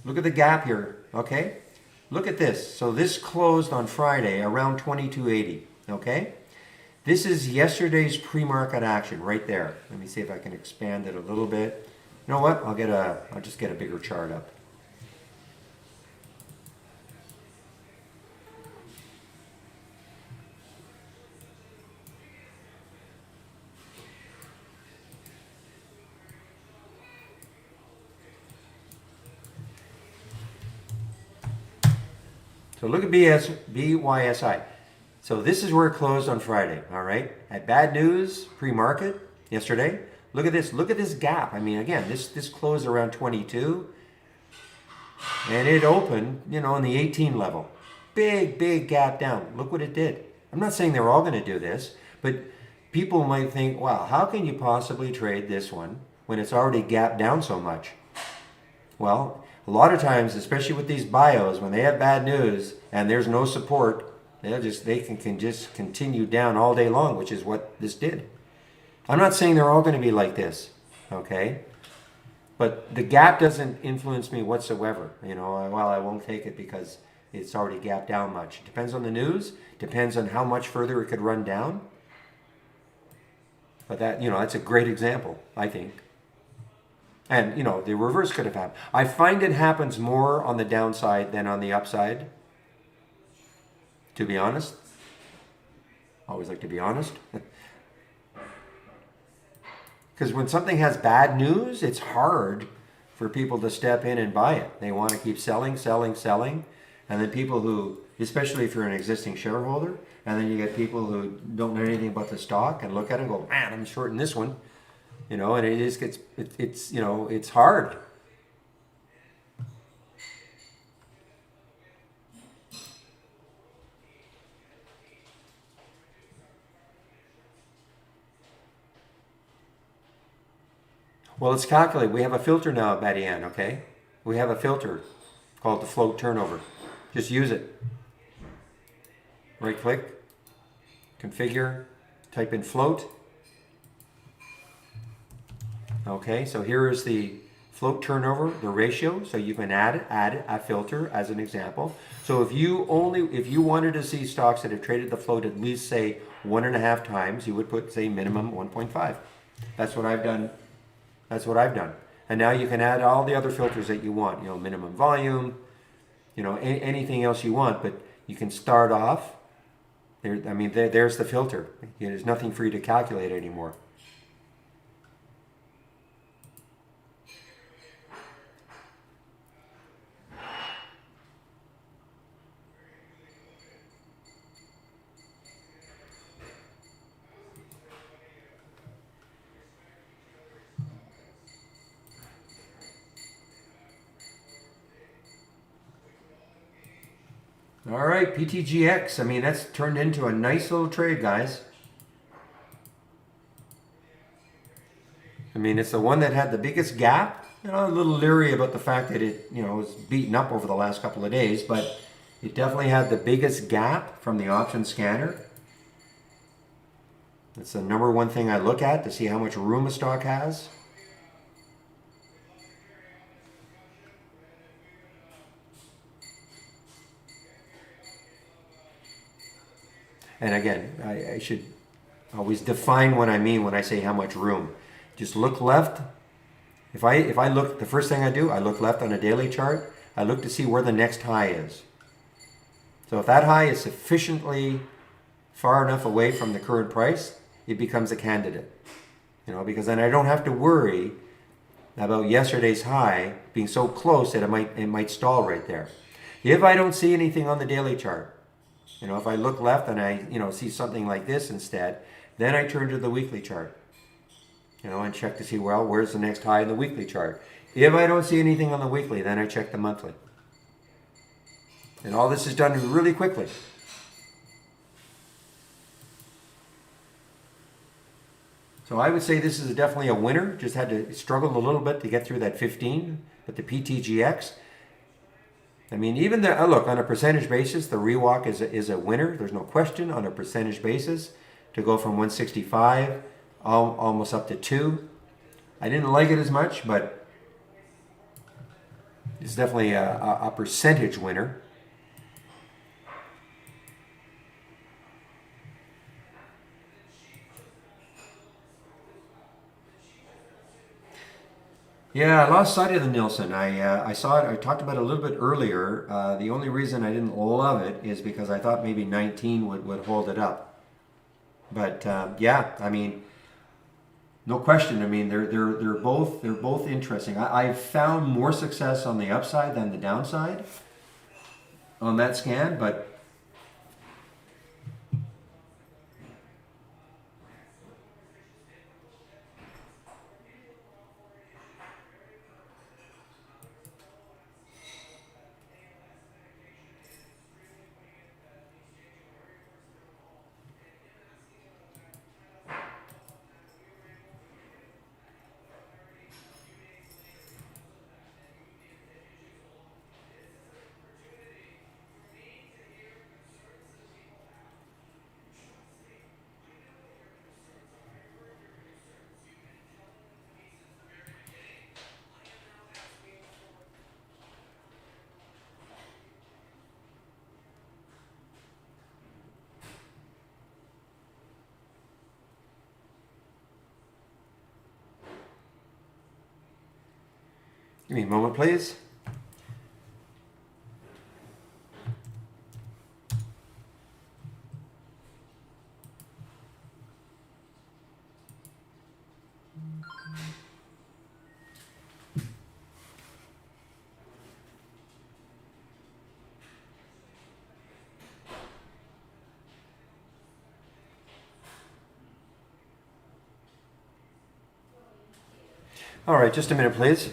Look at the gap here, okay? Look at this. So this closed on Friday around 22.80, okay? This is yesterday's pre-market action right there. Let me see if I can expand it a little bit. You know what? I'll just get a bigger chart up. So look at BYSI. So this is where it closed on Friday, all right? At bad news pre-market yesterday. Look at this. Look at this gap. I mean, again, this closed around 22, and it opened, you know, on the 18 level. Big gap down. Look what it did. I'm not saying they're all going to do this, but people might think, wow, how can you possibly trade this one when it's already gapped down so much? Well, a lot of times, especially with these bios, when they have bad news and there's no support, they can just continue down all day long, which is what this did. I'm not saying they're all going to be like this, okay? But the gap doesn't influence me whatsoever. You know, well, I won't take it because it's already gapped down much. It depends on the news, depends on how much further it could run down. But that, you know, that's a great example, I think. And, you know, the reverse could have happened. I find it happens more on the downside than on the upside, to be honest. I always like to be honest. Because when something has bad news, it's hard for people to step in and buy it. They want to keep selling. And then people who, especially if you're an existing shareholder, and then you get people who don't know anything about the stock and look at it and go, man, I'm shorting this one. You know, and it's you know, it's hard. Well, let's calculate. We have a filter now at Badian, okay? We have a filter called the float turnover. Just use it. Right click, configure, type in float. Okay, so here is the float turnover, the ratio. So you can add a filter as an example. So if you wanted to see stocks that have traded the float at least say 1.5 times, you would put say minimum 1.5. That's what I've done. That's what I've done. And now you can add all the other filters that you want. You know, minimum volume. You know, anything else you want. But you can start off. There's the filter. There's nothing for you to calculate anymore. All right, PTGX. I mean, that's turned into a nice little trade, guys. I mean, it's the one that had the biggest gap. You know, a little leery about the fact that it, you know, was beaten up over the last couple of days, but it definitely had the biggest gap from the option scanner. It's the number one thing I look at to see how much room a stock has. And again, I should always define what I mean when I say how much room. Just look left. If I look, the first thing I do, I look left on a daily chart. I look to see where the next high is. So if that high is sufficiently far enough away from the current price, it becomes a candidate. You know, because then I don't have to worry about yesterday's high being so close that it might stall right there. If I don't see anything on the daily chart, you know, if I look left and I, you know, see something like this instead, then I turn to the weekly chart, you know, and check to see, well, where's the next high in the weekly chart? If I don't see anything on the weekly, then I check the monthly. And all this is done really quickly. So I would say this is definitely a winner. Just had to struggle a little bit to get through that 15, but the PTGX, I mean, even the, look, on a percentage basis, the rewalk is a winner. There's no question on a percentage basis to go from 165 almost up to 2. I didn't like it as much, but it's definitely a percentage winner. Yeah, I lost sight of the Nielsen. I saw it, I talked about it a little bit earlier. The only reason I didn't love it is because I thought maybe 19 would hold it up. But yeah, I mean, no question. I mean, they're both interesting. I've found more success on the upside than the downside. on that scan, but give me a moment, please. All right, just a minute, please.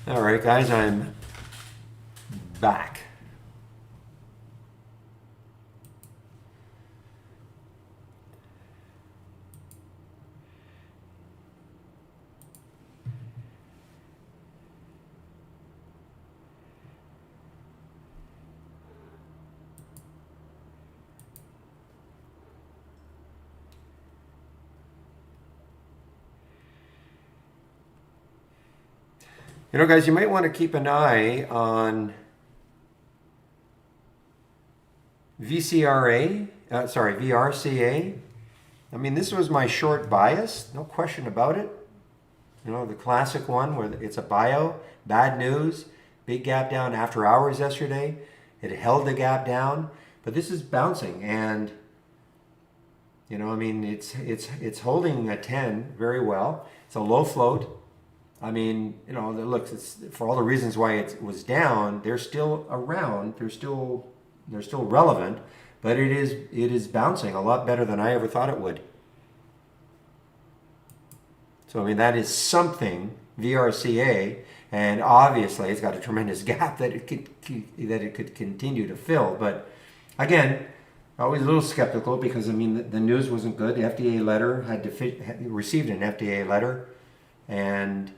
All right, guys, I'm back. You know, guys, you might want to keep an eye on VRCA. I mean, this was my short bias, no question about it. You know, the classic one where it's a bio, bad news, big gap down after hours yesterday. It held the gap down, but this is bouncing, and you know, I mean, it's holding a 10 very well. It's a low float. I mean, you know, look, it's, for all the reasons why it was down, they're still around. They're still relevant, but it is bouncing a lot better than I ever thought it would. So I mean, that is something, VRCA, and obviously it's got a tremendous gap that it could continue to fill. But again, always a little skeptical because I mean the news wasn't good. The FDA letter had received an FDA letter, and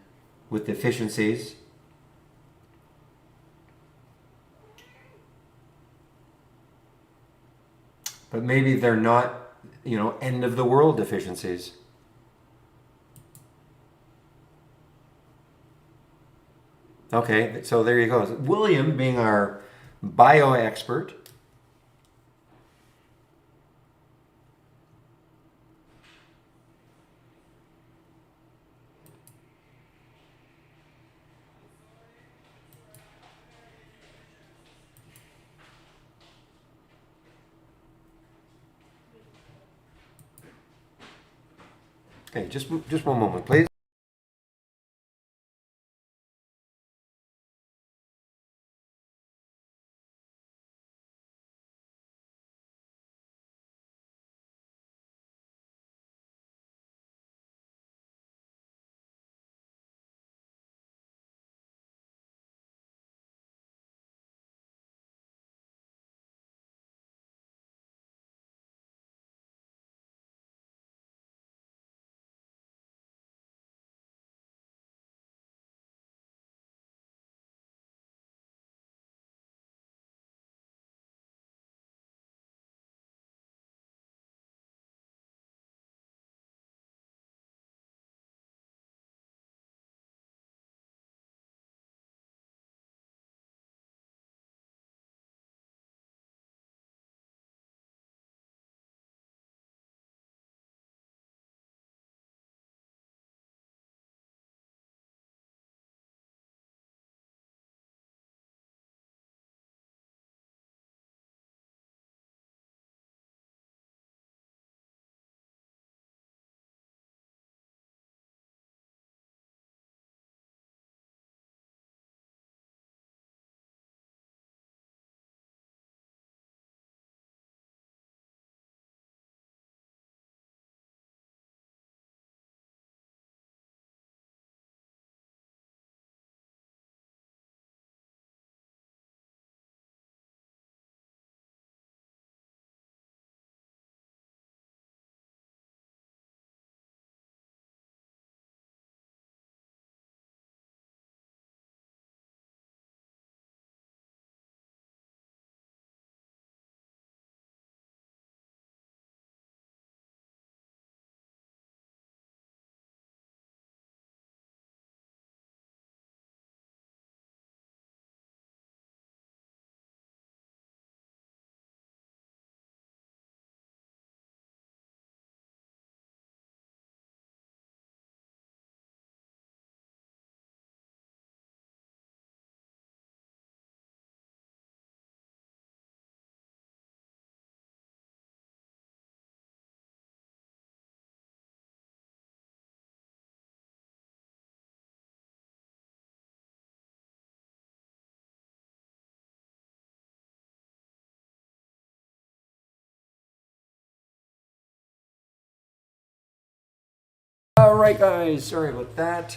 with deficiencies. But maybe they're not, you know, end of the world deficiencies. Okay, so there you go. William, being our bio expert. Okay, just one moment, please. All right, guys, sorry about that.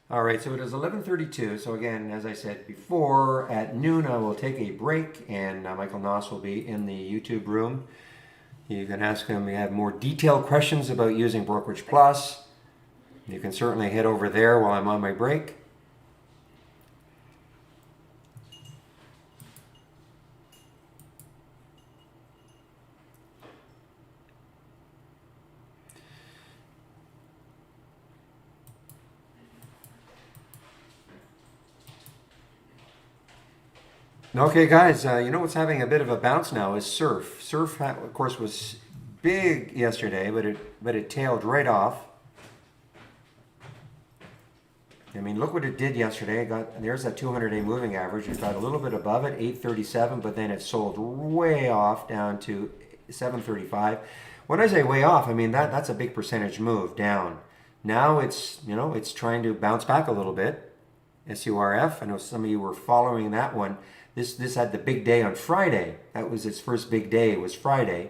All right, so it is 11:32. So again, as I said before, at noon I will take a break, and Michael Noss will be in the YouTube room. You can ask him. We have more detailed questions about using Brokerage Plus. You can certainly head over there while I'm on my break. Okay, guys, you know what's having a bit of a bounce now is Surf. Surf, of course, was big yesterday, but it tailed right off. I mean, look what it did yesterday. There's that 200-day moving average. It got a little bit above it, 837, but then it sold way off down to 735. When I say way off, I mean that's a big percentage move down. Now it's it's trying to bounce back a little bit. SURF. I know some of you were following that one. This had the big day on Friday. That was its first big day. It was Friday.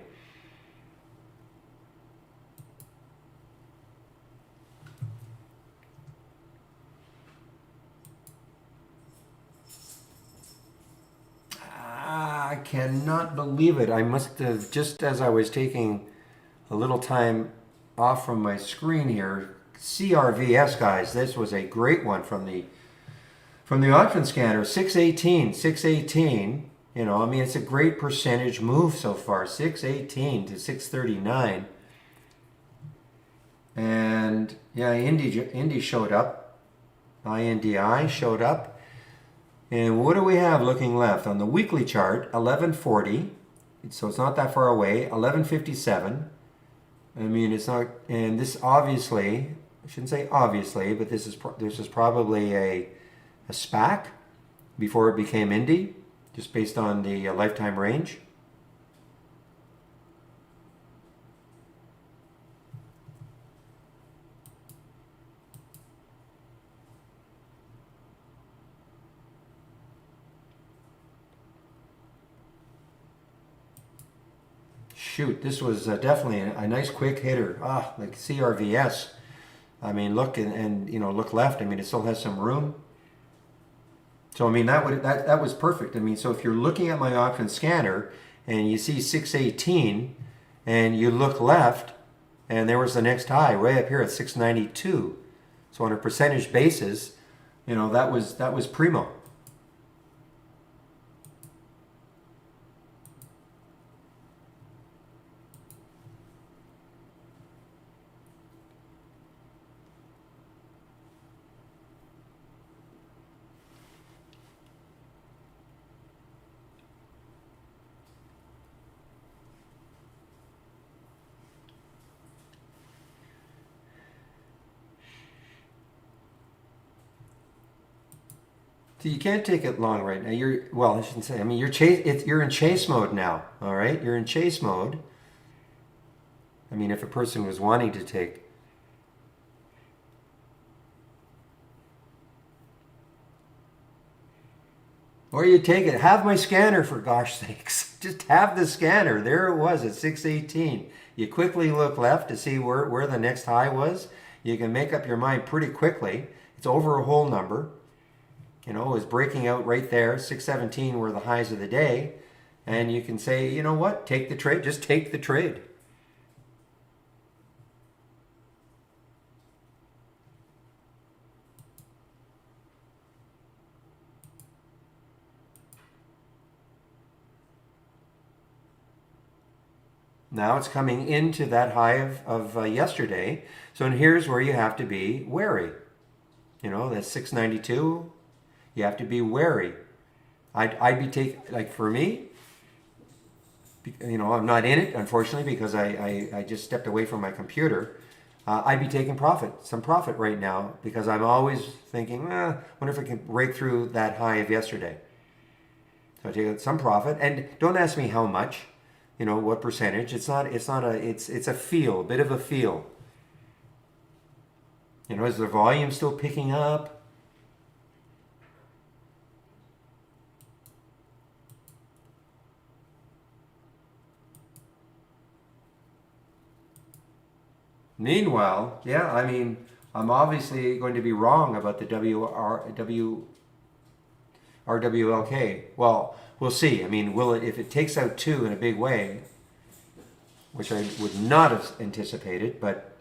I cannot believe it. I must have, just as I was taking a little time off from my screen here, CRVS, guys, this was a great one from the option scanner. 618. You know, I mean, it's a great percentage move so far. 618 to 639. And yeah, Indy showed up. INDI showed up. And what do we have looking left? On the weekly chart, 1140. So it's not that far away. 1157. I mean, it's not, and this obviously, I shouldn't say obviously, but this is probably a SPAC before it became Indy, just based on the lifetime range. Shoot, this was definitely a nice quick hitter. Like CRVS. I mean, look and look left. I mean, it still has some room. So I mean, that was perfect. I mean, so if you're looking at my option scanner and you see 618 and you look left and there was the next high way up here at 692. So on a percentage basis, that was primo. So you can't take it long right now. I shouldn't say. I mean, you're in chase mode now. All right, you're in chase mode. I mean, if a person was wanting to take, or you take it, have my scanner for gosh sakes. Just have the scanner. There it was at 618. You quickly look left to see where the next high was. You can make up your mind pretty quickly. It's over a whole number. It was breaking out right there. 617 were the highs of the day. And you can say, you know what? Take the trade. Just take the trade. Now it's coming into that high of yesterday. So here's where you have to be wary. That's 692. You have to be wary. I'd be taking, like for me, I'm not in it, unfortunately, because I just stepped away from my computer. I'd be taking some profit right now, because I'm always thinking, wonder if I can break through that high of yesterday. So I take some profit, and don't ask me how much, what percentage. It's a feel, a bit of a feel. Is the volume still picking up? Meanwhile, yeah, I mean, I'm obviously going to be wrong about the RWLK. Well, we'll see. I mean, if it takes out 2 in a big way, which I would not have anticipated, but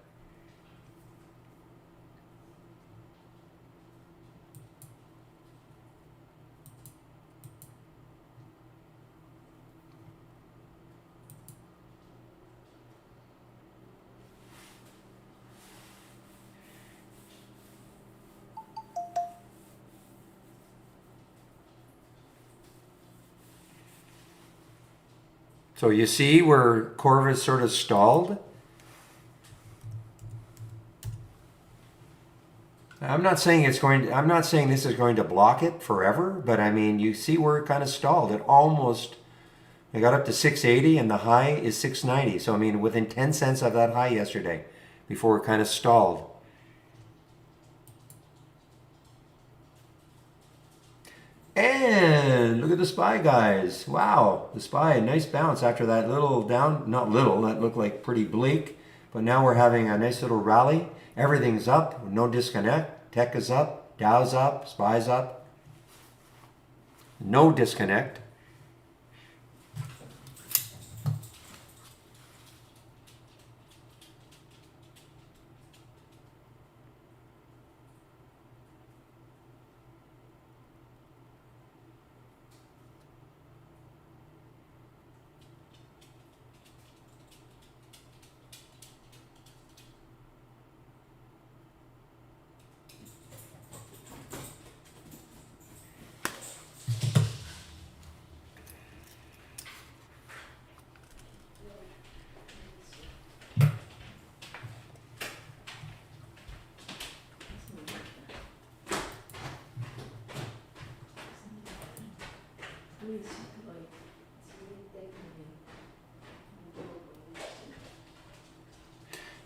so you see where Corvus sort of stalled? I'm not saying this is going to block it forever, but I mean, you see where it kind of stalled. It got up to 680 and the high is 690. So I mean, within 10 cents of that high yesterday before it kind of stalled. And look at the SPY, guys. Wow, the SPY, nice bounce after that little down, not little, that looked like pretty bleak. But now we're having a nice little rally. Everything's up, no disconnect. Tech is up, Dow's up, SPY's up. No disconnect.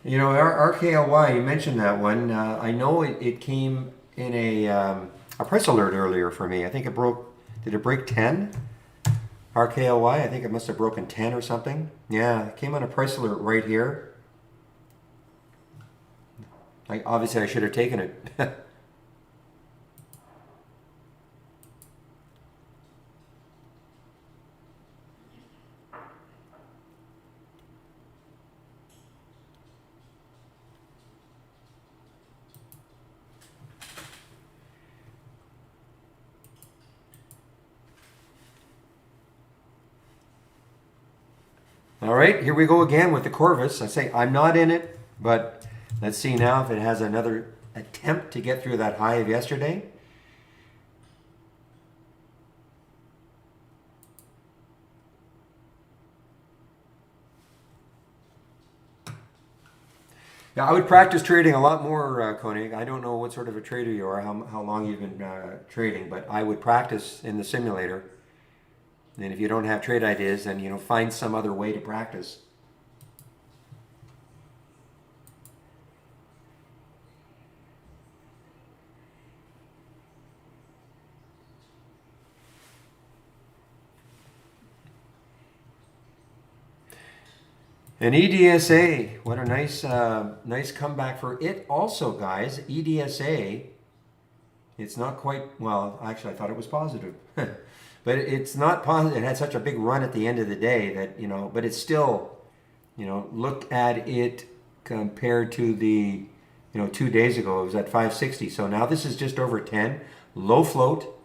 RKLY, you mentioned that one. I know it came in a price alert earlier for me. I think it broke, did it break 10? RKLY, I think it must have broken 10 or something. Yeah, it came on a price alert right here. Obviously I should have taken it. All right, here we go again with the Corvus. I say I'm not in it, but let's see now if it has another attempt to get through that high of yesterday. Yeah, I would practice trading a lot more, Koenig. I don't know what sort of a trader you are, how long you've been trading, but I would practice in the simulator. And if you don't have trade ideas, then find some other way to practice. And EDSA, what a nice comeback for it also, guys. EDSA, it's not quite, well, actually I thought it was positive. But it's not positive. It had such a big run at the end of the day that, but it's still, look at it compared to the, 2 days ago, it was at 560. So now this is just over 10, low float.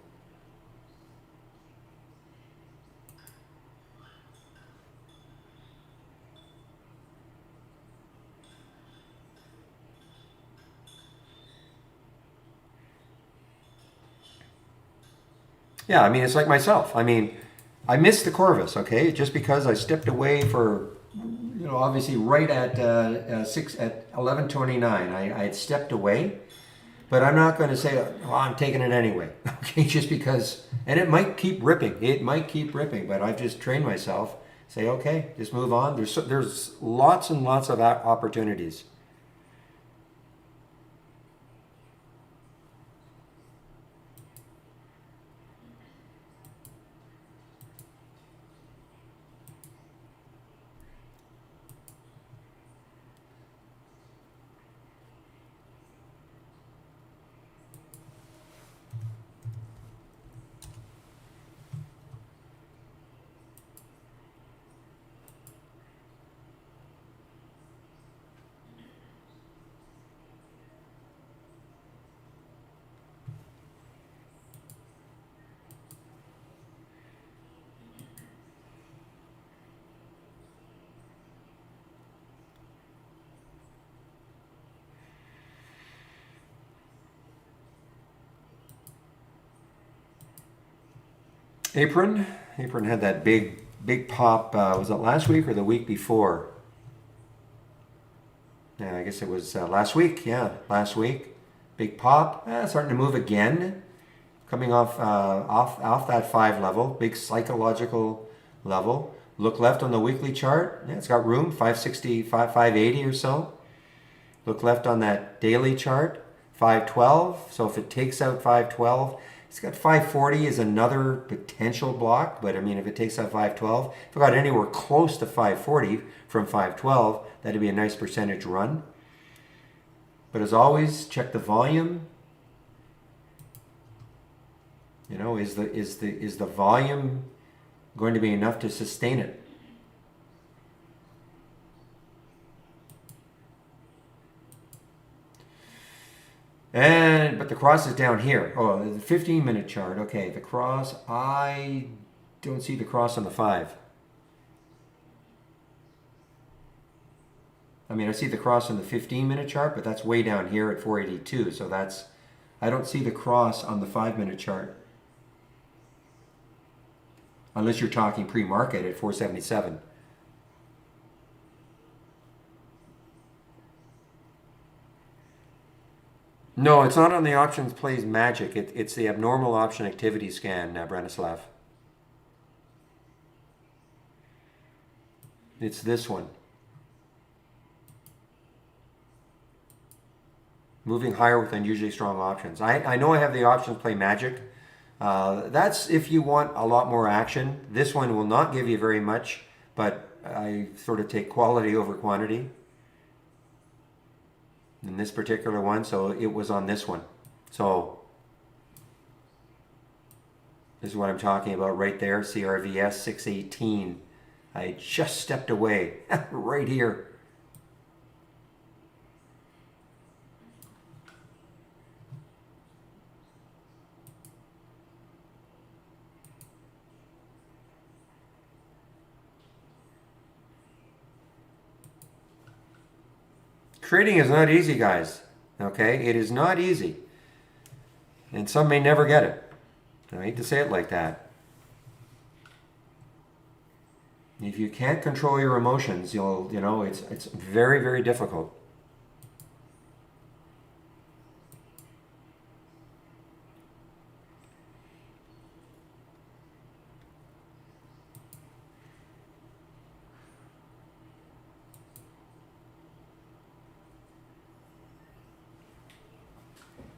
Yeah, I mean, it's like myself. I mean, I missed the Corvus, okay? Just because I stepped away for obviously right at 11:29. I had stepped away, but I'm not going to say, oh, I'm taking it anyway. Okay, just because, and it might keep ripping. It might keep ripping, but I've just trained myself. Say, okay, just move on. There's lots and lots of opportunities. Apron had that big pop. Was it last week or the week before? Yeah, I guess it was last week. Yeah, last week. Big pop. Starting to move again. Coming off that 5 level. Big psychological level. Look left on the weekly chart. Yeah, it's got room. 560, 580 or so. Look left on that daily chart. 512. So if it takes out 512, it's got 540 as another potential block. But I mean, if it takes out 512, if it got anywhere close to 540 from 512, that'd be a nice percentage run. But as always, check the volume. Is the volume going to be enough to sustain it? But the cross is down here. Oh, the 15-minute chart. Okay, the cross. I don't see the cross on the 5. I mean, I see the cross on the 15-minute chart, but that's way down here at 482. So I don't see the cross on the 5-minute chart. Unless you're talking pre-market at 477. No, it's not on the options plays magic. It's the abnormal option activity scan, Branislav. It's this one. Moving higher with unusually strong options. I know I have the options play magic. That's if you want a lot more action. This one will not give you very much, but I sort of take quality over quantity in this particular one, so it was on this one. So this is what I'm talking about right there, CRVS 618. I just stepped away right here. Trading is not easy, guys. Okay? It is not easy. And some may never get it. I hate to say it like that. If you can't control your emotions, it's very, very difficult.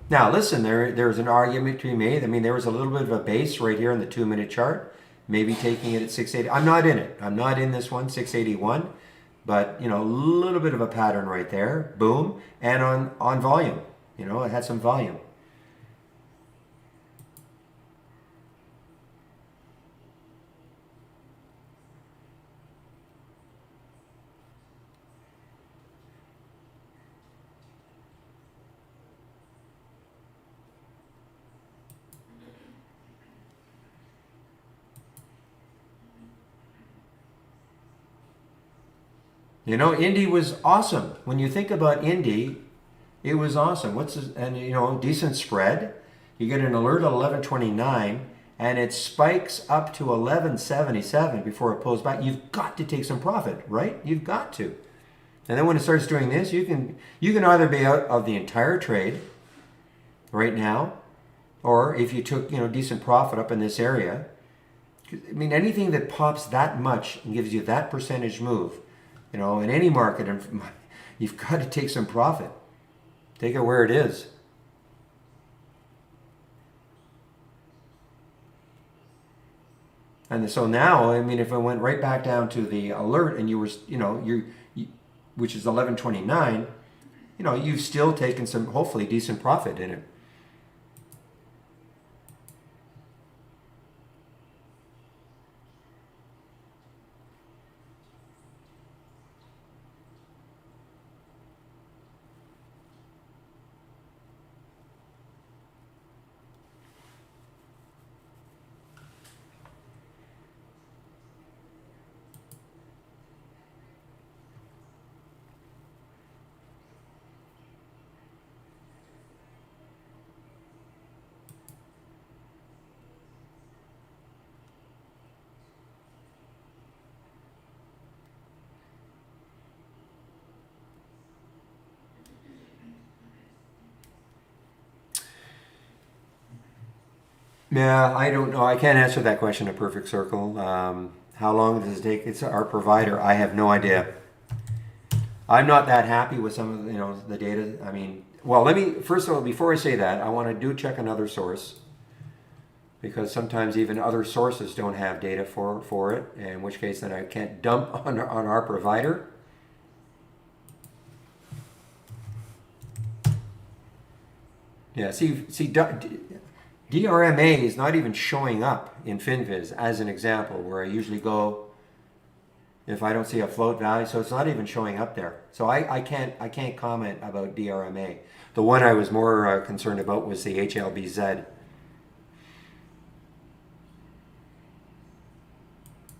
Now, listen, there's an argument to be made. I mean, there was a little bit of a base right here in the 2-minute chart, maybe taking it at 680. I'm not in it. I'm not in this one, 681. But, a little bit of a pattern right there. Boom. And on volume. It had some volume. Indy was awesome. When you think about Indy, it was awesome. Decent spread. You get an alert at 11:29, and it spikes up to 1177 before it pulls back, you've got to take some profit, right? You've got to. And then when it starts doing this, you can either be out of the entire trade right now, or if you took decent profit up in this area. I mean, anything that pops that much and gives you that percentage move, in any market, you've got to take some profit. Take it where it is. And so now, I mean, if it went right back down to the alert and you were, which is 1129, you've still taken some hopefully decent profit in it. Yeah, I don't know. I can't answer that question, a perfect circle. How long does it take? It's our provider. I have no idea. I'm not that happy with some of the data. I mean, well, let me first of all, before I say that, I want to check another source, because sometimes even other sources don't have data for it, in which case then I can't dump on our provider. Yeah, see, DRMA is not even showing up in FinViz as an example, where I usually go if I don't see a float value. So it's not even showing up there. So I can't comment about DRMA. The one I was more concerned about was the HLBZ.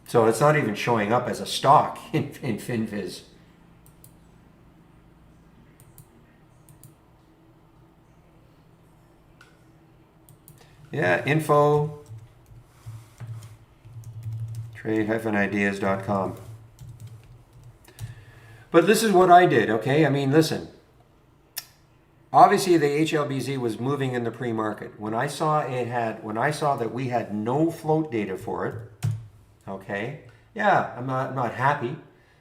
So it's not even showing up as a stock in FinViz. Yeah, info trade-ideas.com. But this is what I did, okay? I mean, listen. Obviously, the HLBZ was moving in the pre-market. When I saw that we had no float data for it, okay? Yeah, I'm not happy,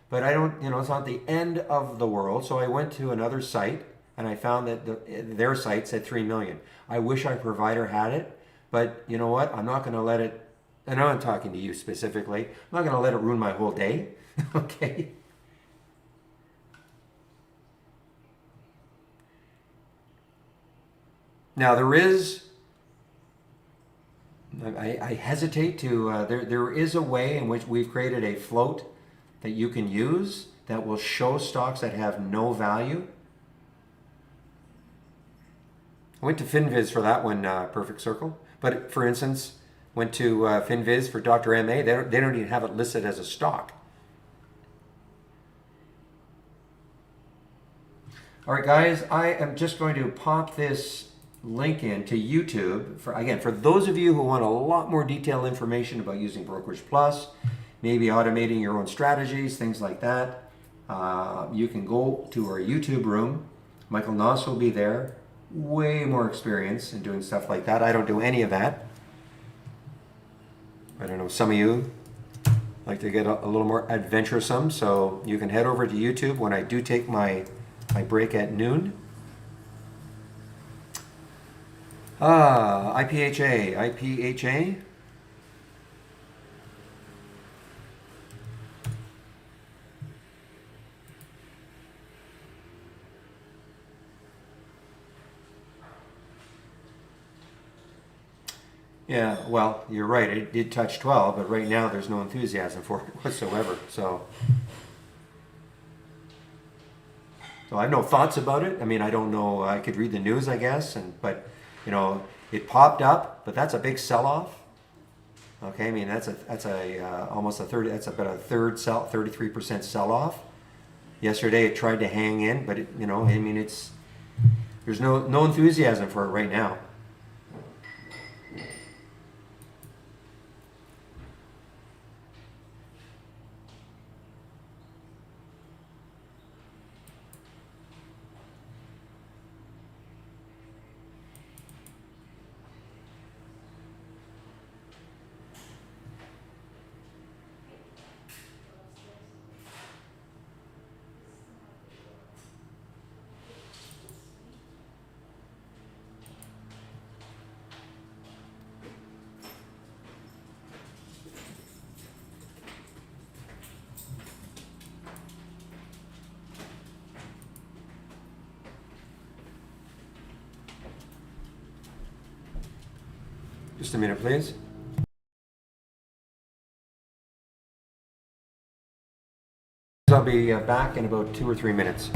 but I don't, it's not the end of the world. So I went to another site and I found that their site said 3 million. I wish our provider had it. But you know what? I'm not going to let it, and I'm talking to you specifically, I'm not going to let it ruin my whole day. Okay? Now there is, I hesitate to, there is a way in which we've created a float that you can use that will show stocks that have no value. I went to FinViz for that one, Perfect Circle. But for instance, went to FinViz for Dr. MA. They don't even have it listed as a stock. All right, guys, I am just going to pop this link into YouTube. For those of you who want a lot more detailed information about using Brokerage Plus, maybe automating your own strategies, things like that, you can go to our YouTube room. Michael Noss will be there. Way more experience in doing stuff like that. I don't do any of that. I don't know, some of you like to get a little more adventuresome, so you can head over to YouTube when I do take my break at noon. IPHA. Yeah, well, you're right. It did touch 12, but right now there's no enthusiasm for it whatsoever. So I have no thoughts about it. I mean, I don't know. I could read the news, I guess, but it popped up, but that's a big sell-off. Okay, I mean that's almost a third. That's about a third 33% sell-off. Yesterday it tried to hang in, but I mean there's no enthusiasm for it right now. Just a minute, please. I'll be back in about 2 or 3 minutes.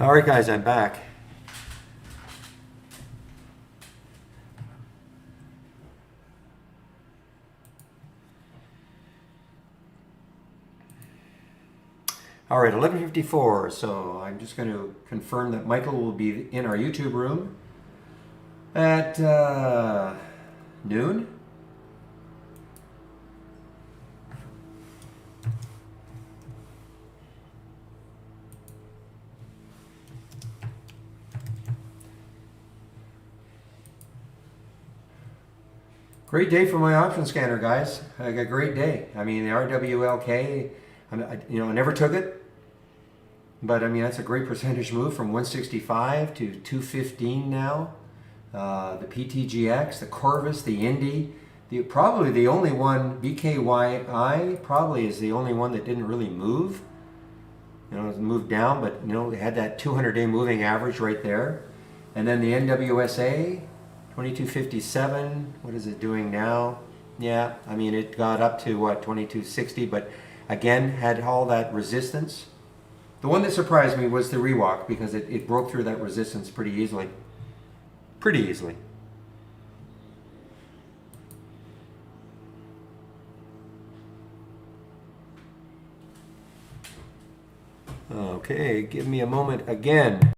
All right, guys, I'm back. All right, 11:54. So I'm just going to confirm that Michael will be in our YouTube room at noon. Great day for my option scanner, guys. I got a great day. I mean, the RWLK, I never took it, but I mean, that's a great percentage move from 165 to 215 now. The PTGX, the Corvus, the Indy, probably the only one, BKYI probably is the only one that didn't really move. It moved down, but it had that 200-day moving average right there. And then the NWSA, 2257, what is it doing now? Yeah, I mean, it got up to what, 2260, but again, had all that resistance. The one that surprised me was the rewalk because it broke through that resistance pretty easily. Pretty easily. Okay, give me a moment again.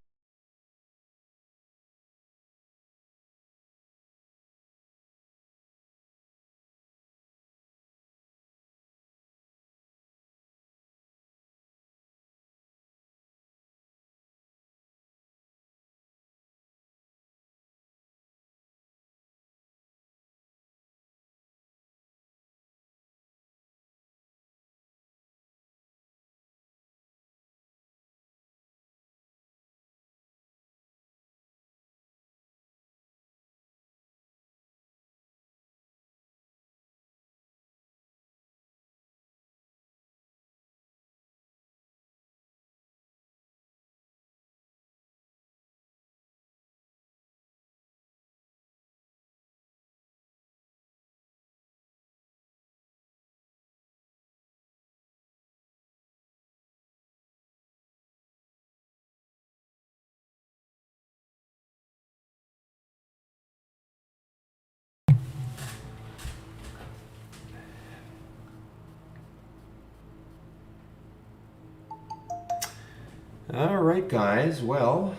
All right, guys, well,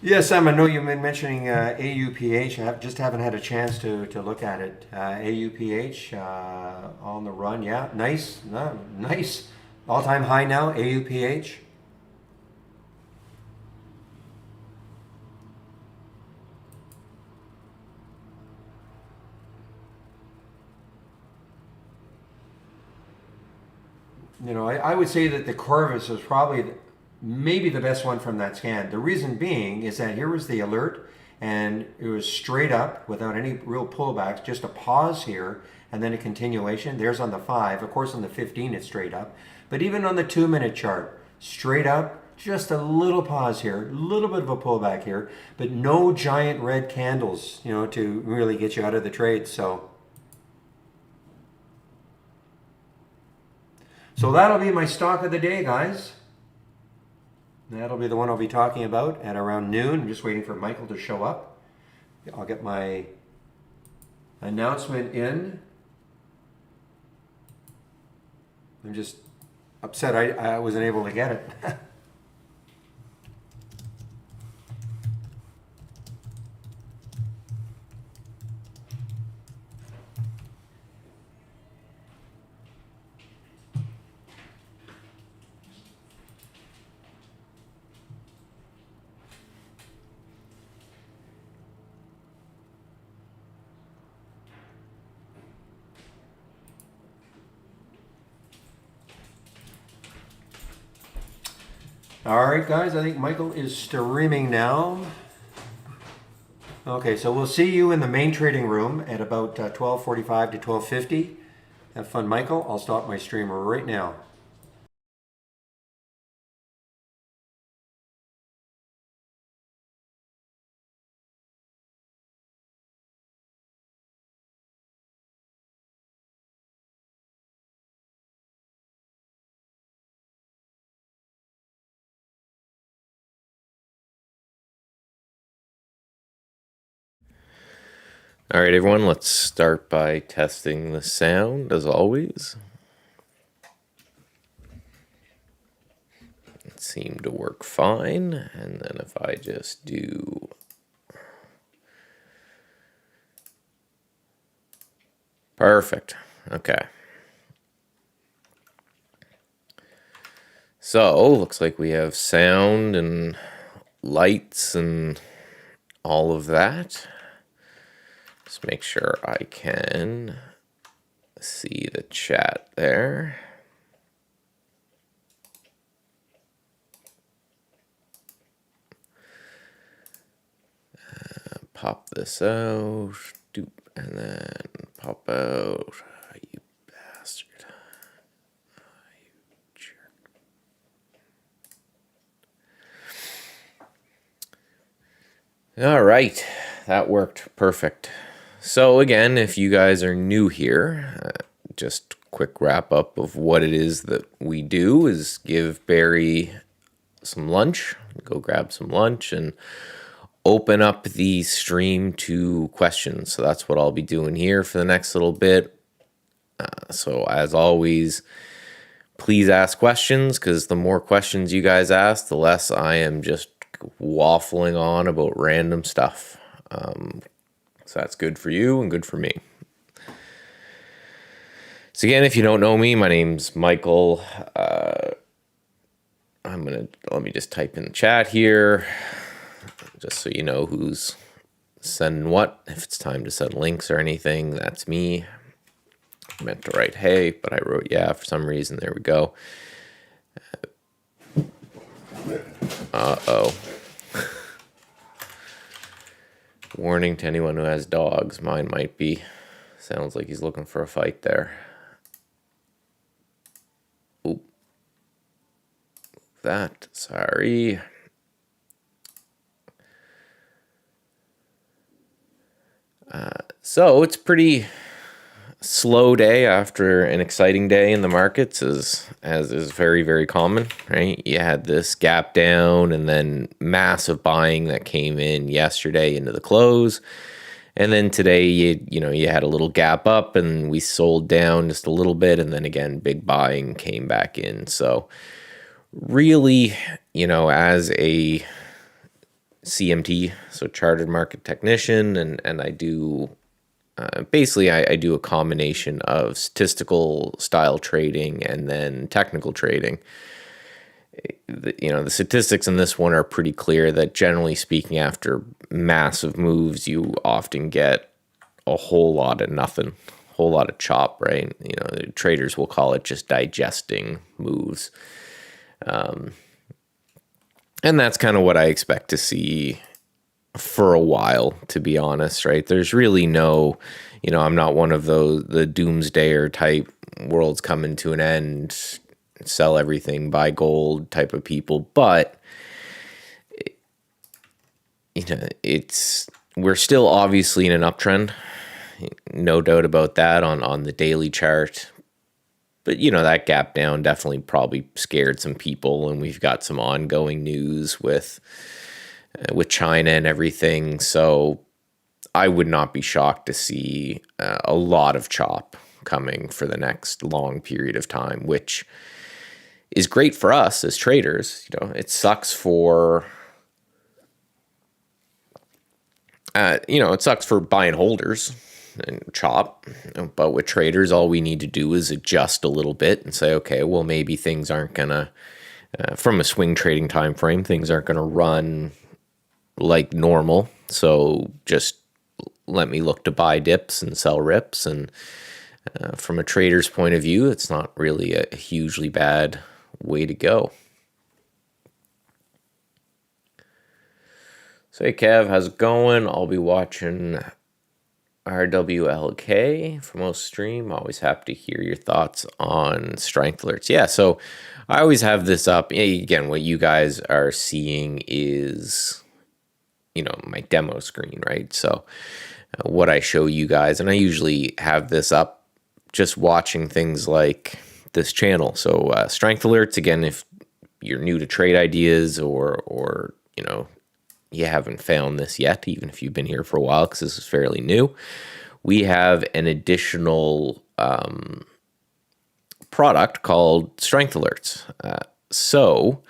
Yes, Sam, I know you've been mentioning AUPH. Just haven't had a chance to look at it. AUPH on the run, yeah, nice, no, nice. All-time high now, AUPH. You know, I would say that the Corvus was probably maybe the best one from that scan. The reason being is that here was the alert, and it was straight up without any real pullbacks, just a pause here and then a continuation. There's on the 5. Of course, on the 15, it's straight up. But even on the 2-minute chart, straight up, just a little pause here, a little bit of a pullback here, but no giant red candles, you know, to really get you out of the trade. So that'll be my stock of the day, guys. That'll be the one I'll be talking about at around noon. I'm just waiting for Michael to show up. I'll get my announcement in. I'm just upset I wasn't able to get it. All right, guys, I think Michael is streaming now. Okay, so we'll see you in the main trading room at about 12:45 to 12:50. Have fun, Michael. I'll stop my stream right now. All right, everyone, let's start by testing the sound as always. It seemed to work fine. And then if I just do perfect. Okay. So, looks like we have sound and lights and all of that. Just make sure I can see the chat there. Pop this out, doop, and then pop out. You bastard. You jerk. All right, that worked perfect. So again, if you guys are new here, just quick wrap up of what it is that we do is give Barry some lunch, go grab some lunch, and open up the stream to questions. So that's what I'll be doing here for the next little bit. So as always, please ask questions, because the more questions you guys ask, the less I am just waffling on about random stuff. So that's good for you and good for me. So again, if you don't know me, my name's Michael. Let me just type in the chat here, just so you know who's sending what. If it's time to send links or anything, that's me. I meant to write hey, but I wrote yeah for some reason. There we go. Uh-oh. Warning to anyone who has dogs. Mine might be. Sounds like he's looking for a fight there. Oop. That. Sorry. So it's pretty slow day after an exciting day in the markets, as is very, very common, right? You had this gap down and then massive buying that came in yesterday into the close. And then today, you had a little gap up and we sold down just a little bit. And then again, big buying came back in. So really, as a CMT, so Chartered Market Technician, and I do basically I do a combination of statistical style trading and then technical trading. The statistics in this one are pretty clear that generally speaking, after massive moves, you often get a whole lot of nothing, a whole lot of chop, right? Traders will call it just digesting moves. And that's kind of what I expect to see for a while, to be honest, right? There's really no, I'm not one of the doomsdayer type world's coming to an end, sell everything, buy gold type of people. But, we're still obviously in an uptrend. No doubt about that on the daily chart. But, that gap down definitely probably scared some people, and we've got some ongoing news with China and everything. So I would not be shocked to see a lot of chop coming for the next long period of time, which is great for us as traders. It sucks for it sucks for buy and holders and chop, but with traders, all we need to do is adjust a little bit and say, okay, well, maybe things aren't gonna from a swing trading time frame, things aren't gonna run like normal. So just let me look to buy dips and sell rips. And from a trader's point of view, it's not really a hugely bad way to go. So hey Kev, how's it going? I'll be watching RWLK for most stream. Always happy to hear your thoughts on strength alerts. Yeah, so I always have this up. Again, what you guys are seeing is, my demo screen, right? So what I show you guys, and I usually have this up just watching things like this channel. So strength alerts, again, if you're new to trade ideas or you haven't found this yet, even if you've been here for a while, because this is fairly new, we have an additional product called strength alerts. So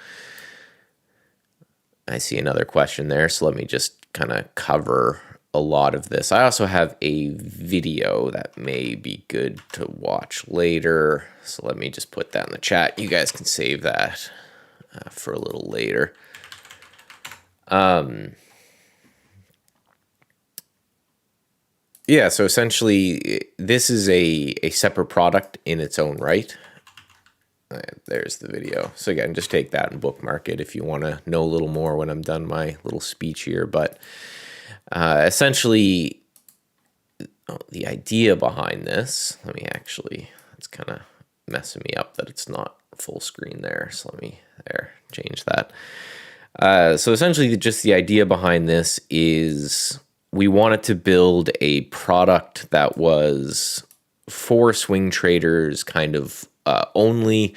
I see another question there, so let me just kind of cover a lot of this. I also have a video that may be good to watch later, so let me just put that in the chat. You guys can save that for a little later. Yeah, so essentially, this is a separate product in its own right. There's the video. So again, just take that and bookmark it if you want to know a little more when I'm done my little speech here. But essentially, the idea behind this, it's kind of messing me up that it's not full screen there. So let me, change that. So essentially, just the idea behind this is we wanted to build a product that was for swing traders, kind of only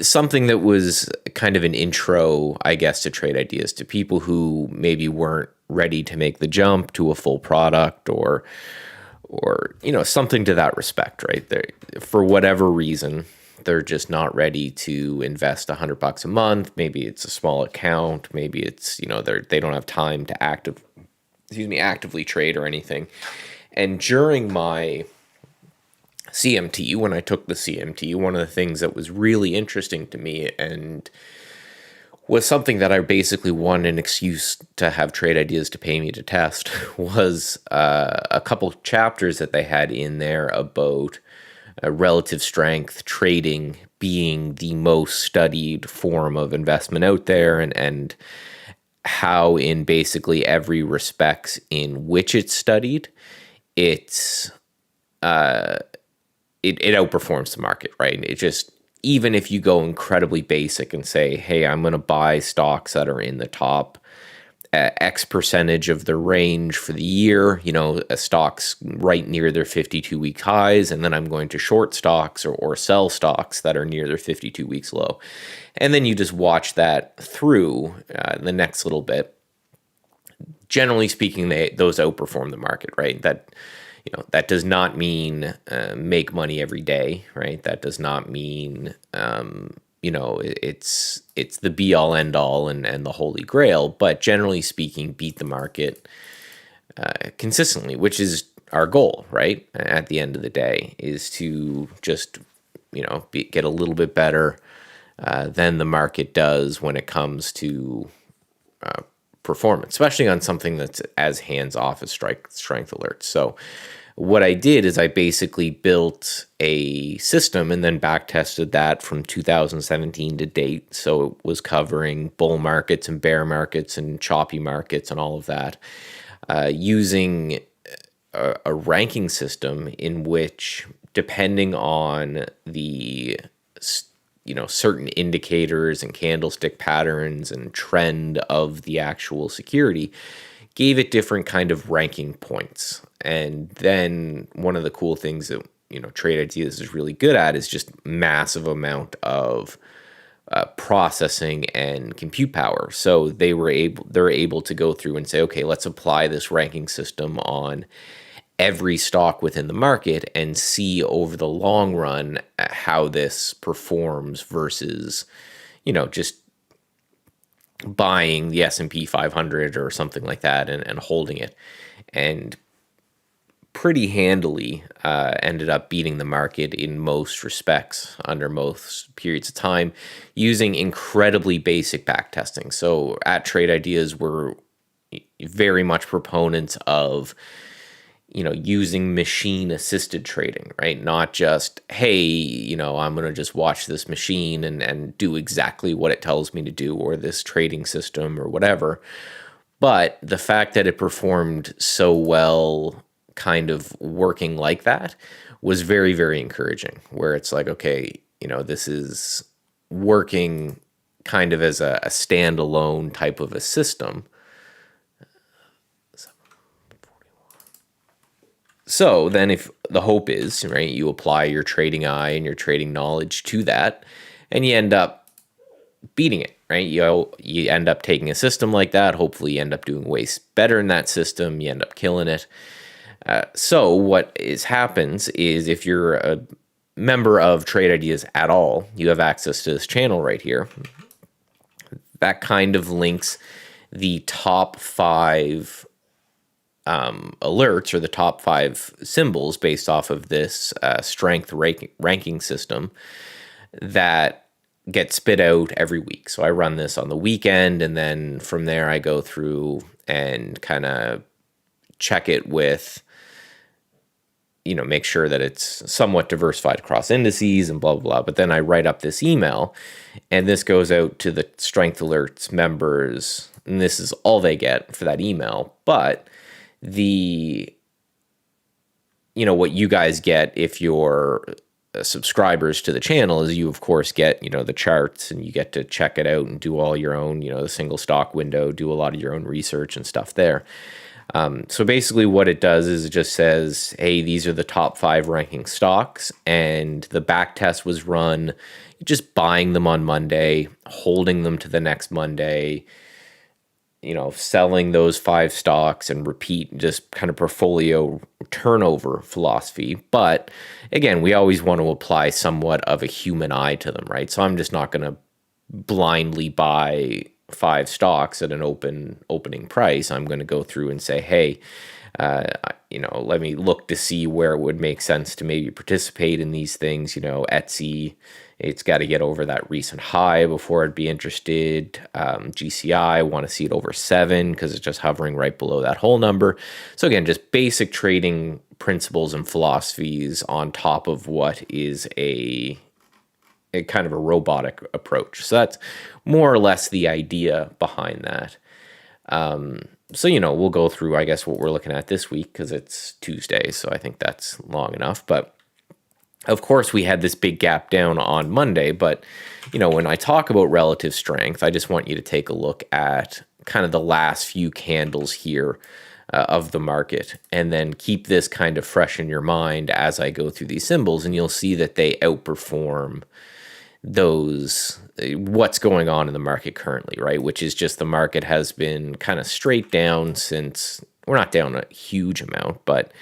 something that was kind of an intro, I guess, to trade ideas to people who maybe weren't ready to make the jump to a full product or something to that respect, right? For whatever reason, they're just not ready to invest $100 a month. Maybe it's a small account. Maybe it's, they don't have time to actively trade or anything. And during my CMT, when I took the CMT, one of the things that was really interesting to me and was something that I basically wanted an excuse to have trade ideas to pay me to test was a couple chapters that they had in there about relative strength trading being the most studied form of investment out there, and how in basically every respects in which it's studied, it outperforms the market, right? It just, even if you go incredibly basic and say, hey, I'm going to buy stocks that are in the top X percentage of the range for the year, stocks right near their 52-week highs, and then I'm going to short stocks or sell stocks that are near their 52 weeks low. And then you just watch that through the next little bit. Generally speaking, those outperform the market, right? That does not mean make money every day, right? That does not mean it's the be all end all and the holy grail, but generally speaking, beat the market consistently, which is our goal, right? At the end of the day, is to just get a little bit better than the market does when it comes to performance, especially on something that's as hands off as strength alerts. So what I did is I basically built a system and then back tested that from 2017 to date. So it was covering bull markets and bear markets and choppy markets and all of that, using a ranking system in which, depending on the certain indicators and candlestick patterns and trend of the actual security, gave it different kind of ranking points. And then one of the cool things that Trade Ideas is really good at is just massive amount of processing and compute power. So they're able to go through and say, okay, let's apply this ranking system on every stock within the market and see over the long run how this performs versus just buying the S&P 500 or something like that and holding it. And pretty handily ended up beating the market in most respects under most periods of time using incredibly basic back testing. So at Trade Ideas, we're very much proponents of using machine assisted trading, right? Not just, hey, I'm going to just watch this machine and do exactly what it tells me to do, or this trading system or whatever. But the fact that it performed so well kind of working like that was very, very encouraging, where it's like, okay, this is working kind of as a standalone type of a system. So then if the hope is, right, you apply your trading eye and your trading knowledge to that and you end up beating it, right? You end up taking a system like that. Hopefully you end up doing way better in that system. You end up killing it. So what happens is, if you're a member of Trade Ideas at all, you have access to this channel right here. That kind of links the top 5 alerts, or the top 5 symbols based off of this strength ranking system that get spit out every week. So I run this on the weekend, and then from there I go through and kind of check it with, make sure that it's somewhat diversified across indices and blah, blah, blah. But then I write up this email, and this goes out to the Strength Alerts members, and this is all they get for that email. But what you guys get if you're subscribers to the channel is, you of course get the charts, and you get to check it out and do all your own the single stock window, do a lot of your own research and stuff there. So basically what it does is it just says, hey, these are the top 5 ranking stocks, and the back test was run just buying them on Monday, holding them to the next Monday, selling those 5 stocks, and repeat, just kind of portfolio turnover philosophy. But again, we always want to apply somewhat of a human eye to them, right? So I'm just not going to blindly buy 5 stocks at an opening price. I'm going to go through and say, hey, let me look to see where it would make sense to maybe participate in these things. Etsy, it's got to get over that recent high before I'd be interested. GCI, I want to see it over 7 because it's just hovering right below that whole number. So again, just basic trading principles and philosophies on top of what is a kind of a robotic approach. So that's more or less the idea behind that. So, we'll go through, I guess, what we're looking at this week because it's Tuesday. So I think that's long enough. But of course, we had this big gap down on Monday. But, when I talk about relative strength, I just want you to take a look at kind of the last few candles here of the market, and then keep this kind of fresh in your mind as I go through these symbols, and you'll see that they outperform what's going on in the market currently, right? Which is just the market has been kind of straight down since, we're not down a huge amount, but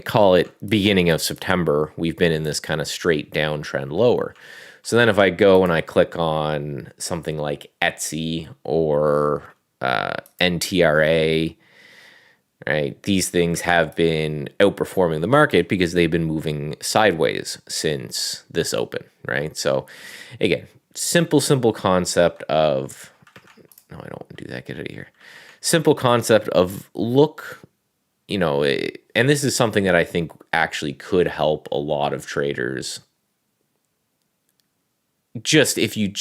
call it beginning of September, we've been in this kind of straight downtrend lower. So then if I go and I click on something like Etsy or NTRA, right, these things have been outperforming the market because they've been moving sideways since this open, right? So again, simple concept of, no, I don't want to do that, get out of here. Simple concept of look, and this is something that I think actually could help a lot of traders. Just if you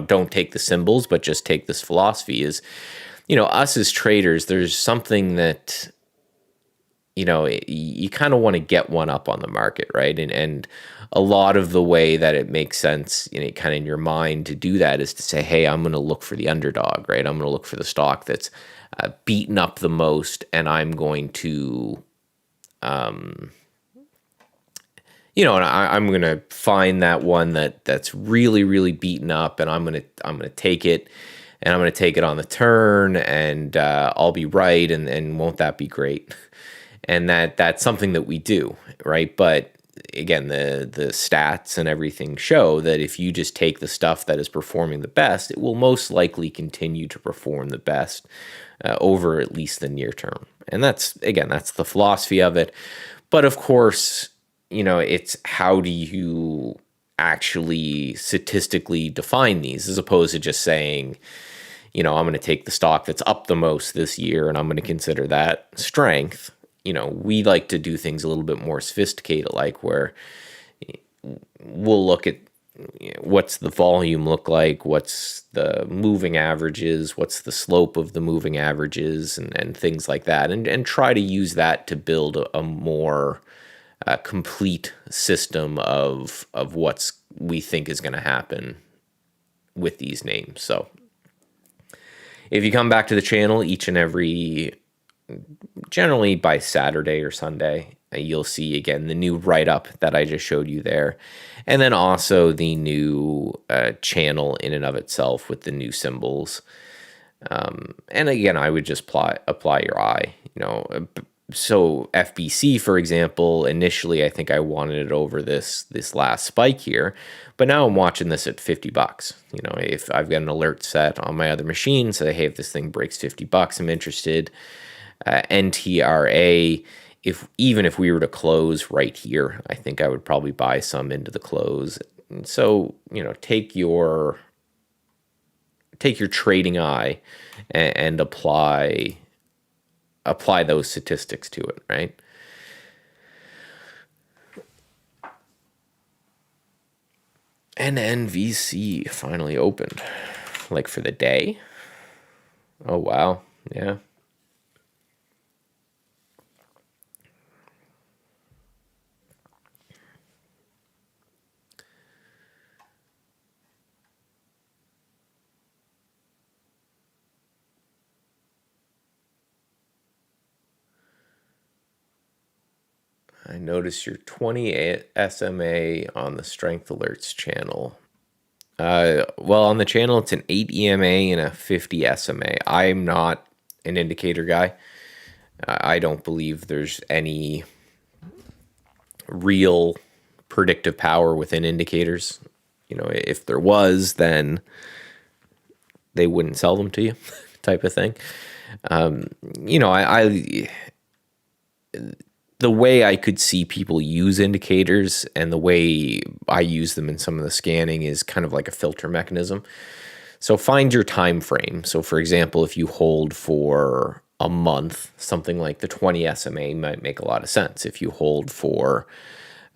don't take the symbols, but just take this philosophy is, us as traders, there's something that, you kind of want to get one up on the market, right? And a lot of the way that it makes sense, kind of in your mind to do that is to say, hey, I'm going to look for the underdog, right? I'm going to look for the stock that's beaten up the most, and I'm going to, and I'm going to find that one that's really beaten up, and I'm going to take it, and I'm going to take it on the turn, and I'll be right, and won't that be great? And that's something that we do, right? But again, the stats and everything show that if you just take the stuff that is performing the best, it will most likely continue to perform the best over at least the near term. And that's the philosophy of it. But of course, it's how do you actually statistically define these, as opposed to just saying, I'm going to take the stock that's up the most this year and I'm going to consider that strength. We like to do things a little bit more sophisticated, like where we'll look at what's the volume look like, what's the moving averages, what's the slope of the moving averages, and things like that, and try to use that to build a more complete system of what's we think is going to happen with these names. So if you come back to the channel each and every, generally by Saturday or Sunday, you'll see again the new write-up that I just showed you there, and then also the new channel in and of itself with the new symbols. And again, I would just apply your eye. So FBC, for example, initially I think I wanted it over this last spike here, but now I'm watching this at $50. If I've got an alert set on my other machine, say, hey, if this thing breaks $50, I'm interested. NTRA, even if we were to close right here, I think I would probably buy some into the close. And so, take your trading eye and apply those statistics to it, right? And NVC finally opened, like for the day. Oh, wow. Yeah. I noticed your 20 SMA on the Strength Alerts channel. Well, on the channel, it's an 8 EMA and a 50 SMA. I'm not an indicator guy. I don't believe there's any real predictive power within indicators. If there was, then they wouldn't sell them to you, type of thing. The way I could see people use indicators and the way I use them in some of the scanning is kind of like a filter mechanism. So find your time frame. So for example, if you hold for a month, something like the 20 SMA might make a lot of sense. If you hold for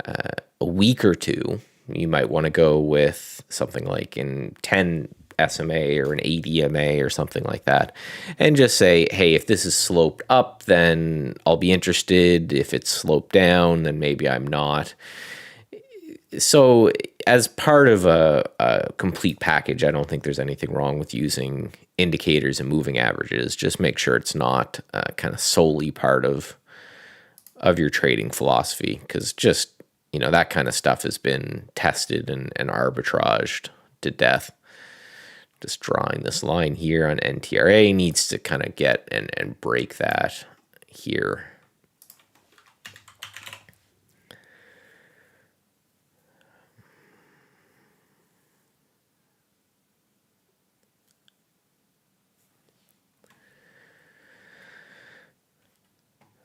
a week or two, you might want to go with something like in 10 SMA or an 8 EMA or something like that, and just say, hey, if this is sloped up, then I'll be interested. If it's sloped down, then maybe I'm not. So as part of a complete package, I don't think there's anything wrong with using indicators and moving averages. Just make sure it's not kind of solely part of your trading philosophy, because just, that kind of stuff has been tested and arbitraged to death. Just drawing this line here on NTRA needs to kind of get and break that here.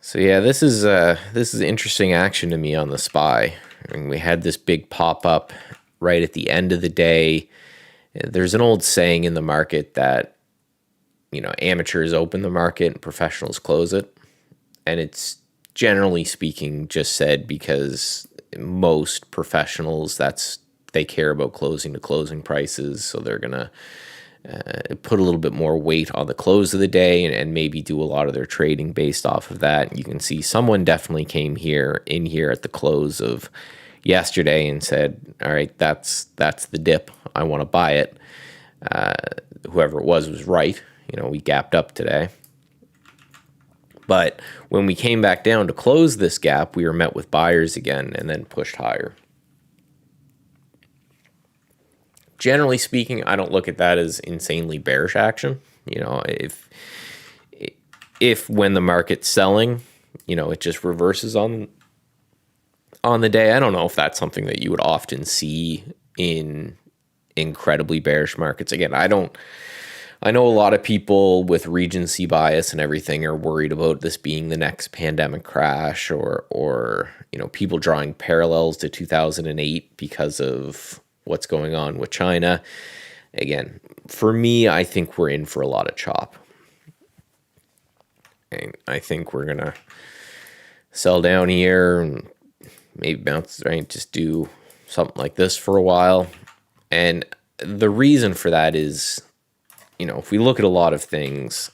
So yeah, this is interesting action to me on the SPY. I mean, we had this big pop up right at the end of the day. There's an old saying in the market that, amateurs open the market and professionals close it. And it's generally speaking just said because most professionals, they care about closing to closing prices. So they're going to put a little bit more weight on the close of the day and maybe do a lot of their trading based off of that. You can see someone definitely came in here at the close of yesterday and said, all right, that's the dip. I want to buy it. Whoever it was right. We gapped up today. But when we came back down to close this gap, we were met with buyers again and then pushed higher. Generally speaking, I don't look at that as insanely bearish action. If when the market's selling, it just reverses on the day. I don't know if that's something that you would often see in incredibly bearish markets. Again, I know a lot of people with regency bias and everything are worried about this being the next pandemic crash or people drawing parallels to 2008 because of what's going on with China. Again, for me, I think we're in for a lot of chop. And I think we're going to sell down here and maybe bounce, right? Just do something like this for a while. And the reason for that is, if we look at a lot of things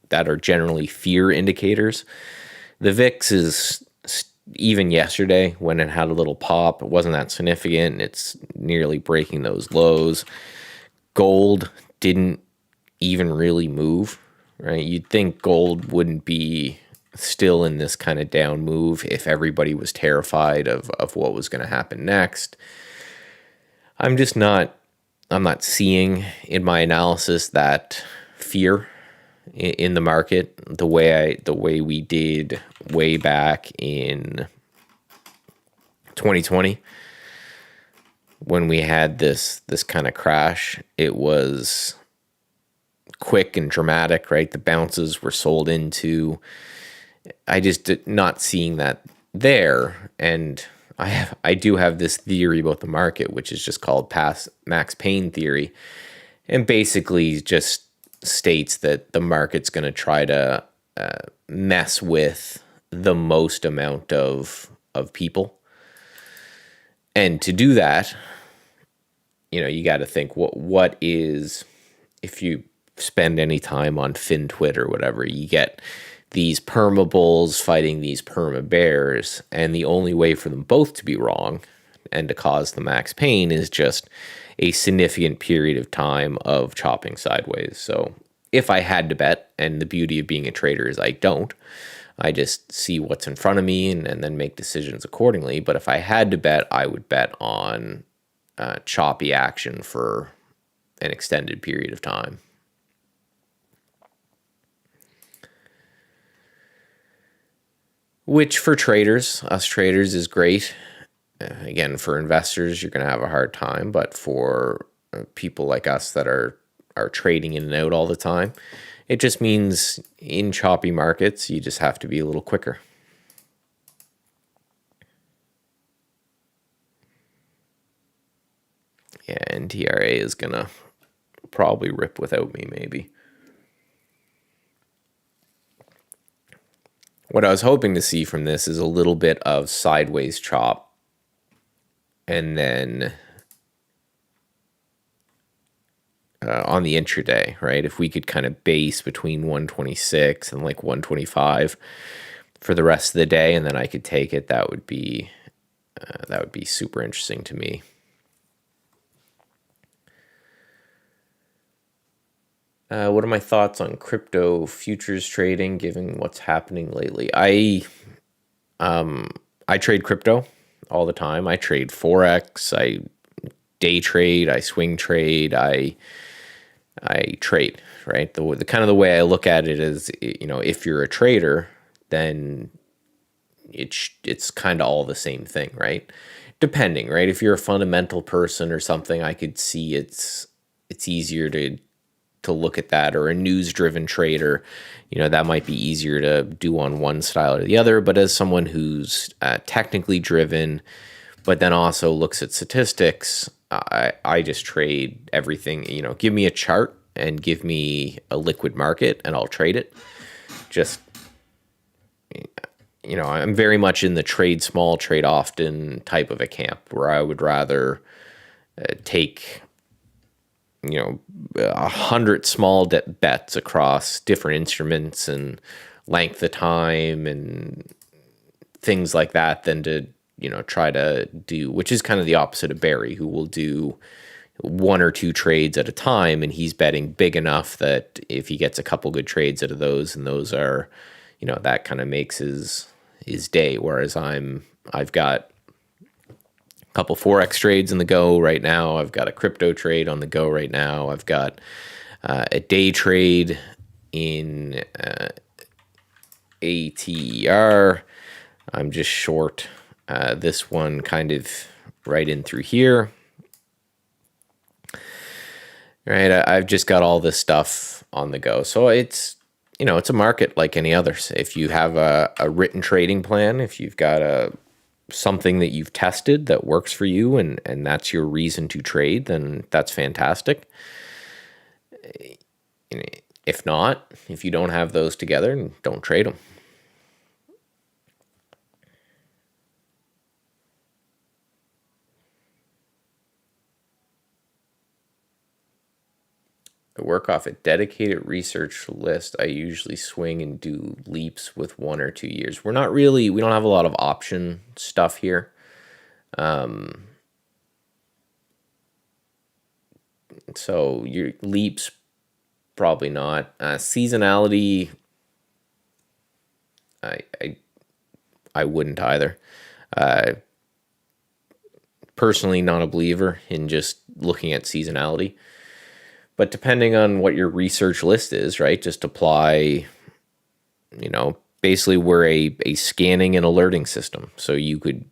that are generally fear indicators, the VIX is, even yesterday when it had a little pop, it wasn't that significant. It's nearly breaking those lows. Gold didn't even really move, right? You'd think gold wouldn't be still in this kind of down move if everybody was terrified of what was going to happen next. I'm not seeing in my analysis that fear in the market the way we did way back in 2020 when we had this kind of crash. It was quick and dramatic, right? The bounces were sold into. I just did not seeing that there. And I do have this theory about the market, which is just called Max Pain theory, and basically just states that the market's going to try to mess with the most amount of people. And to do that, you got to think what is, if you spend any time on FinTwit or whatever, you get these perma bulls fighting these perma bears, and the only way for them both to be wrong and to cause the max pain is just a significant period of time of chopping sideways. So if I had to bet, and the beauty of being a trader is I just see what's in front of me and then make decisions accordingly. But if I had to bet, I would bet on choppy action for an extended period of time. Which for us traders, is great. Again, for investors, you're going to have a hard time. But for people like us that are trading in and out all the time, it just means in choppy markets, you just have to be a little quicker. Yeah, and TRA is going to probably rip without me, maybe. What I was hoping to see from this is a little bit of sideways chop. And then on the intraday, right? If we could kind of base between 126 and like 125 for the rest of the day, and then I could take it, that would be super interesting to me. What are my thoughts on crypto futures trading, given what's happening lately? I trade crypto all the time. I trade Forex. I day trade. I swing trade. I trade, right? The kind of the way I look at it is, if you're a trader, then it's kind of all the same thing, right? Depending, right? If you're a fundamental person or something, I could see it's easier to to look at that, or a news driven trader, that might be easier to do on one style or the other. But as someone who's technically driven, but then also looks at statistics, I just trade everything. Give me a chart and give me a liquid market and I'll trade it. Just, I'm very much in the trade small, trade often type of a camp, where I would rather take 100 small bets across different instruments and length of time and things like that than to try to do, which is kind of the opposite of Barry, who will do one or two trades at a time, and he's betting big enough that if he gets a couple good trades out of those, and those are, that kind of makes his day. Whereas I've got a couple Forex trades in the go right now. I've got a crypto trade on the go right now. I've got a day trade in ATER. I'm just short this one kind of right in through here. Right, I've just got all this stuff on the go. So it's a market like any other. If you have a written trading plan, if you've got something that you've tested that works for you, and that's your reason to trade, then that's fantastic. If not, if you don't have those together, don't trade them. I work off a dedicated research list. I usually swing and do leaps with 1 or 2 years. We don't have a lot of option stuff here. So your leaps, probably not. Seasonality, I wouldn't either. Personally, not a believer in just looking at seasonality. But depending on what your research list is, right, just apply, basically we're a scanning and alerting system. So you could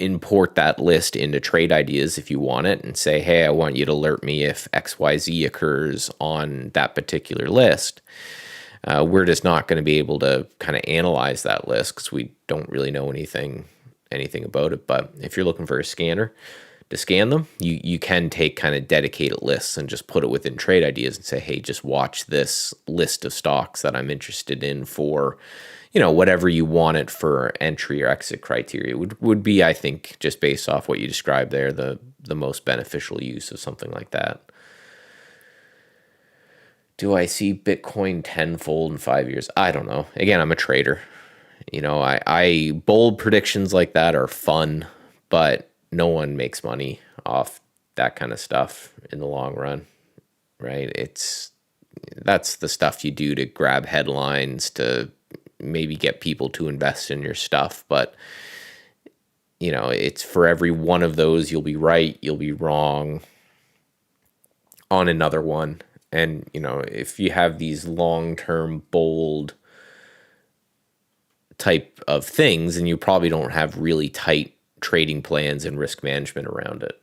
import that list into Trade Ideas if you want it and say, hey, I want you to alert me if XYZ occurs on that particular list. We're just not going to be able to kind of analyze that list because we don't really know anything about it. But if you're looking for a scanner to scan them, you can take kind of dedicated lists and just put it within Trade Ideas and say, hey, just watch this list of stocks that I'm interested in for, whatever you want it for entry or exit criteria would be, I think, just based off what you described there, the most beneficial use of something like that. Do I see Bitcoin tenfold in 5 years? I don't know. Again, I'm a trader. I bold predictions like that are fun, but no one makes money off that kind of stuff in the long run, right? That's the stuff you do to grab headlines, to maybe get people to invest in your stuff. But, it's for every one of those, you'll be right, you'll be wrong on another one. And, if you have these long-term, bold type of things, and you probably don't have really tight trading plans and risk management around it.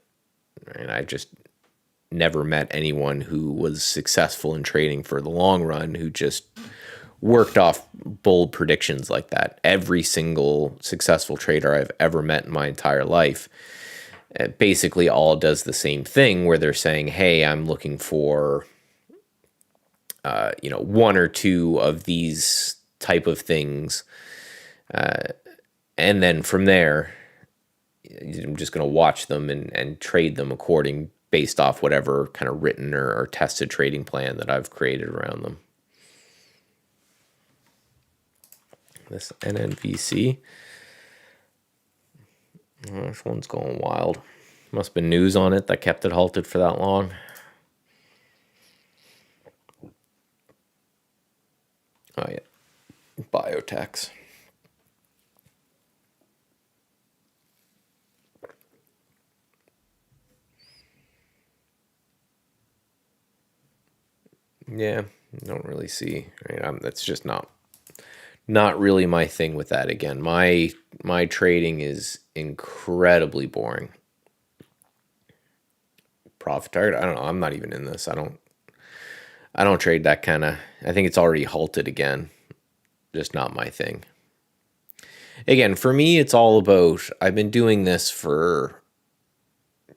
And I just never met anyone who was successful in trading for the long run who just worked off bold predictions like that. Every single successful trader I've ever met in my entire life basically all does the same thing, where they're saying, hey, I'm looking for one or two of these type of things, and then from there I'm just going to watch them and trade them based off whatever kind of written or tested trading plan that I've created around them. This NNVC. Oh, this one's going wild. Must have been news on it that kept it halted for that long. Oh, yeah. Biotechs. Yeah, don't really see. Right? That's just not really my thing with that. Again, my trading is incredibly boring. Profit target, I don't know. I'm not even in this. I don't trade that kind of, I think it's already halted again. Just not my thing. Again, for me, it's all about, I've been doing this for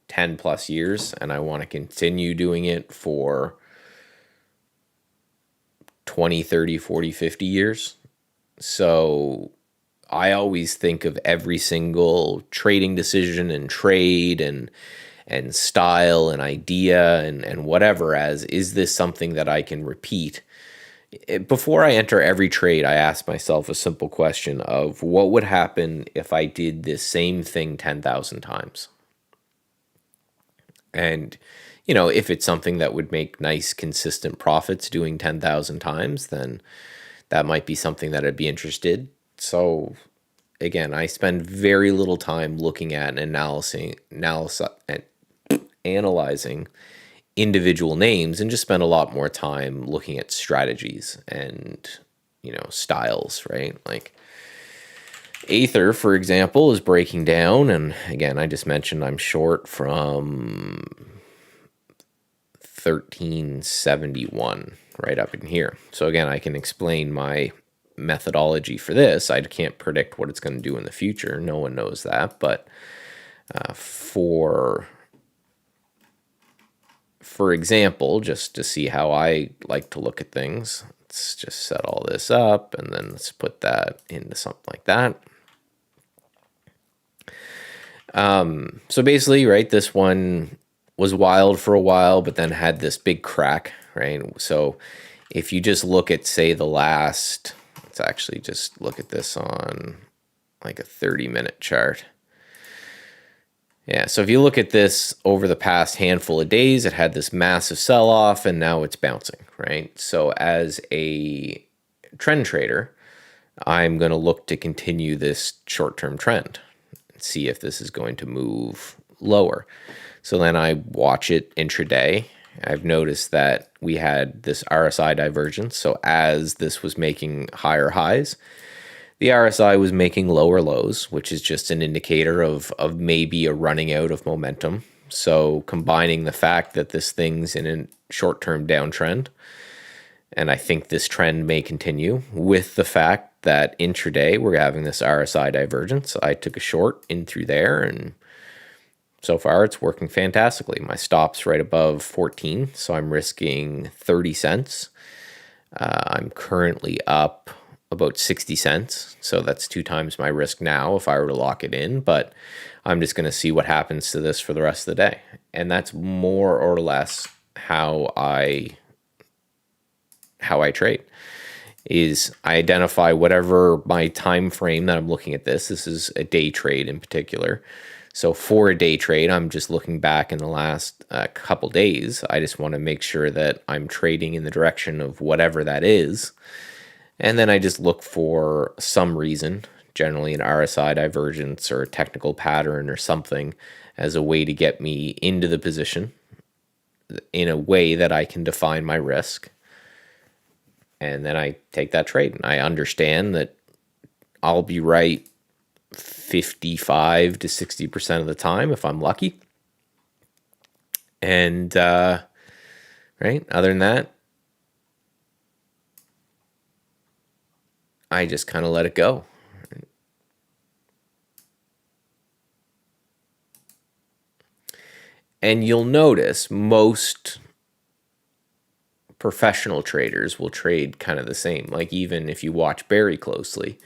10 plus years and I want to continue doing it for 20, 30, 40, 50 years. So I always think of every single trading decision and trade and style and idea and whatever as, is this something that I can repeat? Before I enter every trade, I ask myself a simple question of what would happen if I did this same thing 10,000 times? And, if it's something that would make nice, consistent profits doing 10,000 times, then that might be something that I'd be interested. So, again, I spend very little time looking at and analyzing individual names and just spend a lot more time looking at strategies and, styles, right? Like Aether, for example, is breaking down. And again, I just mentioned I'm short from 1371 right up in here. So again, I can explain my methodology for this. I can't predict what it's going to do in the future. No one knows that. But for example, just to see how I like to look at things, let's just set all this up and then let's put that into something like that. So basically, right, this one was wild for a while, but then had this big crack, right? So if you just look at, say, the last, let's actually just look at this on like a 30-minute chart. Yeah, so if you look at this over the past handful of days, it had this massive sell-off and now it's bouncing, right? So as a trend trader, I'm going to look to continue this short-term trend and see if this is going to move lower. So then I watch it intraday. I've noticed that we had this RSI divergence. So as this was making higher highs, the RSI was making lower lows, which is just an indicator of maybe a running out of momentum. So combining the fact that this thing's in a short-term downtrend, and I think this trend may continue, with the fact that intraday we're having this RSI divergence, I took a short in through there, and so far it's working fantastically. My stop's right above 14, so I'm risking 30 cents. I'm currently up about 60 cents, so that's 2 times my risk now if I were to lock it in, but I'm just going to see what happens to this for the rest of the day. And that's more or less how I trade. Is I identify whatever my time frame that I'm looking at this is a day trade in particular. So for a day trade, I'm just looking back in the last couple days. I just want to make sure that I'm trading in the direction of whatever that is. And then I just look for some reason, generally an RSI divergence or a technical pattern or something, as a way to get me into the position in a way that I can define my risk. And then I take that trade. And I understand that I'll be right 55 to 60% of the time if I'm lucky. And, right, other than that, I just kind of let it go. And you'll notice most professional traders will trade kind of the same. Like even if you watch Barry closely,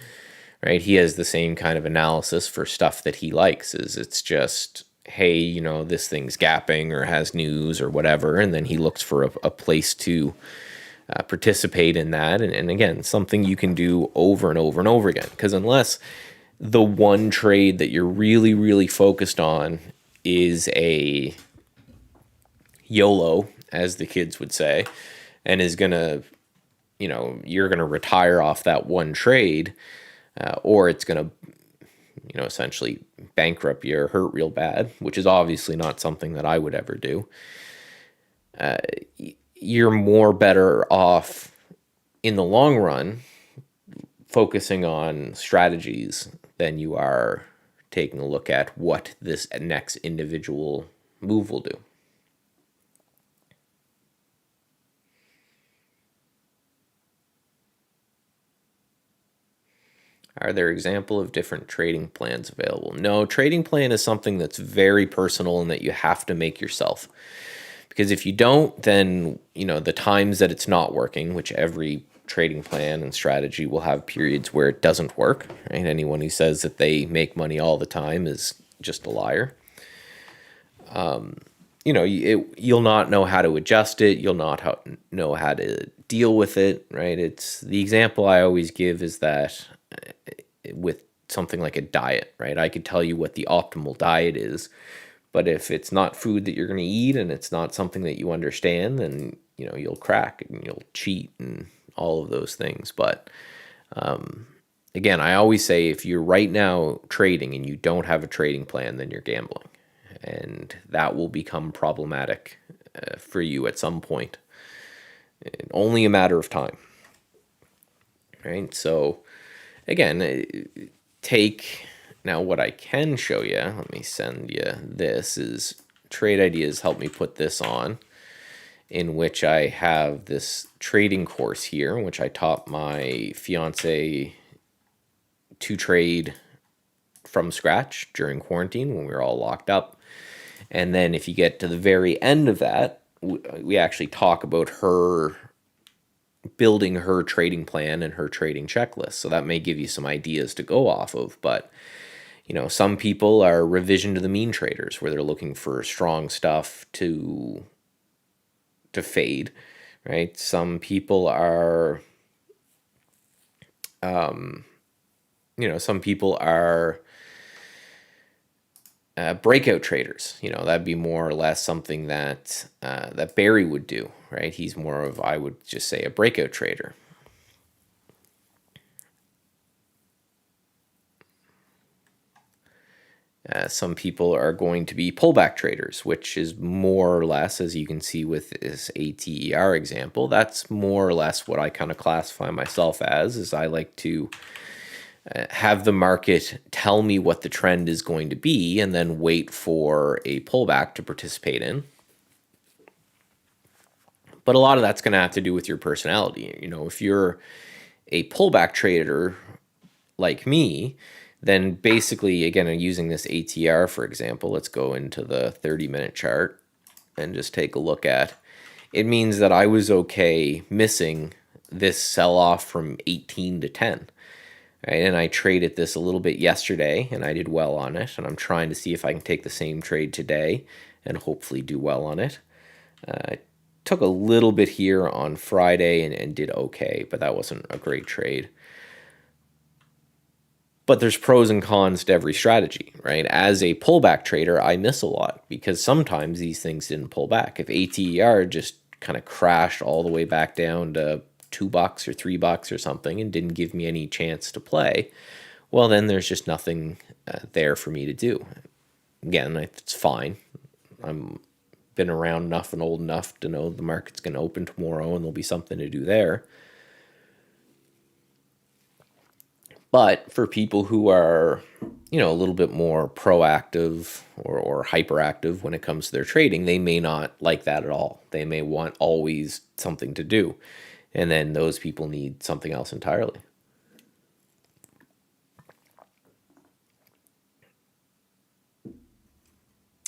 right, he has the same kind of analysis for stuff that he likes. Is it's just, hey, this thing's gapping or has news or whatever, and then he looks for a place to participate in that. And again, something you can do over and over and over again. Because unless the one trade that you're really, really focused on is a YOLO, as the kids would say, and is going to, you're going to retire off that one trade, or it's going to, essentially bankrupt you or hurt real bad, which is obviously not something that I would ever do. You're more better off in the long run focusing on strategies than you are taking a look at what this next individual move will do. Are there example of different trading plans available? No, trading plan is something that's very personal and that you have to make yourself. Because if you don't, then, the times that it's not working, which every trading plan and strategy will have periods where it doesn't work, right? Anyone who says that they make money all the time is just a liar. You'll not know how to adjust it. You'll not know how to deal with it, right? It's the example I always give is that with something like a diet, right? I could tell you what the optimal diet is, but if it's not food that you're going to eat and it's not something that you understand, then you'll crack and you'll cheat and all of those things. But again, I always say if you're right now trading and you don't have a trading plan, then you're gambling, and that will become problematic for you at some point. Only a matter of time, right? So again, take now what I can show you. Let me send you this. Is Trade Ideas help me put this on, in which I have this trading course here, in which I taught my fiance to trade from scratch during quarantine when we were all locked up. And then if you get to the very end of that, we actually talk about her building her trading plan and her trading checklist. So that may give you some ideas to go off of. But, some people are revision to the mean traders, where they're looking for strong stuff to fade, right? Some people are, some people are breakout traders. That'd be more or less something that that Barry would do, right? He's more of, I would just say, a breakout trader. Some people are going to be pullback traders, which is more or less, as you can see with this ATER example, that's more or less what I kind of classify myself as, is I like to have the market tell me what the trend is going to be and then wait for a pullback to participate in. But a lot of that's going to have to do with your personality. If you're a pullback trader like me, then basically, again, using this ATR, for example, let's go into the 30-minute chart and just take a look at. It means that I was okay missing this sell-off from 18 to 10. Right? And I traded this a little bit yesterday, and I did well on it. And I'm trying to see if I can take the same trade today and hopefully do well on it. I took a little bit here on Friday and did okay, but that wasn't a great trade. But there's pros and cons to every strategy, right? As a pullback trader, I miss a lot because sometimes these things didn't pull back. If ATER just kind of crashed all the way back down to $2 or $3 or something and didn't give me any chance to play, well, then there's just nothing there for me to do. Again, it's fine. I'm been around enough and old enough to know the market's going to open tomorrow and there'll be something to do there. But for people who are, a little bit more proactive or hyperactive when it comes to their trading, they may not like that at all. They may want always something to do. And then those people need something else entirely.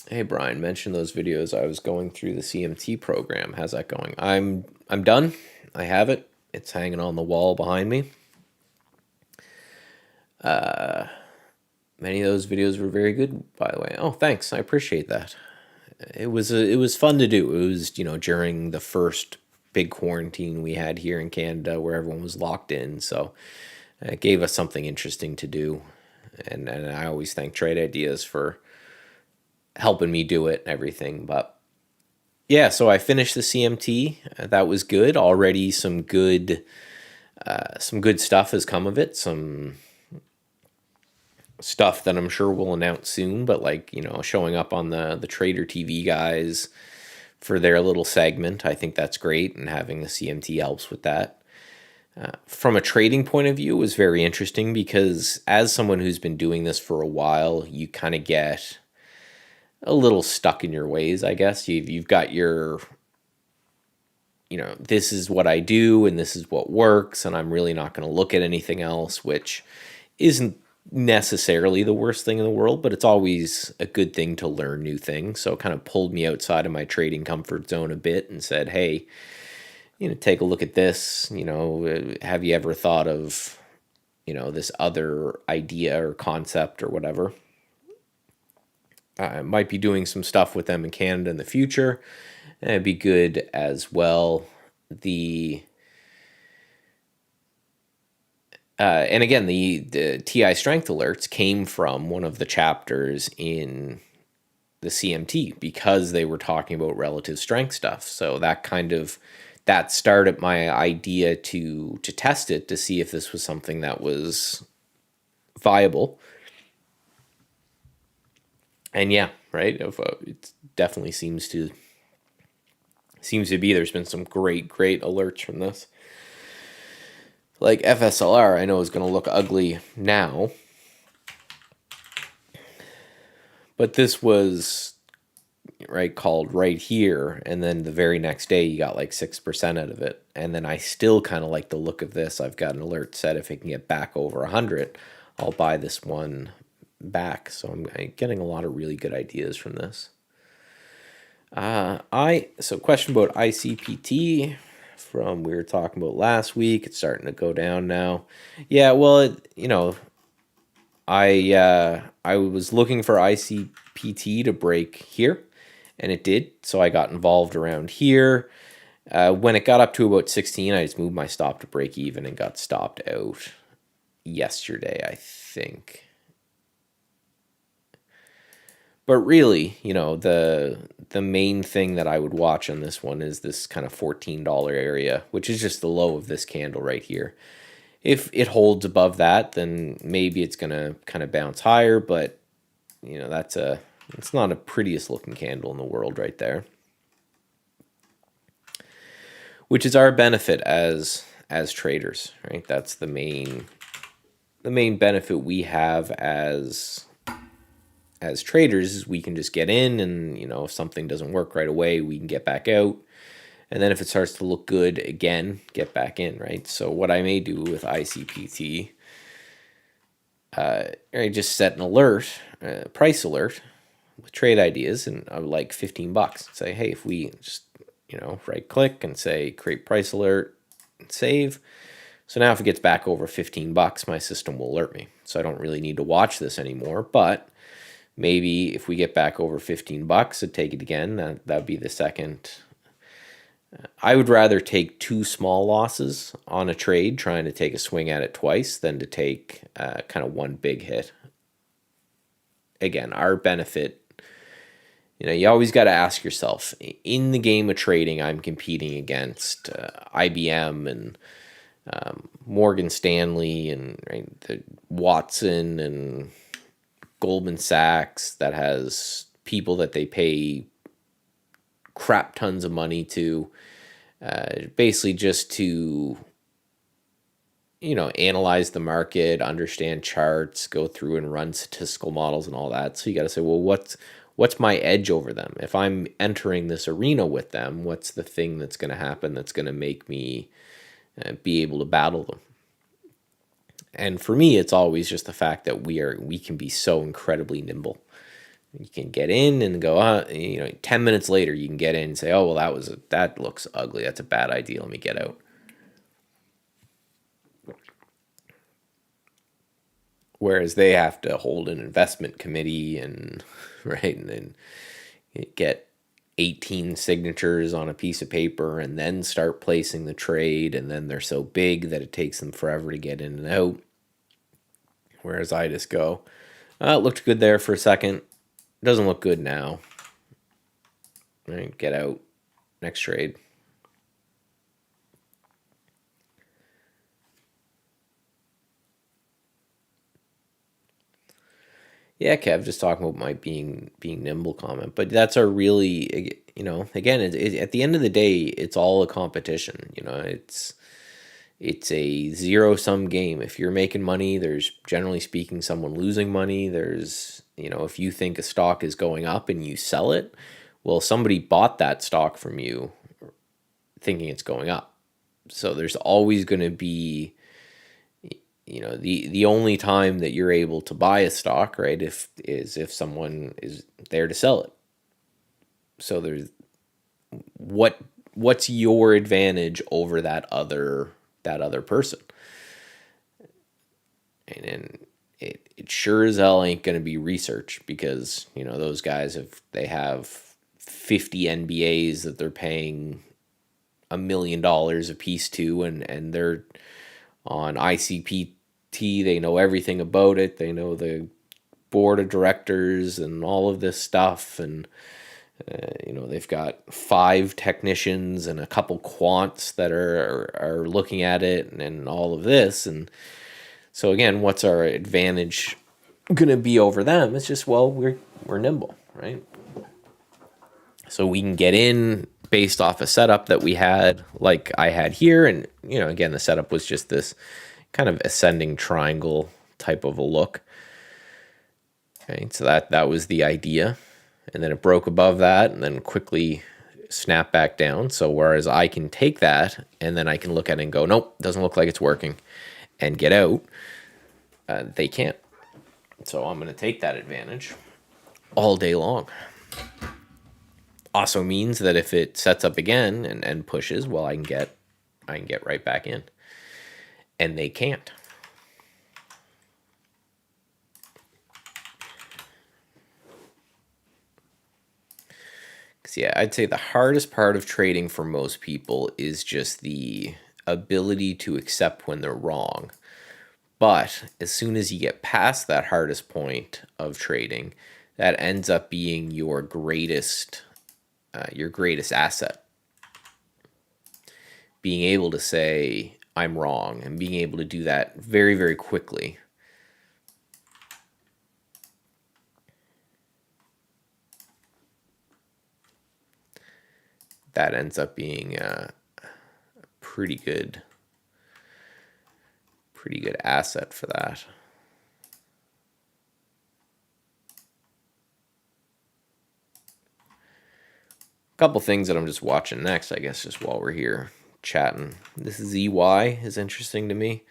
Hey Brian, mention those videos. I was going through the CMT program. How's that going? I'm done. I have it. It's hanging on the wall behind me. Many of those videos were very good, by the way. Oh, thanks. I appreciate that. It was fun to do. It was, during the first big quarantine we had here in Canada where everyone was locked in. So it gave us something interesting to do. And I always thank Trade Ideas for helping me do it and everything. But yeah, so I finished the CMT. That was good. Already some good stuff has come of it. Some stuff that I'm sure we'll announce soon, but showing up on the Trader TV guys for their little segment, I think that's great, and having the CMT helps with that. From a trading point of view, it was very interesting because as someone who's been doing this for a while, you kind of get a little stuck in your ways, I guess. You've got your, this is what I do and this is what works, and I'm really not going to look at anything else, which isn't necessarily the worst thing in the world, but it's always a good thing to learn new things. So it kind of pulled me outside of my trading comfort zone a bit and said, hey, take a look at this. Have you ever thought of, this other idea or concept or whatever? I might be doing some stuff with them in Canada in the future. And it'd be good as well. And again, the TI strength alerts came from one of the chapters in the CMT because they were talking about relative strength stuff. So that started my idea to test it to see if this was something that was viable. And yeah, right. It definitely seems to be. There's been some great alerts from this. Like FSLR, I know is going to look ugly now, but this was called right here, and then the very next day you got like 6% out of it, and then I still kind of like the look of this. I've got an alert set if it can get back over 100, I'll buy this one back. So I'm getting a lot of really good ideas from this. So question about ICPT from we were talking about last week. It's starting to go down now. Yeah, well, I was looking for ICPT to break here, and it did. So I got involved around here. When it got up to about 16, I just moved my stop to break even and got stopped out yesterday, I think. But really, the main thing that I would watch on this one is this kind of $14 area, which is just the low of this candle right here. If it holds above that, then maybe it's going to kind of bounce higher, but it's not a prettiest looking candle in the world right there. Which is our benefit as traders, right? That's the main benefit we have as traders is we can just get in, and if something doesn't work right away, we can get back out, and then if it starts to look good again, get back in, right? So what I may do with ICPT, I just set an alert, price alert with trade ideas, and I would like $15. Say, hey, if we just right click and say create price alert and save. So now if it gets back over $15, my system will alert me. So I don't really need to watch this anymore, but maybe if we get back over $15, I'd take it again. That'd be the second. I would rather take 2 small losses on a trade, trying to take a swing at it twice, than to take kind of one big hit. Again, our benefit, you always got to ask yourself, in the game of trading, I'm competing against IBM and Morgan Stanley and the Watson and Goldman Sachs that has people that they pay crap tons of money to, basically just to analyze the market, understand charts, go through and run statistical models and all that. So you got to say, well, what's my edge over them? If I'm entering this arena with them, what's the thing that's going to happen that's going to make me be able to battle them? And for me, it's always just the fact that we can be so incredibly nimble. You can get in and go, 10 minutes later, you can get in and say, oh, well, that looks ugly. That's a bad idea. Let me get out. Whereas they have to hold an investment committee and then get 18 signatures on a piece of paper and then start placing the trade, and then they're so big that it takes them forever to get in and out. Whereas I just go, it looked good there for a second. Doesn't look good now. Right, get out. Next trade. Yeah, Kev, just talking about my being nimble comment, but that's our really, again, at the end of the day, it's all a competition. It's a zero-sum game. If you're making money, there's generally speaking someone losing money. There's, if you think a stock is going up and you sell it, well, somebody bought that stock from you thinking it's going up. So there's always going to be the only time that you're able to buy a stock, right, if someone is there to sell it. So there's what what's your advantage over that other person? And it sure as hell ain't going to be research, because those guys have 50 NBAs that they're paying $1 million a piece to, and they're on ICPT. They know everything about it. They know the board of directors and all of this stuff, and they've got 5 technicians and a couple quants that are looking at it, and all of this. And so again, what's our advantage gonna be over them? It's just, well, we're nimble, right? So we can get in based off a setup that we had, like I had here. And again, the setup was just this kind of ascending triangle type of a look. Okay, so that was the idea. And then it broke above that and then quickly snapped back down. So whereas I can take that and then I can look at it and go, nope, doesn't look like it's working, and get out, they can't. So I'm going to take that advantage all day long. Also means that if it sets up again and pushes, well, I can get right back in, and they can't. Because yeah, I'd say the hardest part of trading for most people is just the ability to accept when they're wrong. But as soon as you get past that hardest point of trading, that ends up being your greatest asset. Being able to say, I'm wrong, and being able to do that very, very quickly. That ends up being a pretty good asset for that. A couple things that I'm just watching next, I guess, just while we're here chatting. This ZY is interesting to me.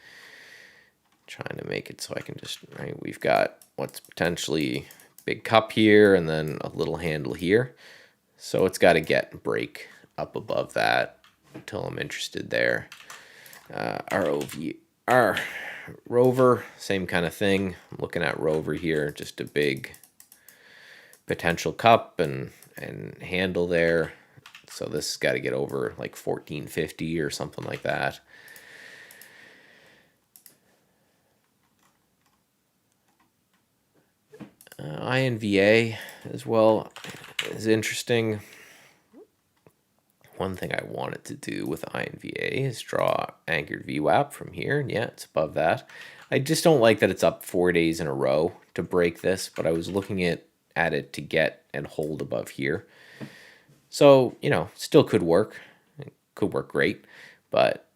Trying to make it so I can just, right, we've got what's potentially big cup here and then a little handle here. So it's got to break up above that until I'm interested there. ROV, Rover, same kind of thing. I'm looking at Rover here, just a big potential cup and handle there. So this has got to get over like 1450 or something like that. INVA as well is interesting. One thing I wanted to do with INVA is draw anchored VWAP from here. And yeah, it's above that. I just don't like that it's up 4 days in a row to break this, but I was looking at it to get and hold above here. So, still could work. It could work great. But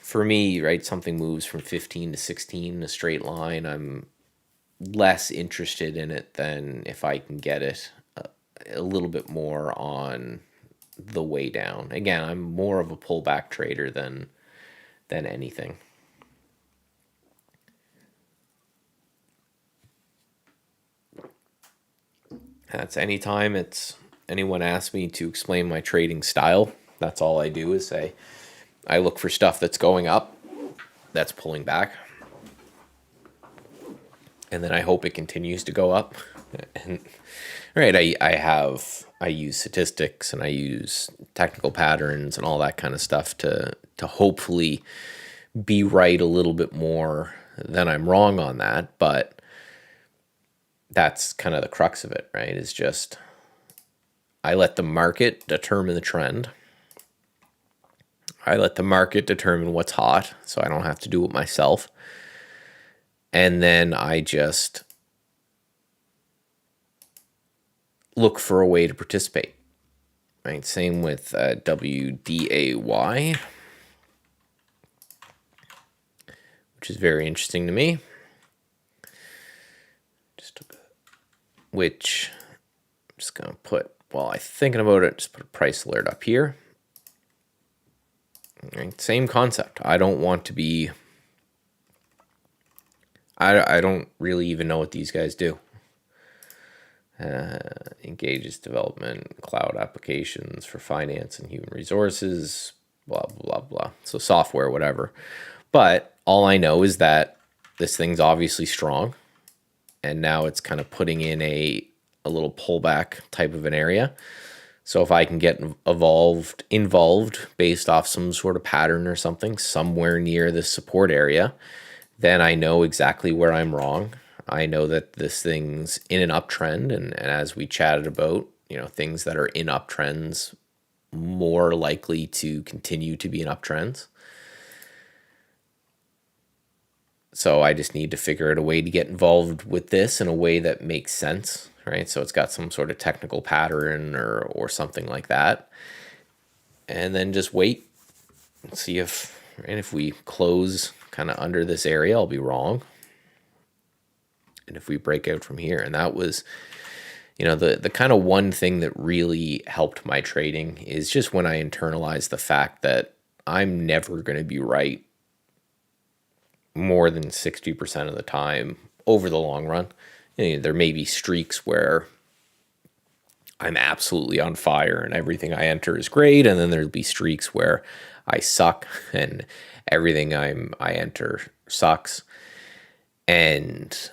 for me, right, something moves from 15 to 16 in a straight line, I'm less interested in it than if I can get it a little bit more on the way down. Again, I'm more of a pullback trader than anything. That's anytime anyone asks me to explain my trading style, that's all I do is say I look for stuff that's going up, that's pulling back, and then I hope it continues to go up. And right, I use statistics and I use technical patterns and all that kind of stuff to hopefully be right a little bit more than I'm wrong on that. But that's kind of the crux of it, right? Is just I let the market determine the trend. I let the market determine what's hot, so I don't have to do it myself. And then I just look for a way to participate. Right? Same with WDAY, which is very interesting to me. Which I'm just going to put, while I'm thinking about it, just put a price alert up here. Right? Same concept. I don't want to be I don't really even know what these guys do. Engages development, cloud applications for finance and human resources, blah, blah, blah. So software, whatever. But all I know is that this thing's obviously strong. And now it's kind of putting in a little pullback type of an area. So if I can get involved based off some sort of pattern or something somewhere near this support area, then I know exactly where I'm wrong. I know that this thing's in an uptrend, and as we chatted about, things that are in uptrends more likely to continue to be in uptrends. So I just need to figure out a way to get involved with this in a way that makes sense, right? So it's got some sort of technical pattern or something like that. And then just wait and see if we close kind of under this area, I'll be wrong. And if we break out from here, and that was, the kind of one thing that really helped my trading is just when I internalized the fact that I'm never going to be right more than 60% of the time over the long run. There may be streaks where I'm absolutely on fire and everything I enter is great, and then there'll be streaks where I suck and everything I enter sucks. And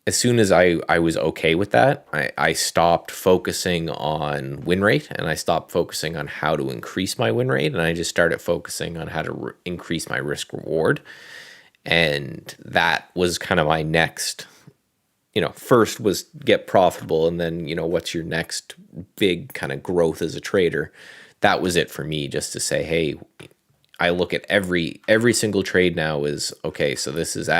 as soon as I was okay with that, I stopped focusing on win rate, and I stopped focusing on how to increase my win rate, and I just started focusing on how to increase my risk reward. And that was kind of my next, first was get profitable, and then, what's your next big kind of growth as a trader? That was it for me, just to say, hey, I look at every single trade now is, okay, so this is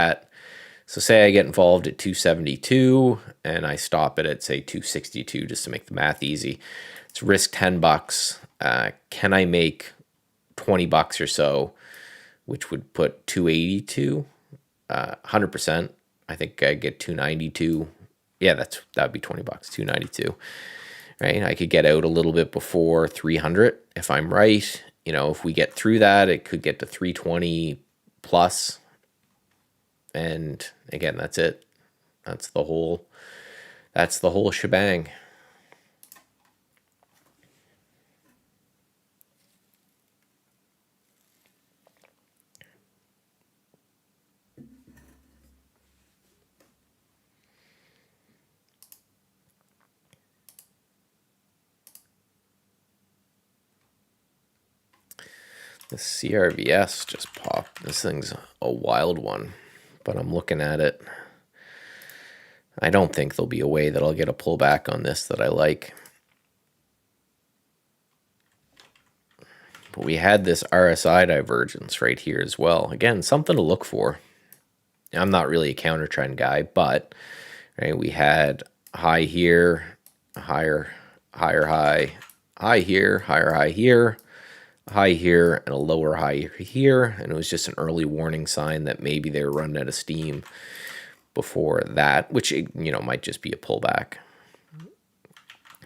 so say I get involved at 272 and I stop it at, say, 262, just to make the math easy. It's risk $10. Can I make $20 or so, which would put 282, 100%. I think I get 292. Yeah, that'd be $20, 292. Right? I could get out a little bit before 300 if I'm right. If we get through that, it could get to 320 plus. And again, that's it. That's the whole shebang. The CRVS just popped. This thing's a wild one, but I'm looking at it. I don't think there'll be a way that I'll get a pullback on this that I like. But we had this RSI divergence right here as well. Again, something to look for. I'm not really a counter trend guy, but right, we had high here, higher high, high here, higher high here, high here, and a lower high here. And it was just an early warning sign that maybe they were running out of steam before that, which, might just be a pullback.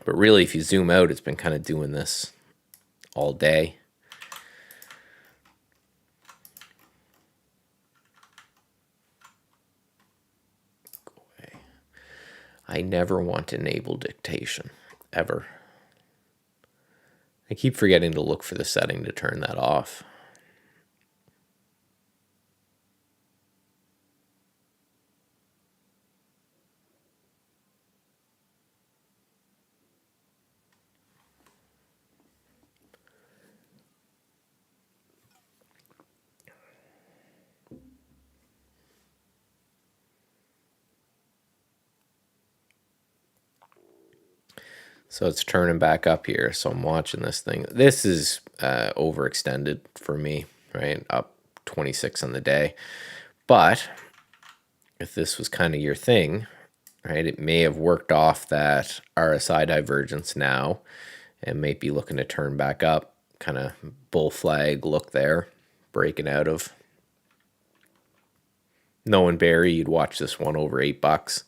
But really, if you zoom out, it's been kind of doing this all day. Go away. I never want to enable dictation, ever. I keep forgetting to look for the setting to turn that off. So it's turning back up here. So I'm watching this thing. This is overextended for me, right? Up 26 on the day. But if this was kind of your thing, right, it may have worked off that RSI divergence now and may be looking to turn back up. Kind of bull flag look there, breaking out of. Knowing Barry, you'd watch this one over $8.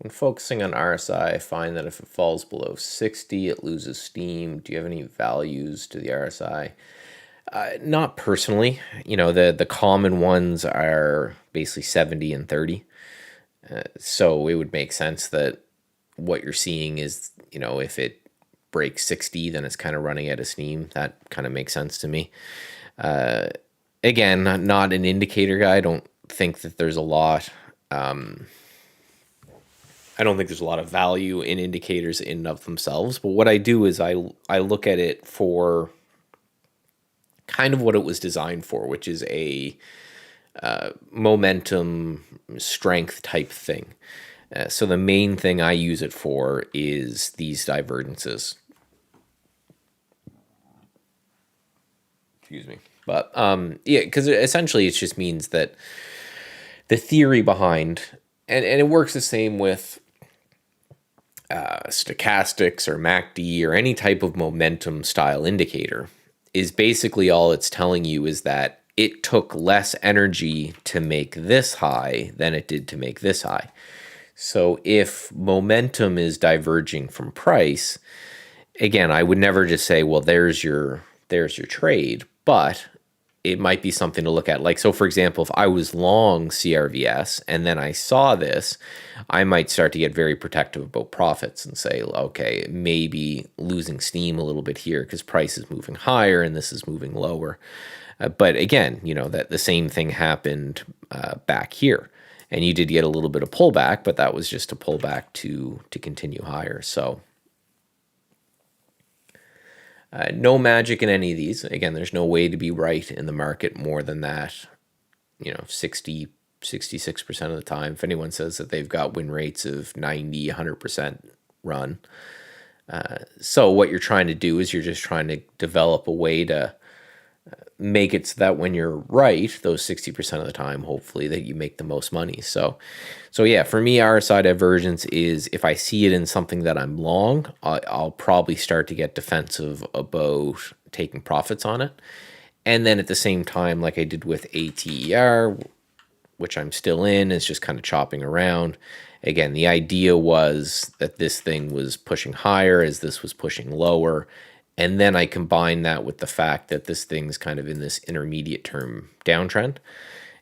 When focusing on RSI, I find that if it falls below 60, it loses steam. Do you have any values to the RSI? Not personally. The common ones are basically 70 and 30. So it would make sense that what you're seeing is, if it breaks 60, then it's kind of running out of steam. That kind of makes sense to me. Again, not an indicator guy. I don't think that there's a lot. I don't think there's a lot of value in indicators in and of themselves. But what I do is I look at it for kind of what it was designed for, which is a momentum strength type thing. So the main thing I use it for is these divergences. Excuse me. But yeah, because essentially it just means that the theory behind, and it works the same with stochastics or MACD or any type of momentum style indicator, is basically all it's telling you is that it took less energy to make this high than it did to make this high. So if momentum is diverging from price, again, I would never just say, well, there's your trade, but it might be something to look at. Like, so for example, if I was long CRVS and then I saw this, I might start to get very protective about profits and say, okay, maybe losing steam a little bit here because price is moving higher and this is moving lower. But again, that the same thing happened back here. And you did get a little bit of pullback, but that was just a pullback to continue higher. So no magic in any of these. Again, there's no way to be right in the market more than that, 66% of the time. If anyone says that they've got win rates of 90, 100% run. So what you're trying to do is you're just trying to develop a way to make it so that when you're right, those 60% of the time, hopefully, that you make the most money. So yeah, for me, RSI divergence is if I see it in something that I'm long, I'll probably start to get defensive about taking profits on it. And then at the same time, like I did with ATER, which I'm still in, is just kind of chopping around. Again, the idea was that this thing was pushing higher as this was pushing lower. And then I combine that with the fact that this thing's kind of in this intermediate term downtrend,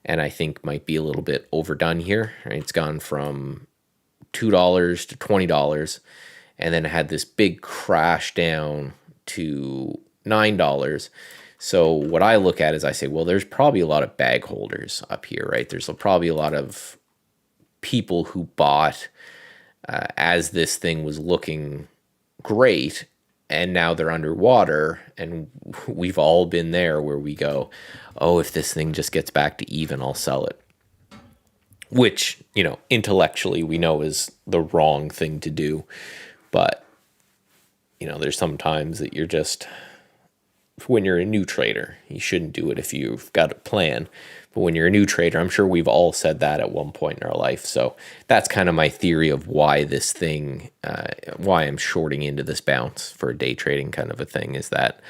and I think might be a little bit overdone here. Right? It's gone from $2 to $20, and then it had this big crash down to $9. So what I look at is I say, well, there's probably a lot of bag holders up here, right? There's probably a lot of people who bought as this thing was looking great, and now they're underwater, and we've all been there where we go, oh, if this thing just gets back to even, I'll sell it. Which, intellectually we know is the wrong thing to do. But, there's some times that you're just, when you're a new trader, you shouldn't do it if you've got a plan. But when you're a new trader, I'm sure we've all said that at one point in our life. So that's kind of my theory of why this thing, why I'm shorting into this bounce for a day trading kind of a thing, is that,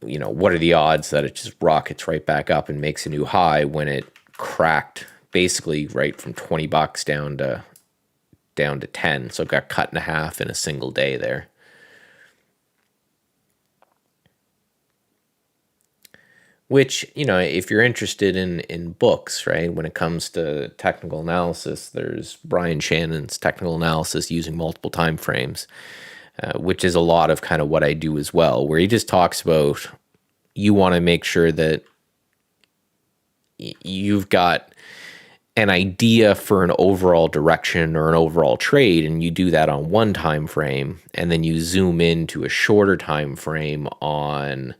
what are the odds that it just rockets right back up and makes a new high when it cracked basically right from $20 down to 10. So it got cut in half in a single day there. Which, if you're interested in books, right, when it comes to technical analysis, there's Brian Shannon's Technical Analysis Using Multiple Time Frames, which is a lot of kind of what I do as well, where he just talks about you want to make sure that you've got an idea for an overall direction or an overall trade, and you do that on one time frame, and then you zoom into a shorter time frame on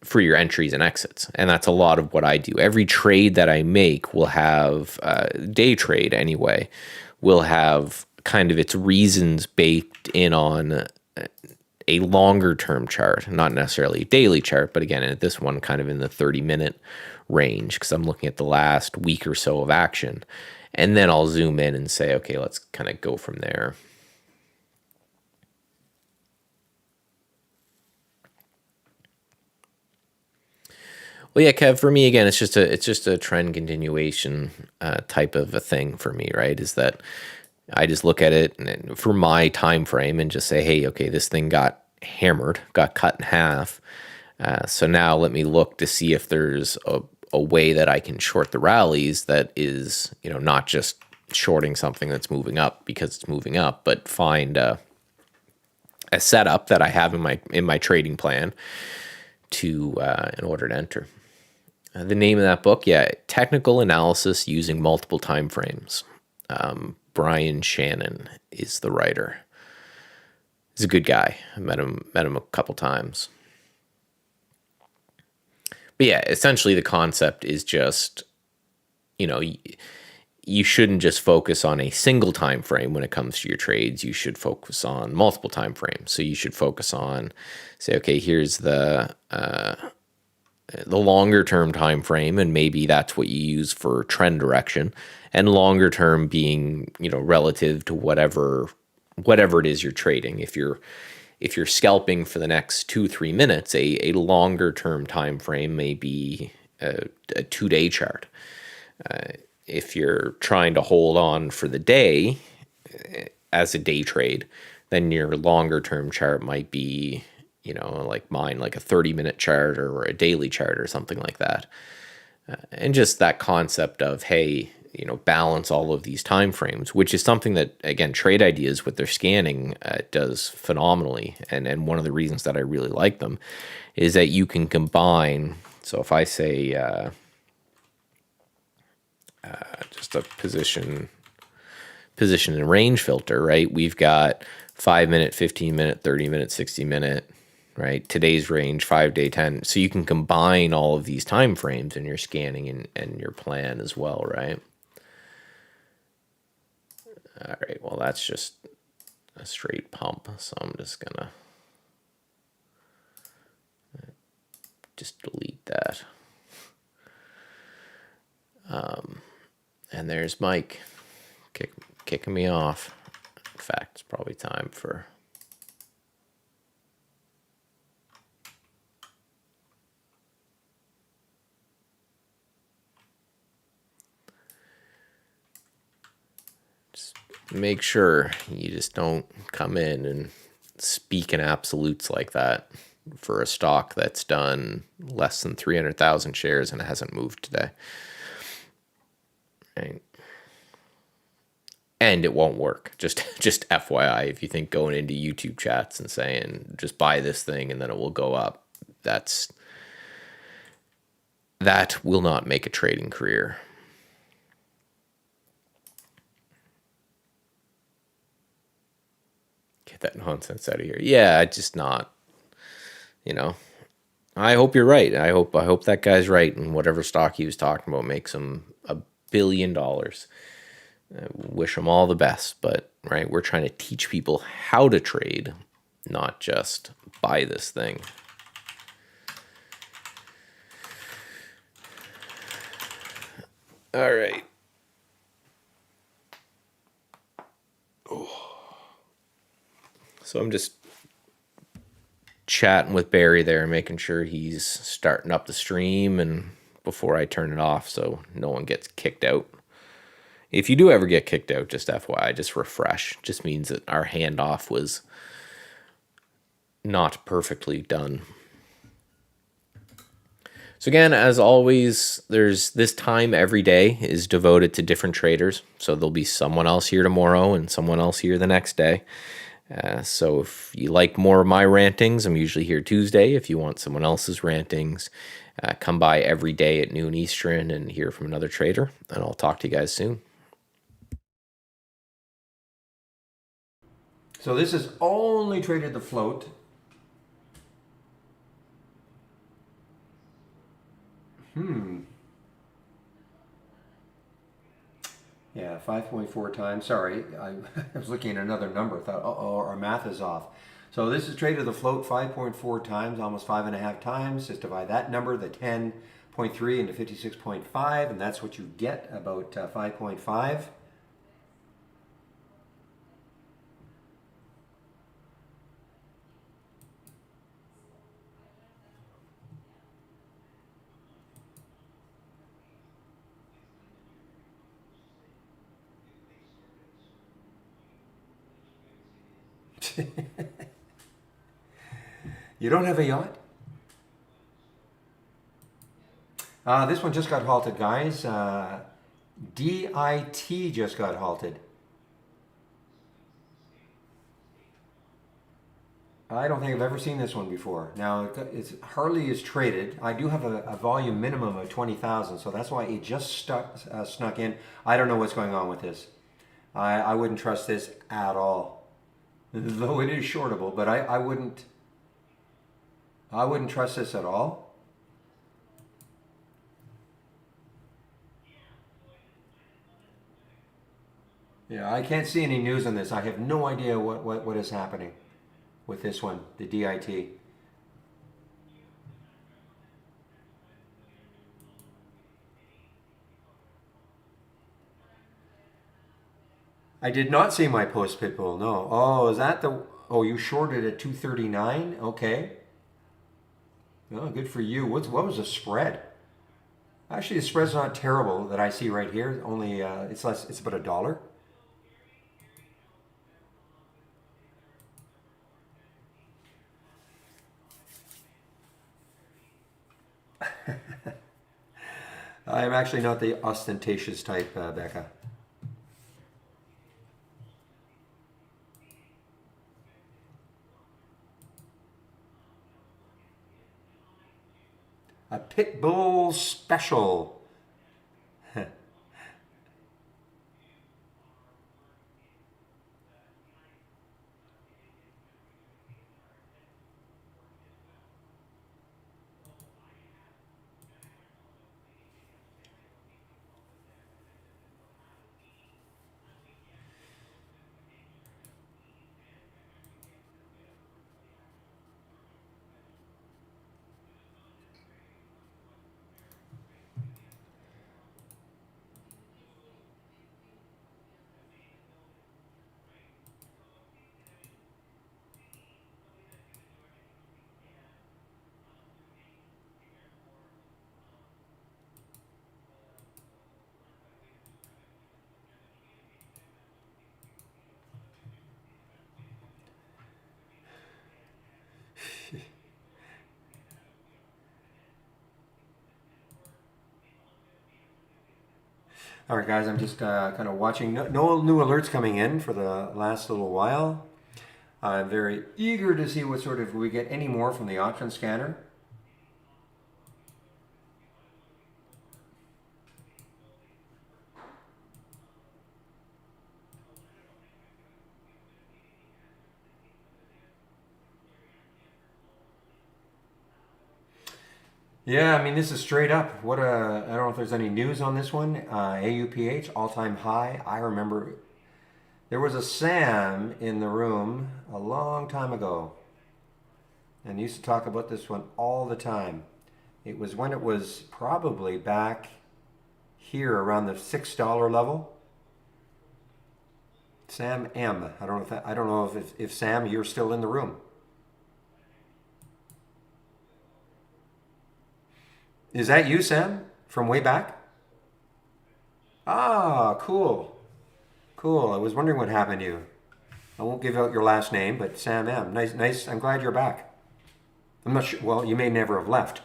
for your entries and exits. And that's a lot of what I do. Every trade that I make will have, day trade anyway, will have kind of its reasons baked in on a longer term chart, not necessarily a daily chart, but again, at this one kind of in the 30-minute range, because I'm looking at the last week or so of action. And then I'll zoom in and say, okay, let's kind of go from there. Well, yeah, Kev. For me, again, it's just a trend continuation type of a thing for me, right? Is that I just look at it and for my time frame and just say, hey, okay, this thing got hammered, got cut in half. So now let me look to see if there's a way that I can short the rallies that is, not just shorting something that's moving up because it's moving up, but find a setup that I have in my trading plan to in order to enter. The name of that book, yeah, Technical Analysis Using Multiple Time Frames. Brian Shannon is the writer. He's a good guy. I met him a couple times. But yeah, essentially the concept is just, you know, you shouldn't just focus on a single time frame when it comes to your trades. You should focus on multiple time frames. So you should focus on, say, okay, here's the longer term time frame, and maybe that's what you use for trend direction, and longer term being, relative to whatever it is you're trading. If you're scalping for the next 2-3 minutes, a longer term time frame may be a 2-day chart. If you're trying to hold on for the day as a day trade, then your longer term chart might be, like mine, like a 30-minute chart or a daily chart or something like that. And just that concept of, hey, balance all of these time frames, which is something that, again, Trade Ideas with their scanning does phenomenally. And one of the reasons that I really like them is that you can combine. So if I say just a position and range filter, right? We've got 5-minute, 15-minute, 30-minute, 60-minute, right? Today's range, 5-day, 10. So you can combine all of these time frames in your scanning and your plan as well, right? All right, well, that's just a straight pump. So I'm just gonna just delete that. And there's Mike kicking me off. In fact, it's probably time for just make sure you just don't come in and speak in absolutes like that for a stock that's done less than 300,000 shares and it hasn't moved today. Right. And it won't work. Just FYI, if you think going into YouTube chats and saying just buy this thing and then it will go up, that will not make a trading career. Get that nonsense out of here. Yeah, just not. I hope you're right. I hope that guy's right, and whatever stock he was talking about makes him $1 billion. Wish them all the best, but right, we're trying to teach people how to trade, not just buy this thing. All right. So I'm just chatting with Barry there, making sure he's starting up the stream and before I turn it off so no one gets kicked out. If you do ever get kicked out, just FYI, just refresh. Just means that our handoff was not perfectly done. So again, as always, there's this time every day is devoted to different traders. So there'll be someone else here tomorrow and someone else here the next day. So if you like more of my rantings, I'm usually here Tuesday. If you want someone else's rantings, come by every day at noon Eastern and hear from another trader. And I'll talk to you guys soon. So this is only traded the float. Yeah, 5.4 times. Sorry, I was looking at another number. Thought, oh, our math is off. So this is traded the float 5.4 times, almost 5.5 times. Just divide that number, the 10.3 into 56.5, and that's what you get, about 5.5. You don't have a yacht? This one just got halted, guys. DIT just got halted. I don't think I've ever seen this one before. Now, it's hardly is traded. I do have a volume minimum of 20,000, so that's why it just snuck in. I don't know what's going on with this. I wouldn't trust this at all. Though it is shortable, but I wouldn't trust this at all. Yeah, I can't see any news on this. I have no idea what is happening with this one, the DIT. I did not see my post Pitbull, no. Oh, is that the, oh, you shorted at 239? Okay. Oh, good for you. What was the spread? Actually, the spread's not terrible that I see right here. Only, it's less, it's about $1. I'm actually not the ostentatious type, Becca. A Pitbull special. All right, guys, I'm just kind of watching. No new alerts coming in for the last little while. I'm very eager to see what sort of we get any more from the option scanner. Yeah, I mean, this is straight up. What a, I don't know if there's any news on this one. AUPH, all-time high. I remember there was a Sam in the room a long time ago and used to talk about this one all the time. It was when it was probably back here around the $6 level. Sam M. I don't know if Sam, you're still in the room. Is that you, Sam, from way back? Ah, cool. Cool. I was wondering what happened to you. I won't give out your last name, but Sam M. Nice, nice. I'm glad you're back. I'm not sure. Well, you may never have left,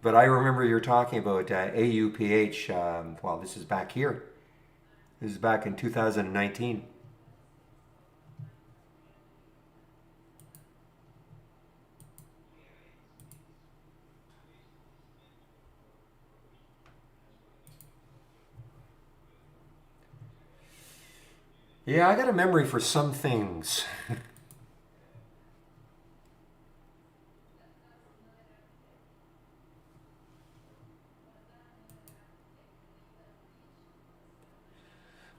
but I remember you're talking about AUPH. Well, this is back here. This is back in 2019. Yeah, I got a memory for some things.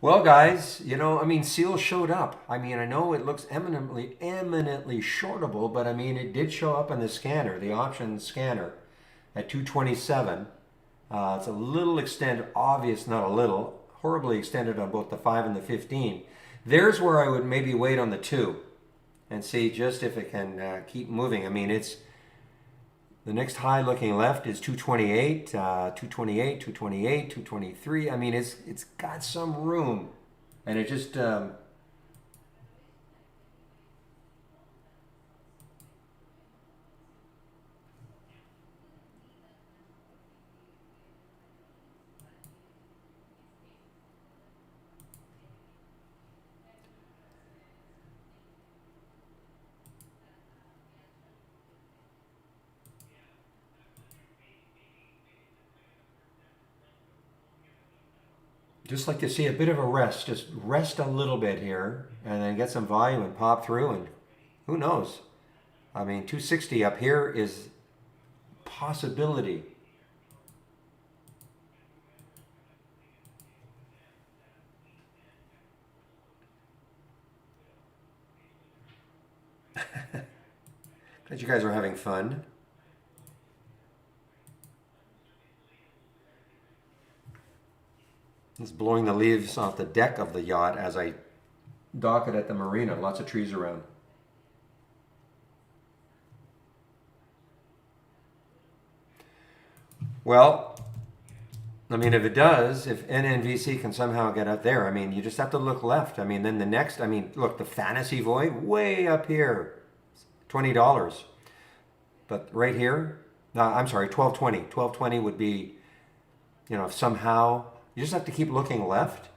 Well, guys, you know, I mean, Seal showed up. I mean, I know it looks eminently shortable, but I mean, it did show up in the scanner, the option scanner, at 227. It's a little extended, obvious, not a little, horribly extended on both the 5 and the 15. There's where I would maybe wait on the 2 and see just if it can keep moving. I mean, it's the next high looking left is 228, 228, 228, 223. I mean, it's got some room, and it just just like to see a bit of a rest. Just rest a little bit here and then get some volume and pop through, and who knows? I mean, 260 up here is possibility. Glad you guys are having fun. It's blowing the leaves off the deck of the yacht as I dock it at the marina. Lots of trees around. Well, I mean, if it does, if NNVC can somehow get up there, I mean, you just have to look left. I mean, then the next, I mean, look, the Fantasy Void way up here, $20. But right here, no, I'm sorry, 1220. 1220 would be, you know, if somehow, you just have to keep looking left.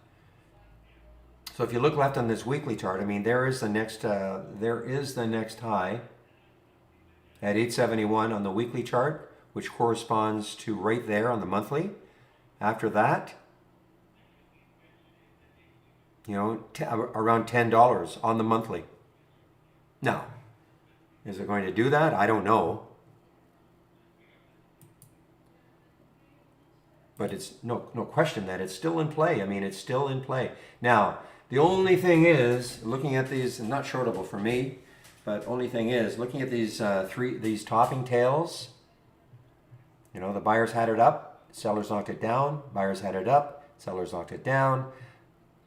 So if you look left on this weekly chart, I mean, there is the next high at 871 on the weekly chart, which corresponds to right there on the monthly. After that, you know, around $10 on the monthly. Now, is it going to do that? I don't know. But it's no question that it's still in play. I mean, it's still in play. Now, the only thing is, looking at these, not shortable for me, but only thing is, looking at these these topping tails, you know, the buyers had it up, sellers knocked it down, buyers had it up, sellers knocked it down.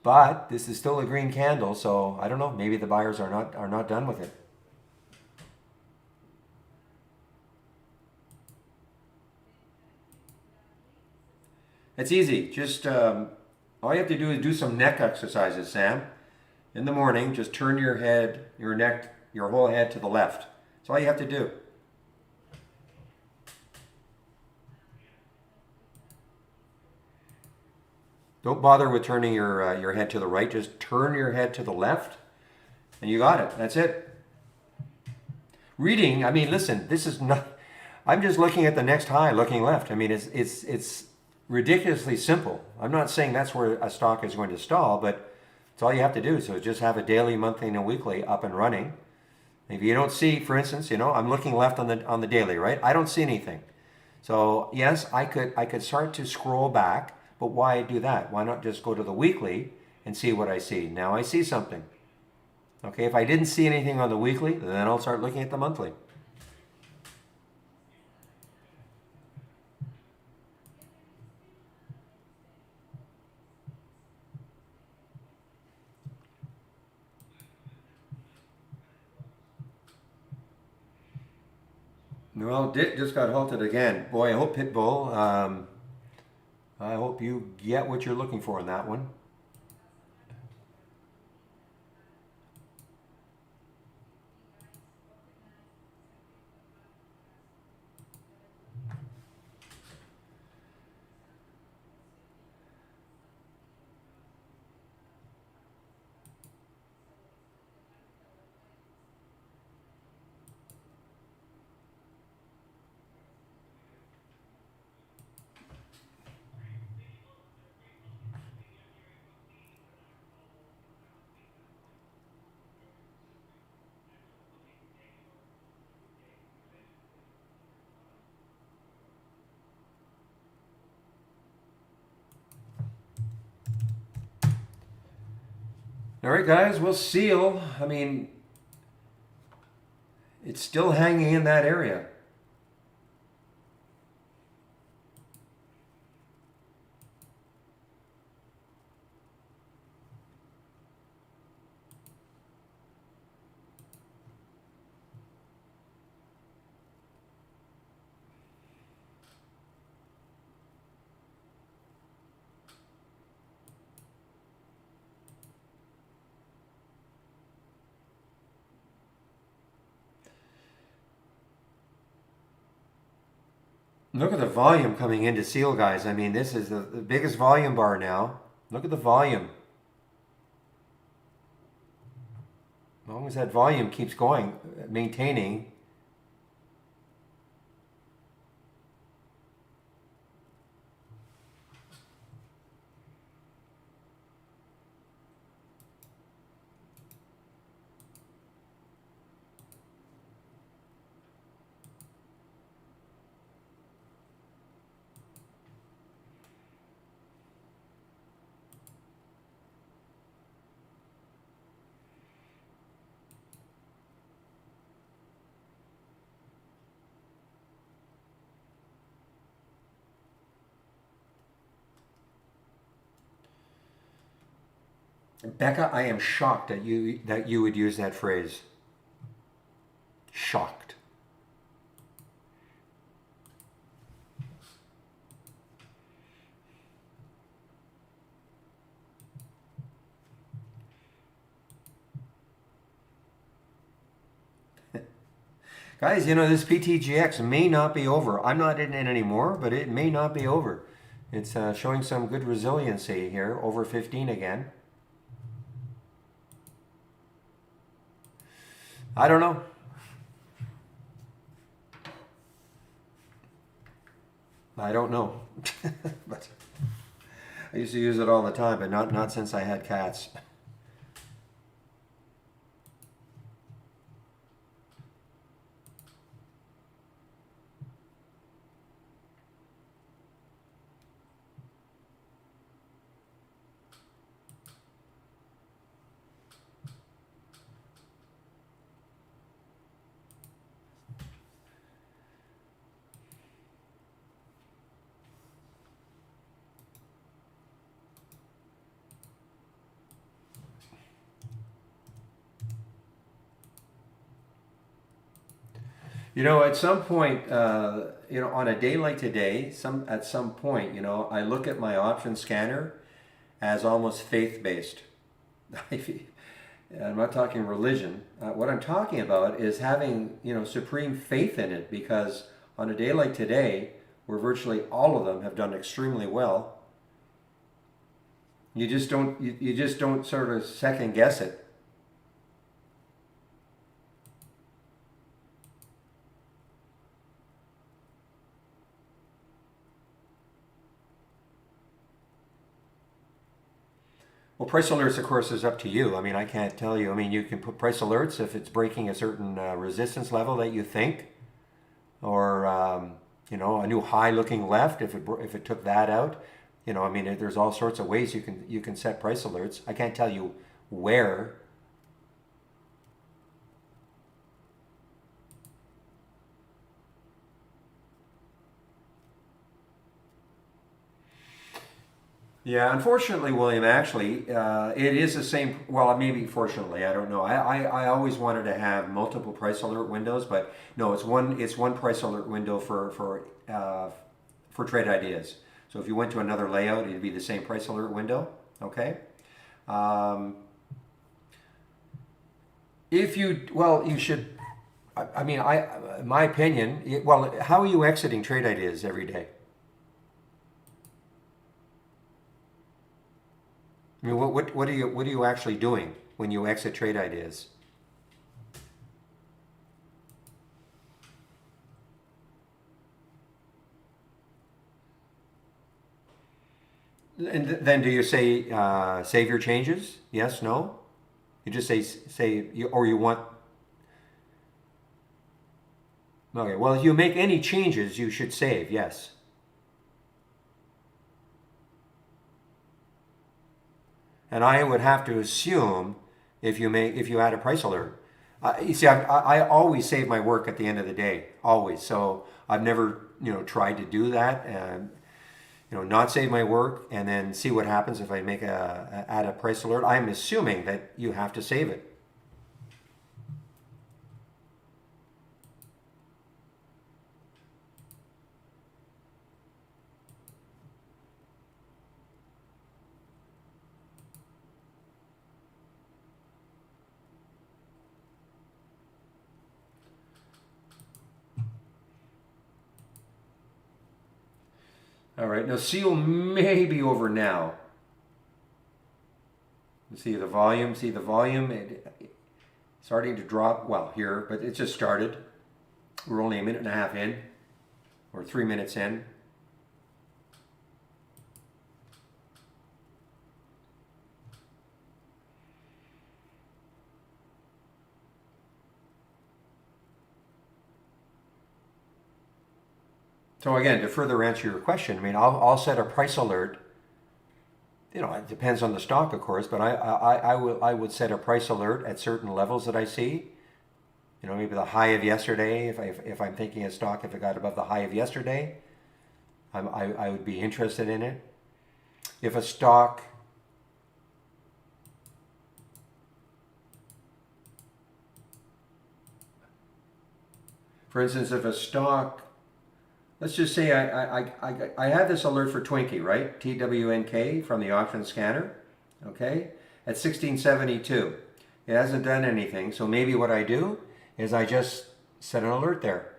But this is still a green candle, so I don't know, maybe the buyers are not done with it. It's easy. Just all you have to do is do some neck exercises, Sam. In the morning, just turn your head, your neck, your whole head to the left. That's all you have to do. Don't bother with turning your head to the right. Just turn your head to the left, and you got it. That's it. Reading. I mean, listen. This is not. I'm just looking at the next high, looking left. I mean, it's ridiculously simple. I'm not saying that's where a stock is going to stall, but it's all you have to do. So just have a daily, monthly, and a weekly up and running. If you don't see, for instance, you know, I'm looking left on the daily, right? I don't see anything. So yes, I could start to scroll back, but why do that? Why not just go to the weekly and see what I see? Now I see something. Okay, if I didn't see anything on the weekly, then I'll start looking at the monthly. Well, Dick just got halted again. Boy, I hope Pitbull, I hope you get what you're looking for in that one. All right, guys, we'll seal. I mean, it's still hanging in that area. Look at the volume coming into seal, guys. I mean, this is the biggest volume bar now. Look at the volume. As long as that volume keeps going, maintaining. Becca, I am shocked that you would use that phrase. Shocked. Guys, you know, this PTGX may not be over. I'm not in it anymore, but it may not be over. It's showing some good resiliency here, over 15 again. I don't know. I don't know. But I used to use it all the time, but not since I had cats. You know, at some point, you know, on a day like today, at some point, you know, I look at my option scanner as almost faith-based. I'm not talking religion. What I'm talking about is having, you know, supreme faith in it, because on a day like today, where virtually all of them have done extremely well, you just don't sort of second guess it. Well, price alerts, of course, is up to you. I mean, I can't tell you. I mean, you can put price alerts if it's breaking a certain resistance level that you think, or you know, a new high looking left if it took that out. You know, I mean, there's all sorts of ways you can set price alerts. I can't tell you where. Yeah, unfortunately, William, actually, it is the same. Well, maybe fortunately, I don't know. I always wanted to have multiple price alert windows, but no, it's one price alert window for trade ideas. So if you went to another layout, it'd be the same price alert window. Okay. Um, if you well, you should. I mean, my opinion. Well, how are you exiting trade ideas every day? I mean, what are you actually doing when you exit trade ideas? And then do you say save your changes? Yes, no. You just or you want. Okay. Well, if you make any changes, you should save. Yes. And I would have to assume if you add a price alert. You see, I always save my work at the end of the day, always. So I've never tried to do that and not save my work and then see what happens if I add a price alert. I'm assuming that you have to save it. All right, now seal may be over now. See the volume, starting to drop, well, here, but it just started. We're only a minute and a half in, or 3 minutes in. So again, to further answer your question, I mean, I'll set a price alert. It depends on the stock, of course, but I would set a price alert at certain levels that I see. Maybe the high of yesterday. If I'm thinking a stock, if it got above the high of yesterday, I would be interested in it. If a stock For instance, if a stock, let's just say I had this alert for Twinkie, right? TWNK from the option scanner, okay, at 1672. It hasn't done anything, so maybe what I do is I just set an alert there.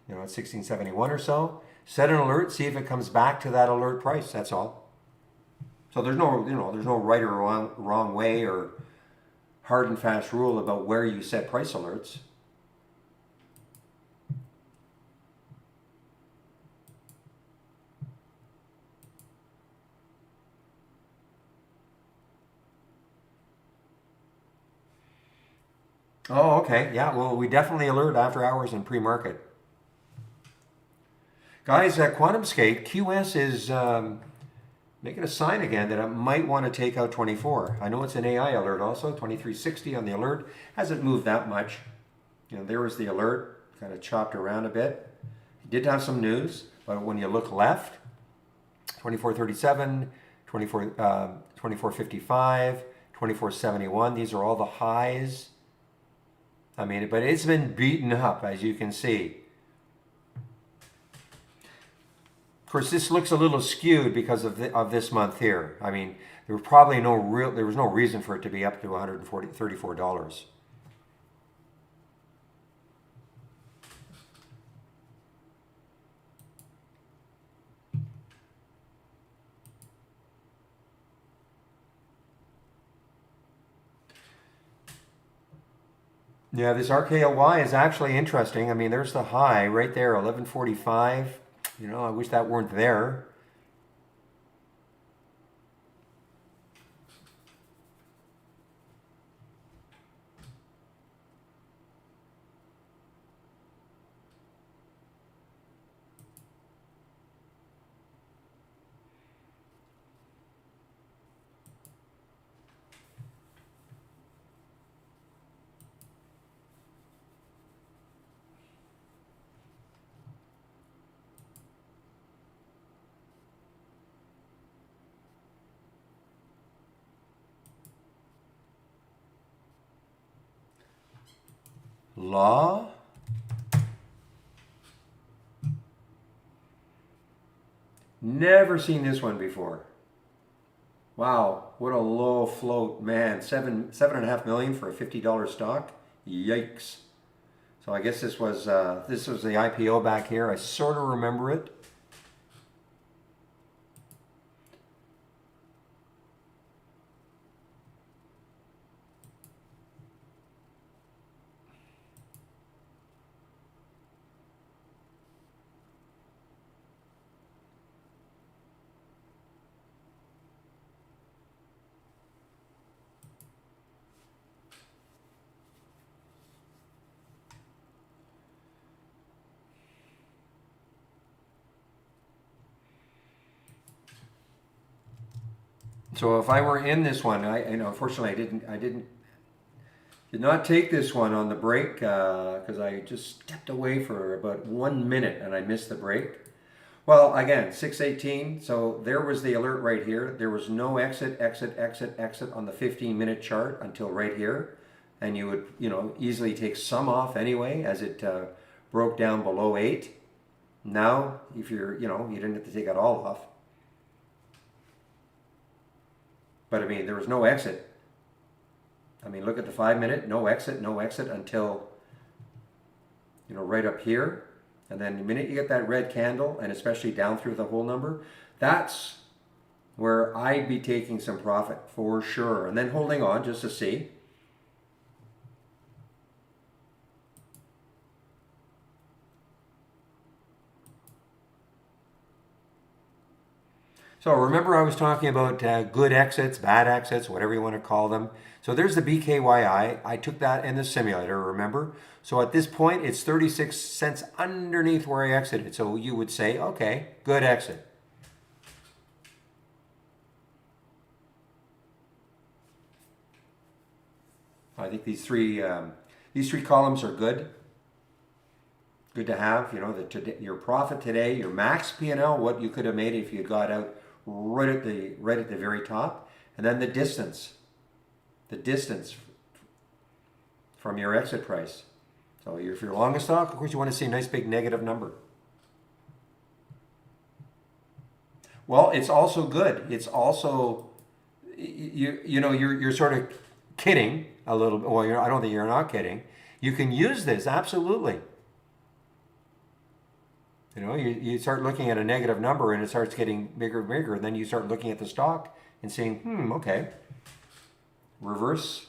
You know, at 1671 or so, set an alert, see if it comes back to that alert price. That's all. So there's no, there's no right or wrong way or hard and fast rule about where you set price alerts. Oh, okay. Yeah, well, we definitely alert after hours and pre-market. Guys, QuantumScape, QS is making a sign again that I might want to take out 24. I know it's an AI alert also, 2360 on the alert. Hasn't moved that much. You know, there was the alert, kind of chopped around a bit. It did have some news, but when you look left, 2437, 2455, 2471, these are all the highs. I mean, but it's been beaten up, as you can see. Of course, this looks a little skewed because of this month here. I mean, there was probably there was no reason for it to be up to $134. Yeah, this RKLY is actually interesting. I mean, there's the high right there, 1145. You know, I wish that weren't there. Law. Never seen this one before. Wow, what a low float, man. 7.5 million for a $50 stock. Yikes. So I guess this was the IPO back here. I sort of remember it. So if I were in this one, unfortunately did not take this one on the break because I just stepped away for about 1 minute and I missed the break. Well, again, 618. So there was the alert right here. There was no exit on the 15-minute chart until right here, and you would easily take some off anyway as it broke down below 8. Now, if you didn't have to take it all off. But I mean, there was no exit. I mean, look at the 5-minute, no exit until, right up here. And then the minute you get that red candle, and especially down through the whole number, that's where I'd be taking some profit for sure. And then holding on just to see. So remember I was talking about good exits, bad exits, whatever you want to call them. So there's the BKYI. I took that in the simulator, remember? So at this point, it's 36 cents underneath where I exited. So you would say, okay, good exit. I think these three columns are good. Good to have, your profit today, your max P&L, what you could have made if you got out right at the very top, and then the distance from your exit price. So if you're long a stock, of course you want to see a nice big negative number. Well, it's also good. It's also you're sort of kidding a little bit. Well, I don't think you're not kidding. You can use this absolutely. You start looking at a negative number and it starts getting bigger and bigger. And then you start looking at the stock and saying, okay, reverse.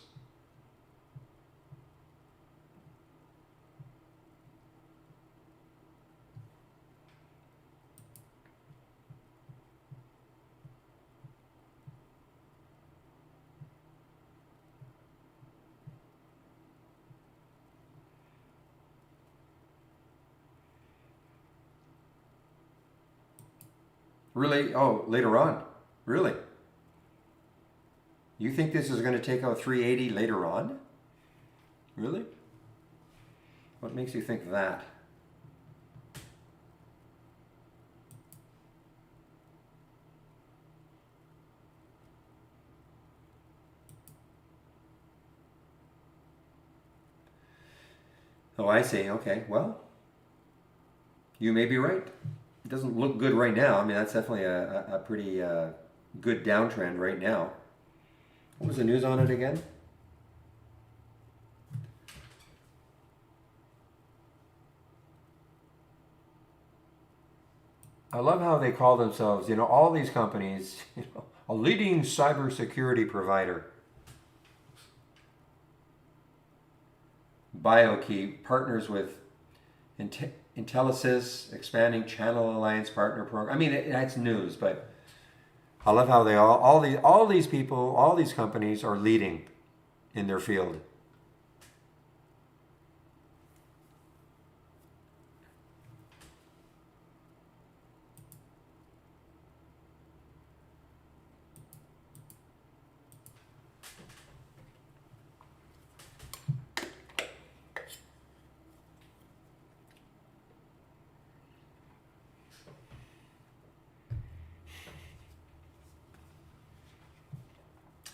Really? Oh, later on. Really? You think this is going to take out 380 later on? Really? What makes you think that? Oh, I see. Okay. Well, you may be right. It doesn't look good right now. I mean, that's definitely a pretty good downtrend right now. What was the news on it again? I love how they call themselves, all these companies, a leading cybersecurity provider. BioKey partners with Intelisys, expanding channel alliance partner program. I mean, that's news, but I love how they all these people, all these companies are leading in their field.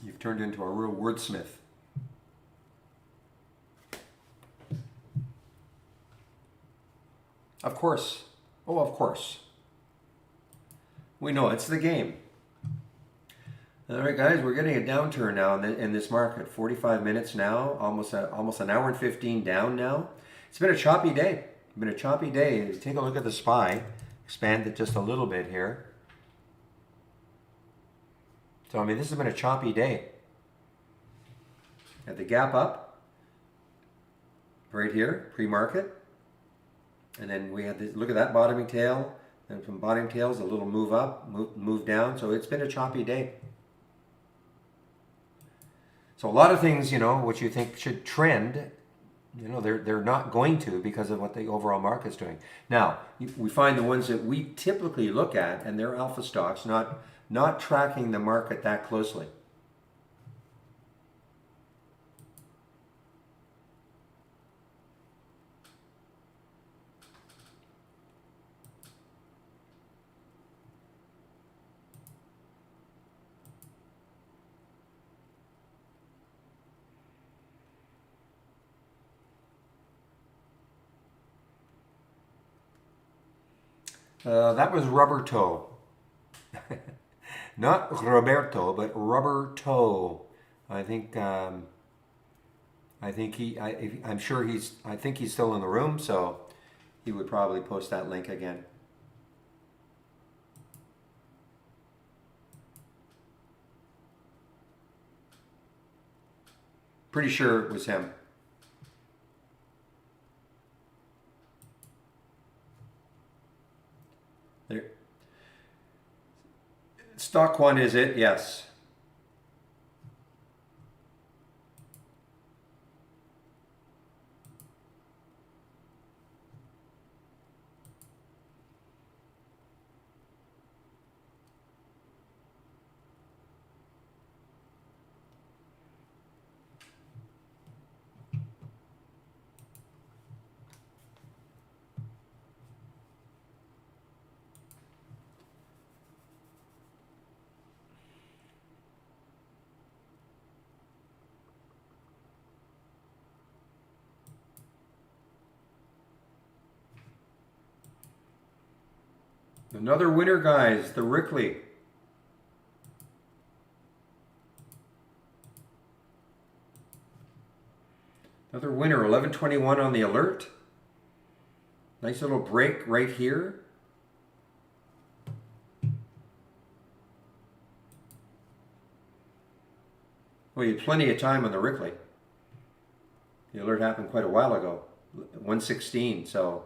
You've turned into a real wordsmith. Of course. Oh, of course. We know it's the game. All right, guys, we're getting a downturn now in this market. 45 minutes now, almost an hour and 15 down now. It's been a choppy day. It's been a choppy day. Take a look at the SPY. Expand it just a little bit here. So, I mean, this has been a choppy day. At the gap up, right here, pre-market. And then we had this, look at that bottoming tail. And from bottom tails, a little move up, move down. So it's been a choppy day. So a lot of things, what you think should trend, they're not going to because of what the overall market's doing. Now, we find the ones that we typically look at, and they're alpha stocks, not tracking the market that closely. That was Rubber Toe. Not Roberto, but Rubber Toe. I think I'm sure I think he's still in the room, so he would probably post that link again. Pretty sure it was him. There. Stock one, is it? Yes. Another winner, guys, the Rickley. Another winner, 1121 on the alert. Nice little break right here. Well, you had plenty of time on the Rickley. The alert happened quite a while ago, 116, so.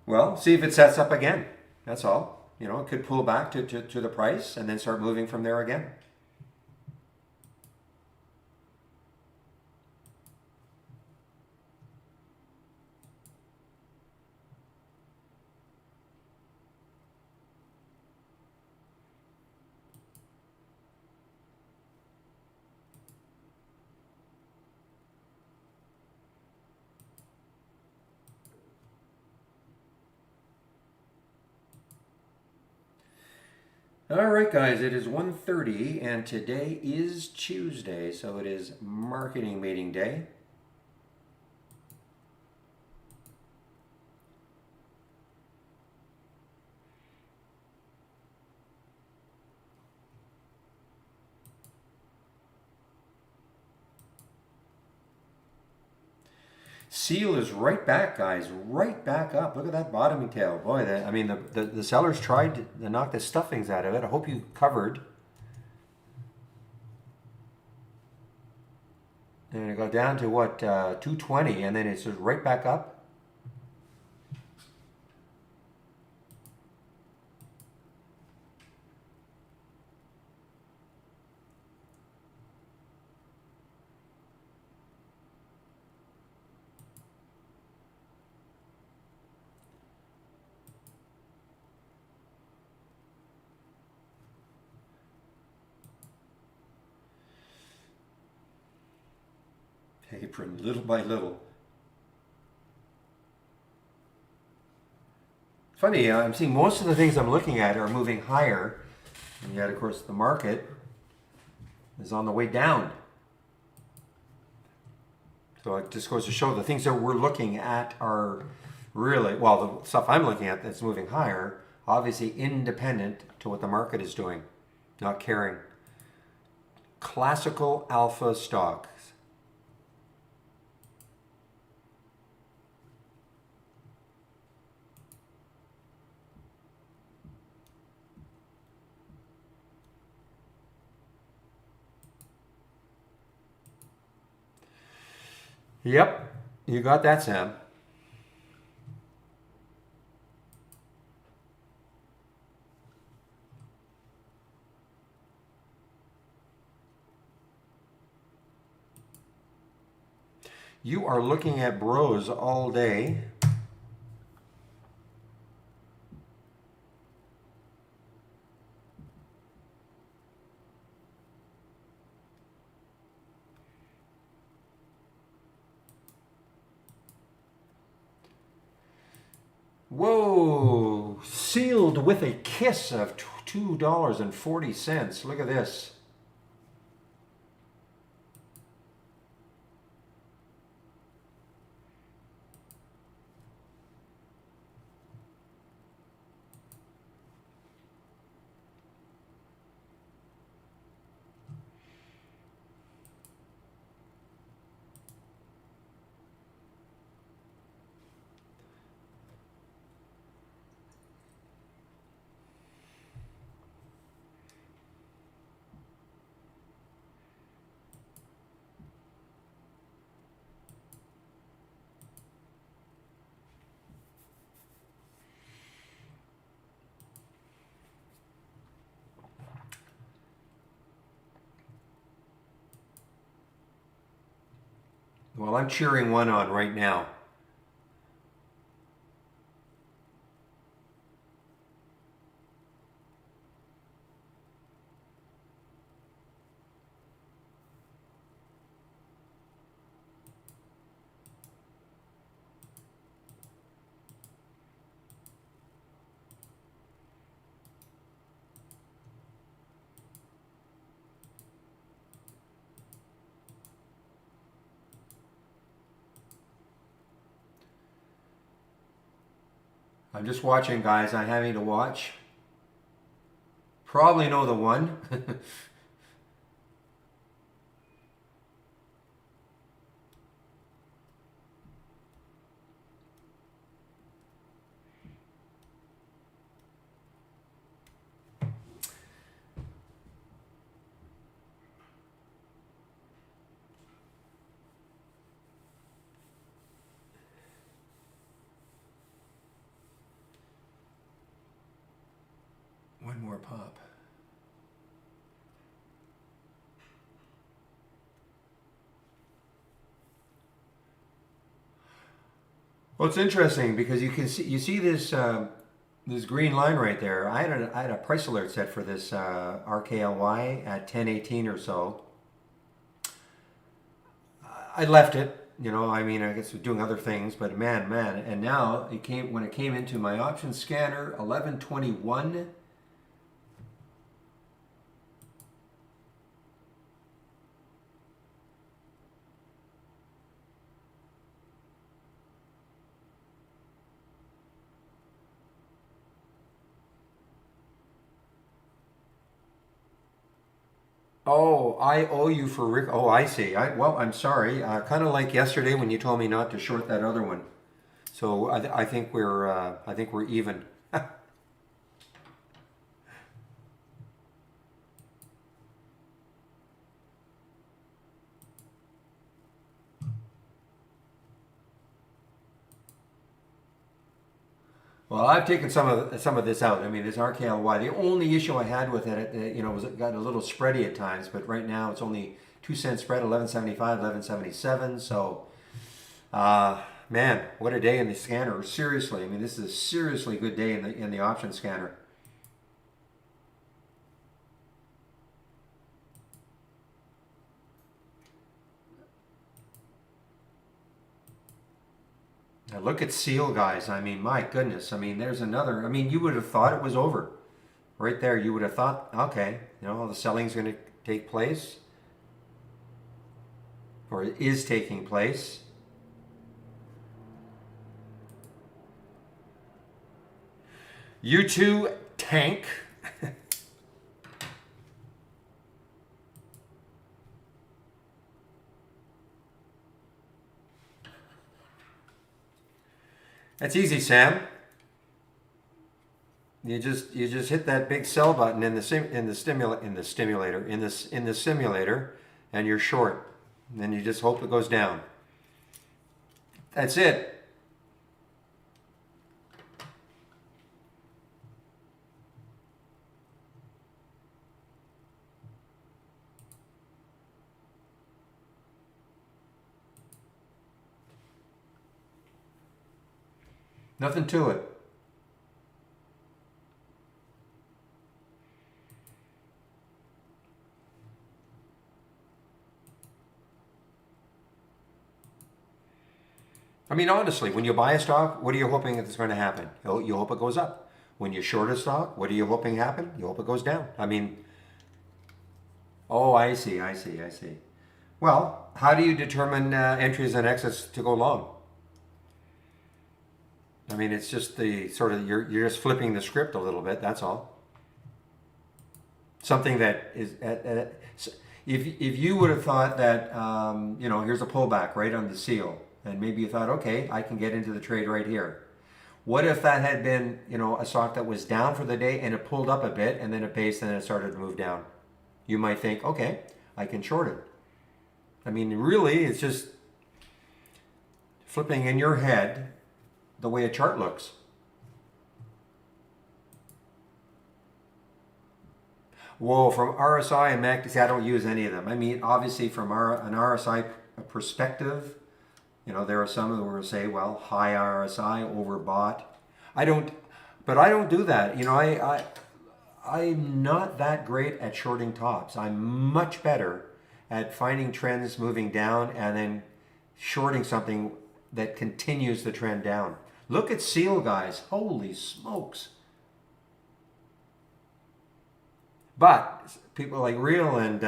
Well, see if it sets up again. That's all. You know, it could pull back to the price and then start moving from there again. All right, guys, it is 1:30 and today is Tuesday, so it is marketing meeting day. Seal is right back, guys, right back up. Look at that bottoming tail. Boy, I mean, the sellers tried to knock the stuffings out of it. I hope you covered. And it got down to what, 220, and then it's just right back up. Apron, little by little. Funny, I'm seeing most of the things I'm looking at are moving higher, and yet, of course, the market is on the way down. So it just goes to show the things that we're looking at are really, well, the stuff I'm looking at that's moving higher, obviously independent to what the market is doing, not caring. Classical alpha stocks. Yep, you got that, Sam. You are looking at bros all day. Whoa, sealed with a kiss of $2.40. Look at this. Well, I'm cheering one on right now. I'm just watching, guys. I'm having to watch. Probably know the one. One more pop. Well, it's interesting because you see this this green line right there. I had a price alert set for this RKLY at 10.18 or so. I left it. You know, I mean, I guess doing other things, but man, and now it came when it came into my option scanner 11.21. Oh, I owe you for Rick. Oh, I see. Well, I'm sorry. Kind of like yesterday when you told me not to short that other one. So I think we're even. Well, I've taken some of this out. I mean, this RKLY. The only issue I had with it, you know, was it got a little spready at times. But right now, it's only 2 cent spread, 11.75, 11.77. So, man, what a day in the scanner. Seriously, I mean, this is a seriously good day in the option scanner. Now look at Seal, guys. I mean, my goodness. I mean, there's another. I mean, you would have thought it was over. Right there, you would have thought, okay, you know, the selling's going to take place, or it is taking place. You too, tank. That's easy, Sam. You just hit that big sell button in the simulator, and you're short. And then you just hope it goes down. That's it. Nothing to it. I mean, honestly, when you buy a stock, what are you hoping is going to happen? You hope it goes up. When you short a stock, what are you hoping happen? You hope it goes down. I mean, oh, I see. Well, how do you determine entries and exits to go long? I mean, it's just the sort of you're just flipping the script a little bit. That's all. Something that is if you would have thought that you know, here's a pullback right on the seal, and maybe you thought, okay, I can get into the trade right here. What if that had been, you know, a stock that was down for the day and it pulled up a bit and then it based and then it started to move down? You might think, okay, I can short it. I mean, really, it's just flipping in your head the way a chart looks. Whoa, from RSI and MACD, I don't use any of them. I mean, obviously, from an RSI perspective, you know, there are some who will say, well, high RSI, overbought. I don't, but I don't do that. You know, I'm not that great at shorting tops. I'm much better at finding trends moving down and then shorting something that continues the trend down. Look at Seal, guys. Holy smokes. But people like Real and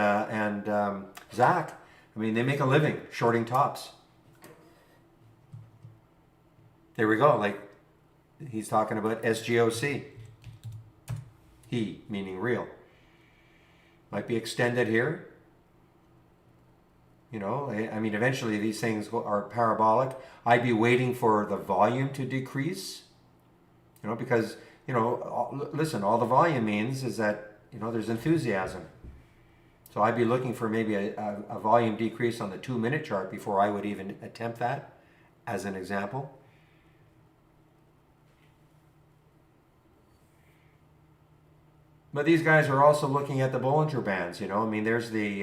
Zach, I mean, they make a living shorting tops. There we go. Like, He's talking about SGOC. He, meaning real. Might be extended here. You know, I mean, eventually these things are parabolic. I'd be waiting for the volume to decrease, you know, because, you know, listen, all the volume means is that, you know, there's enthusiasm. So I'd be looking for maybe a volume decrease on the 2-minute chart before I would even attempt that, as an example. But these guys are also looking at the Bollinger Bands, you know. I mean, there's the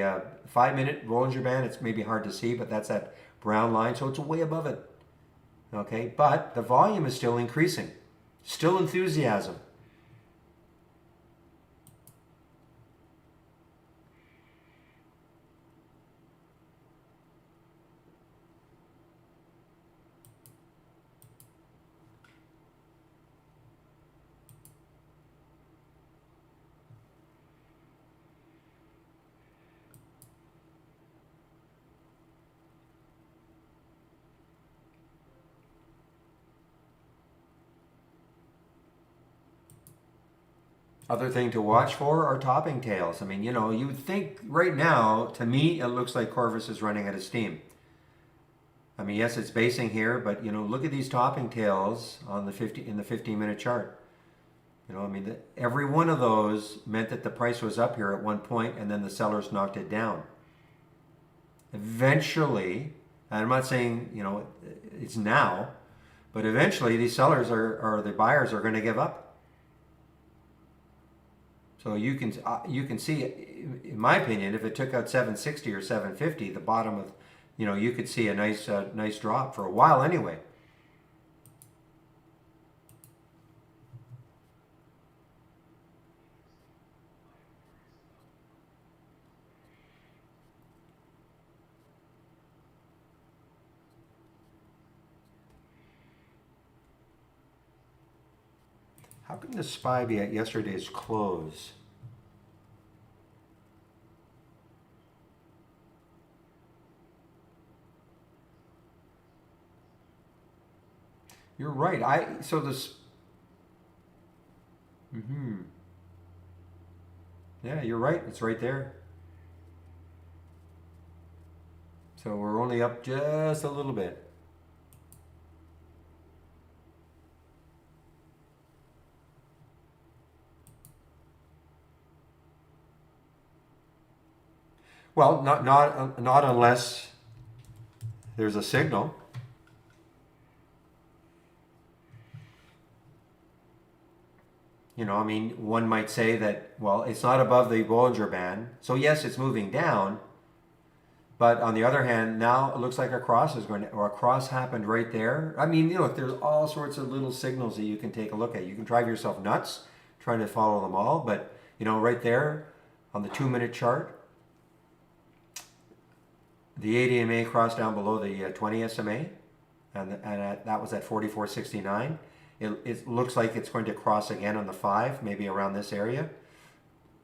5-minute Bollinger Band. It's maybe hard to see, but that's that brown line, so it's way above it. Okay, but the volume is still increasing. Still enthusiasm. Other thing to watch for are topping tails. I mean, you know, you would think right now, to me, it looks like Corvus is running out of steam. I mean, yes, it's basing here, but you know, look at these topping tails on the 15-minute chart. You know, I mean, every one of those meant that the price was up here at one point, and then the sellers knocked it down. Eventually, and I'm not saying you know it's now, but eventually these sellers or the buyers are going to give up. So you can see, in my opinion, if it took out 760 or 750, the bottom of, you know, you could see a nice drop for a while anyway. How can the SPY be at yesterday's close? You're right. So this. Yeah, you're right. It's right there. So we're only up just a little bit. Well, not unless there's a signal. You know, I mean, one might say that, well, it's not above the Bollinger Band. So yes, it's moving down. But on the other hand, now it looks like a cross is going to, or a cross happened right there. I mean, you know, there's all sorts of little signals that you can take a look at. You can drive yourself nuts trying to follow them all. But, you know, right there on the 2-minute chart, the 80 MA crossed down below the 20 SMA, and that was at 44.69. It looks like it's going to cross again on the 5, maybe around this area.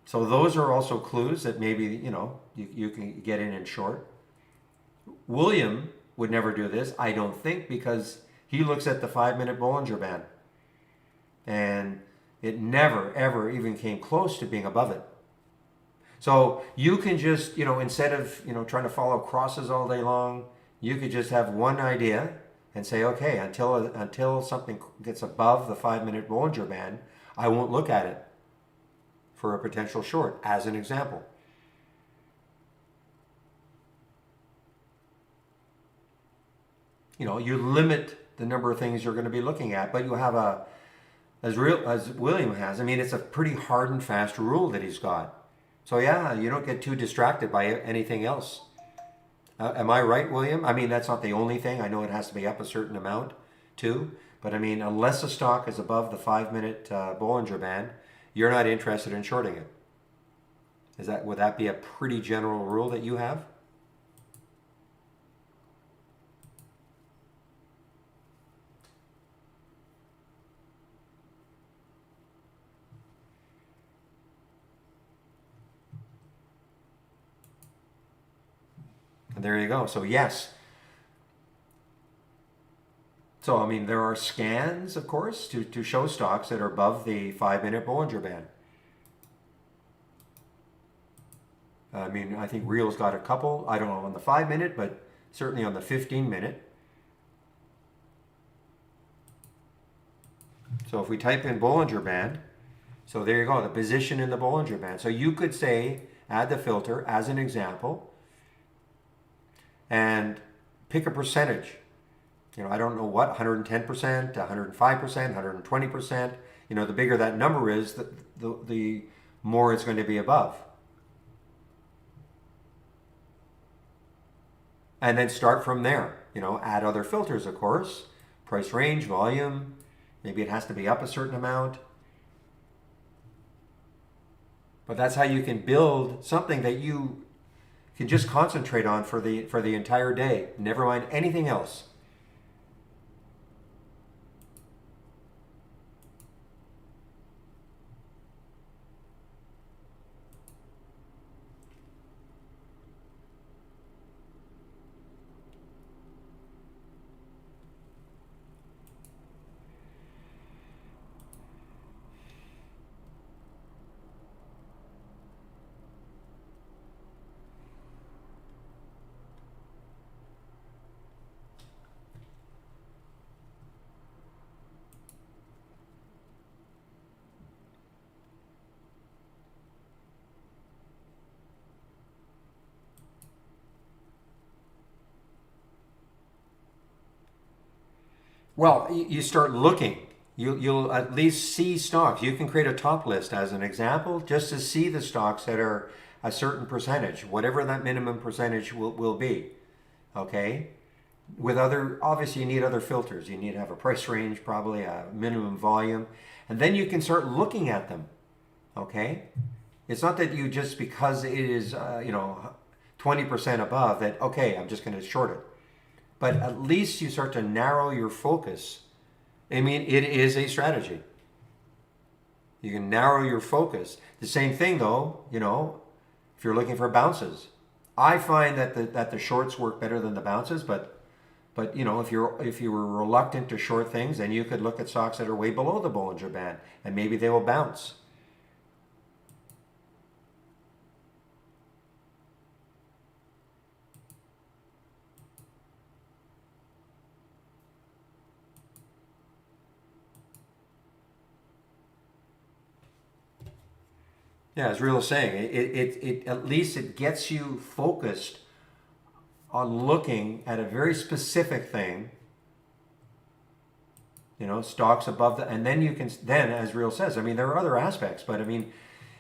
So those are also clues that maybe, you know, you can get in and short. William would never do this, I don't think, because he looks at the 5-minute Bollinger Band. And it never, ever even came close to being above it. So you can just, you know, instead of, you know, trying to follow crosses all day long, you could just have one idea and say, okay, until something gets above the 5-minute Bollinger Band, I won't look at it for a potential short, as an example. You know, you limit the number of things you're going to be looking at, but you have as William has. I mean, it's a pretty hard and fast rule that he's got. So yeah, you don't get too distracted by anything else. Am I right, William? I mean, that's not the only thing. I know it has to be up a certain amount too. But I mean, unless the stock is above the 5-minute Bollinger Band, you're not interested in shorting it. Would that be a pretty general rule that you have? And there you go. So yes. So, I mean, there are scans, of course, to show stocks that are above the 5-minute Bollinger Band. I mean, I think Real's got a couple, I don't know on the 5-minute, but certainly on the 15-minute. So if we type in Bollinger Band, so there you go, the position in the Bollinger Band. So you could say, add the filter as an example, and pick a percentage. You know, I don't know what, 110%, 105%, 120%. You know, the bigger that number is, the more it's going to be above. And then start from there. You know, add other filters, of course. Price range, volume. Maybe it has to be up a certain amount. But that's how you can build something that you can just concentrate on for the entire day. Never mind anything else. Well, you start looking. You'll at least see stocks. You can create a top list as an example, just to see the stocks that are a certain percentage, whatever that minimum percentage will be. Okay? With other, obviously, you need other filters. You need to have a price range, probably a minimum volume, and then you can start looking at them. Okay? It's not that you just because it is, 20% above that, okay, I'm just going to short it. But at least you start to narrow your focus. I mean, it is a strategy. You can narrow your focus. The same thing, though, if you're looking for bounces, I find that the shorts work better than the bounces. But if you were reluctant to short things, then you could look at stocks that are way below the Bollinger Band, and maybe they will bounce. Yeah, as Real is saying, it at least it gets you focused on looking at a very specific thing. Stocks above and then you can as Real says, I mean, there are other aspects, but I mean,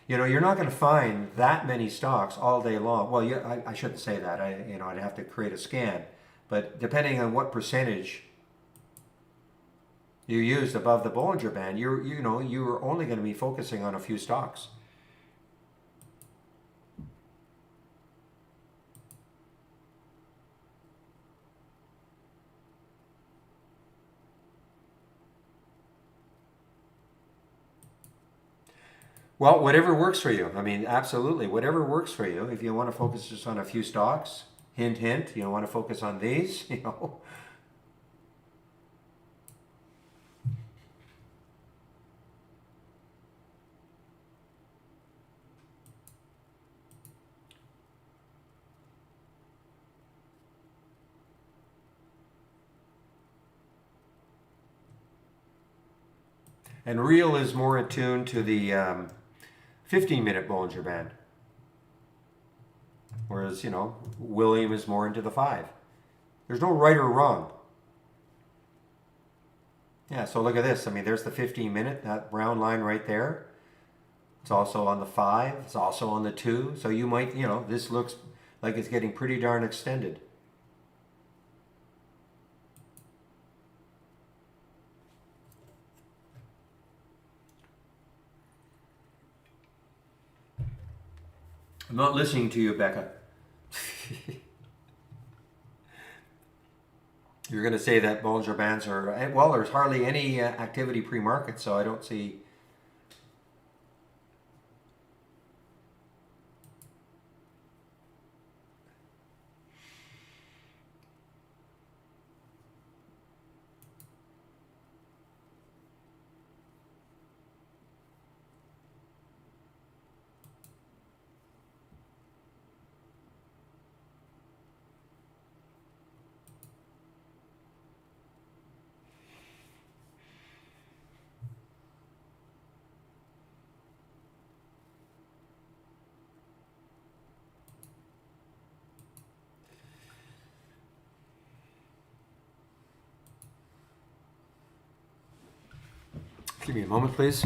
you're not going to find that many stocks all day long. Well, yeah, I shouldn't say that. I'd have to create a scan, but depending on what percentage you used above the Bollinger Band, you're only going to be focusing on a few stocks. Well, whatever works for you. I mean, absolutely, whatever works for you. If you want to focus just on a few stocks, hint, hint, you want to focus on these, And Real is more attuned to the 15-minute Bollinger Band. Whereas, William is more into the 5. There's no right or wrong. Yeah, so look at this. I mean, there's the 15-minute, that brown line right there. It's also on the 5. It's also on the 2. So you might, this looks like it's getting pretty darn extended. I'm not listening to you, Becca. You're going to say that Bollinger Bands are, well, there's hardly any activity pre-market, so I don't see. Give me a moment, please.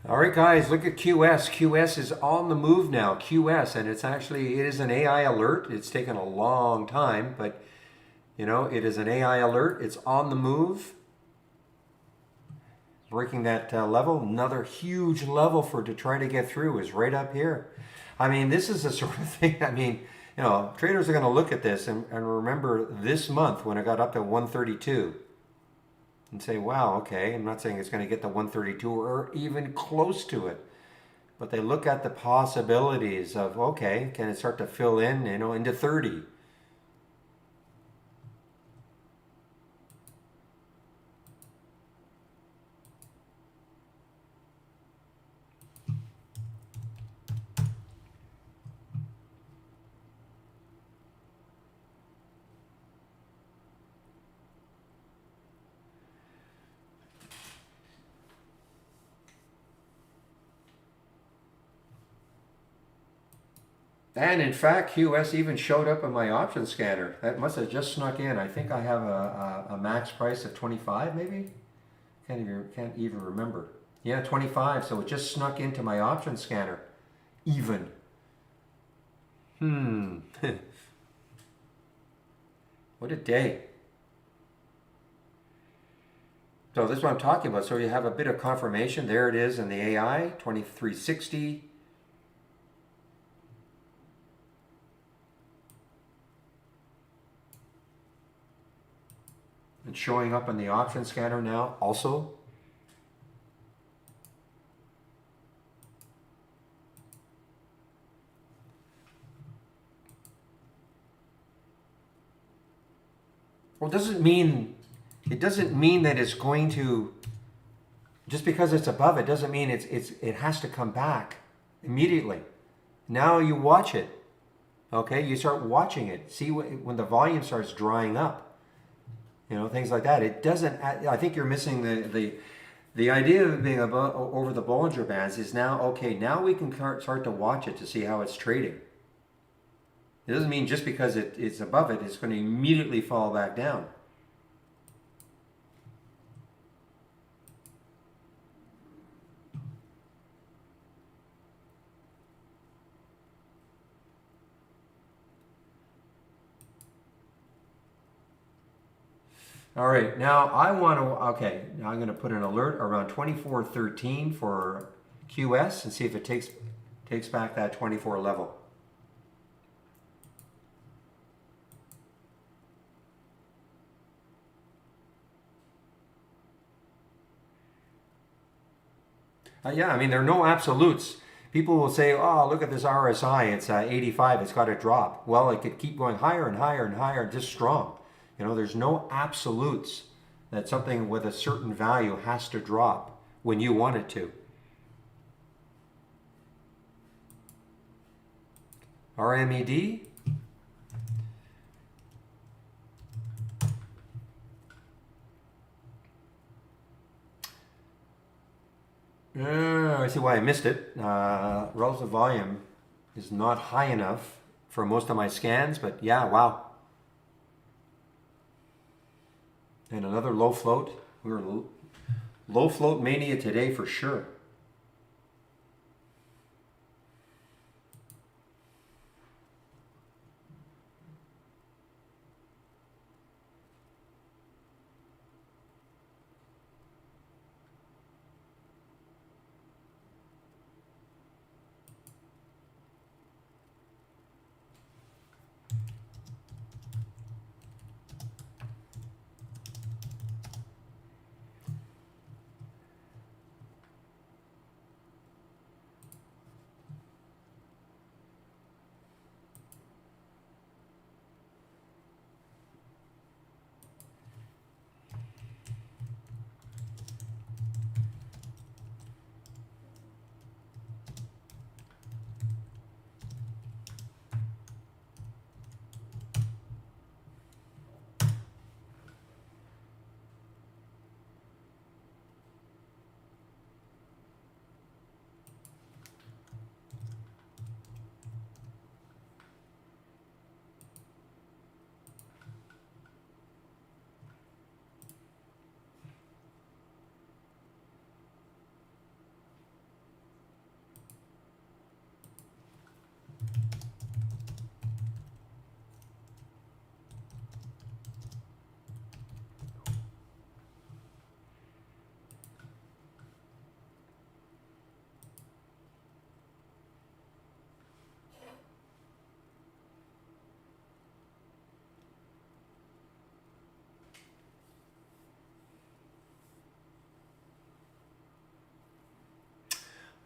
All right, guys, look at QS. QS is on the move now. QS, and it is an AI alert. It's taken a long time, but it is an AI alert. It's on the move, breaking that level. Another huge level to try to get through is right up here. I mean, this is the sort of thing. I mean, traders are going to look at this and remember this month when it got up to 132. And say, wow, okay, I'm not saying it's going to get to 132 or even close to it. But they look at the possibilities of, okay, can it start to fill in, into 30? And in fact, QS even showed up in my option scanner. That must have just snuck in. I think I have a max price of 25, maybe? Can't even remember. Yeah, 25. So it just snuck into my option scanner. Even. What a day. So this is what I'm talking about. So you have a bit of confirmation. There it is in the AI, 2360. And showing up in the option scanner now also. Well, it doesn't mean that it's going to, just because it's above it doesn't mean it has to come back immediately. Now you watch it. Okay, you start watching it. See when the volume starts drying up. Things like that. It doesn't. I think you're missing the idea of it being above over the Bollinger Bands is now okay. Now we can start to watch it to see how it's trading. It doesn't mean just because it's above it, it's going to immediately fall back down. All right, now I want to, okay, now I'm going to put an alert around 2413 for QS and see if it takes back that 24 level. Yeah, I mean, there are no absolutes, People will say, oh, look at this RSI, it's 85, it's got to drop. Well, it could keep going higher and higher and higher, just strong. You know, there's no absolutes that something with a certain value has to drop when you want it to. RMED. I see why I missed it. Relative volume is not high enough for most of my scans, but yeah, wow. And another low float. We were low float mania today for sure.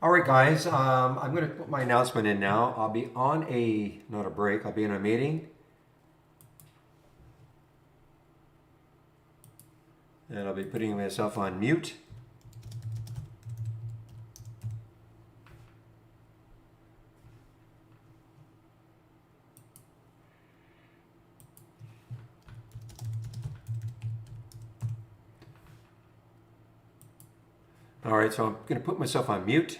All right, guys, I'm going to put my announcement in now. I'll be on not a break, I'll be in a meeting. And I'll be putting myself on mute. All right, so I'm going to put myself on mute.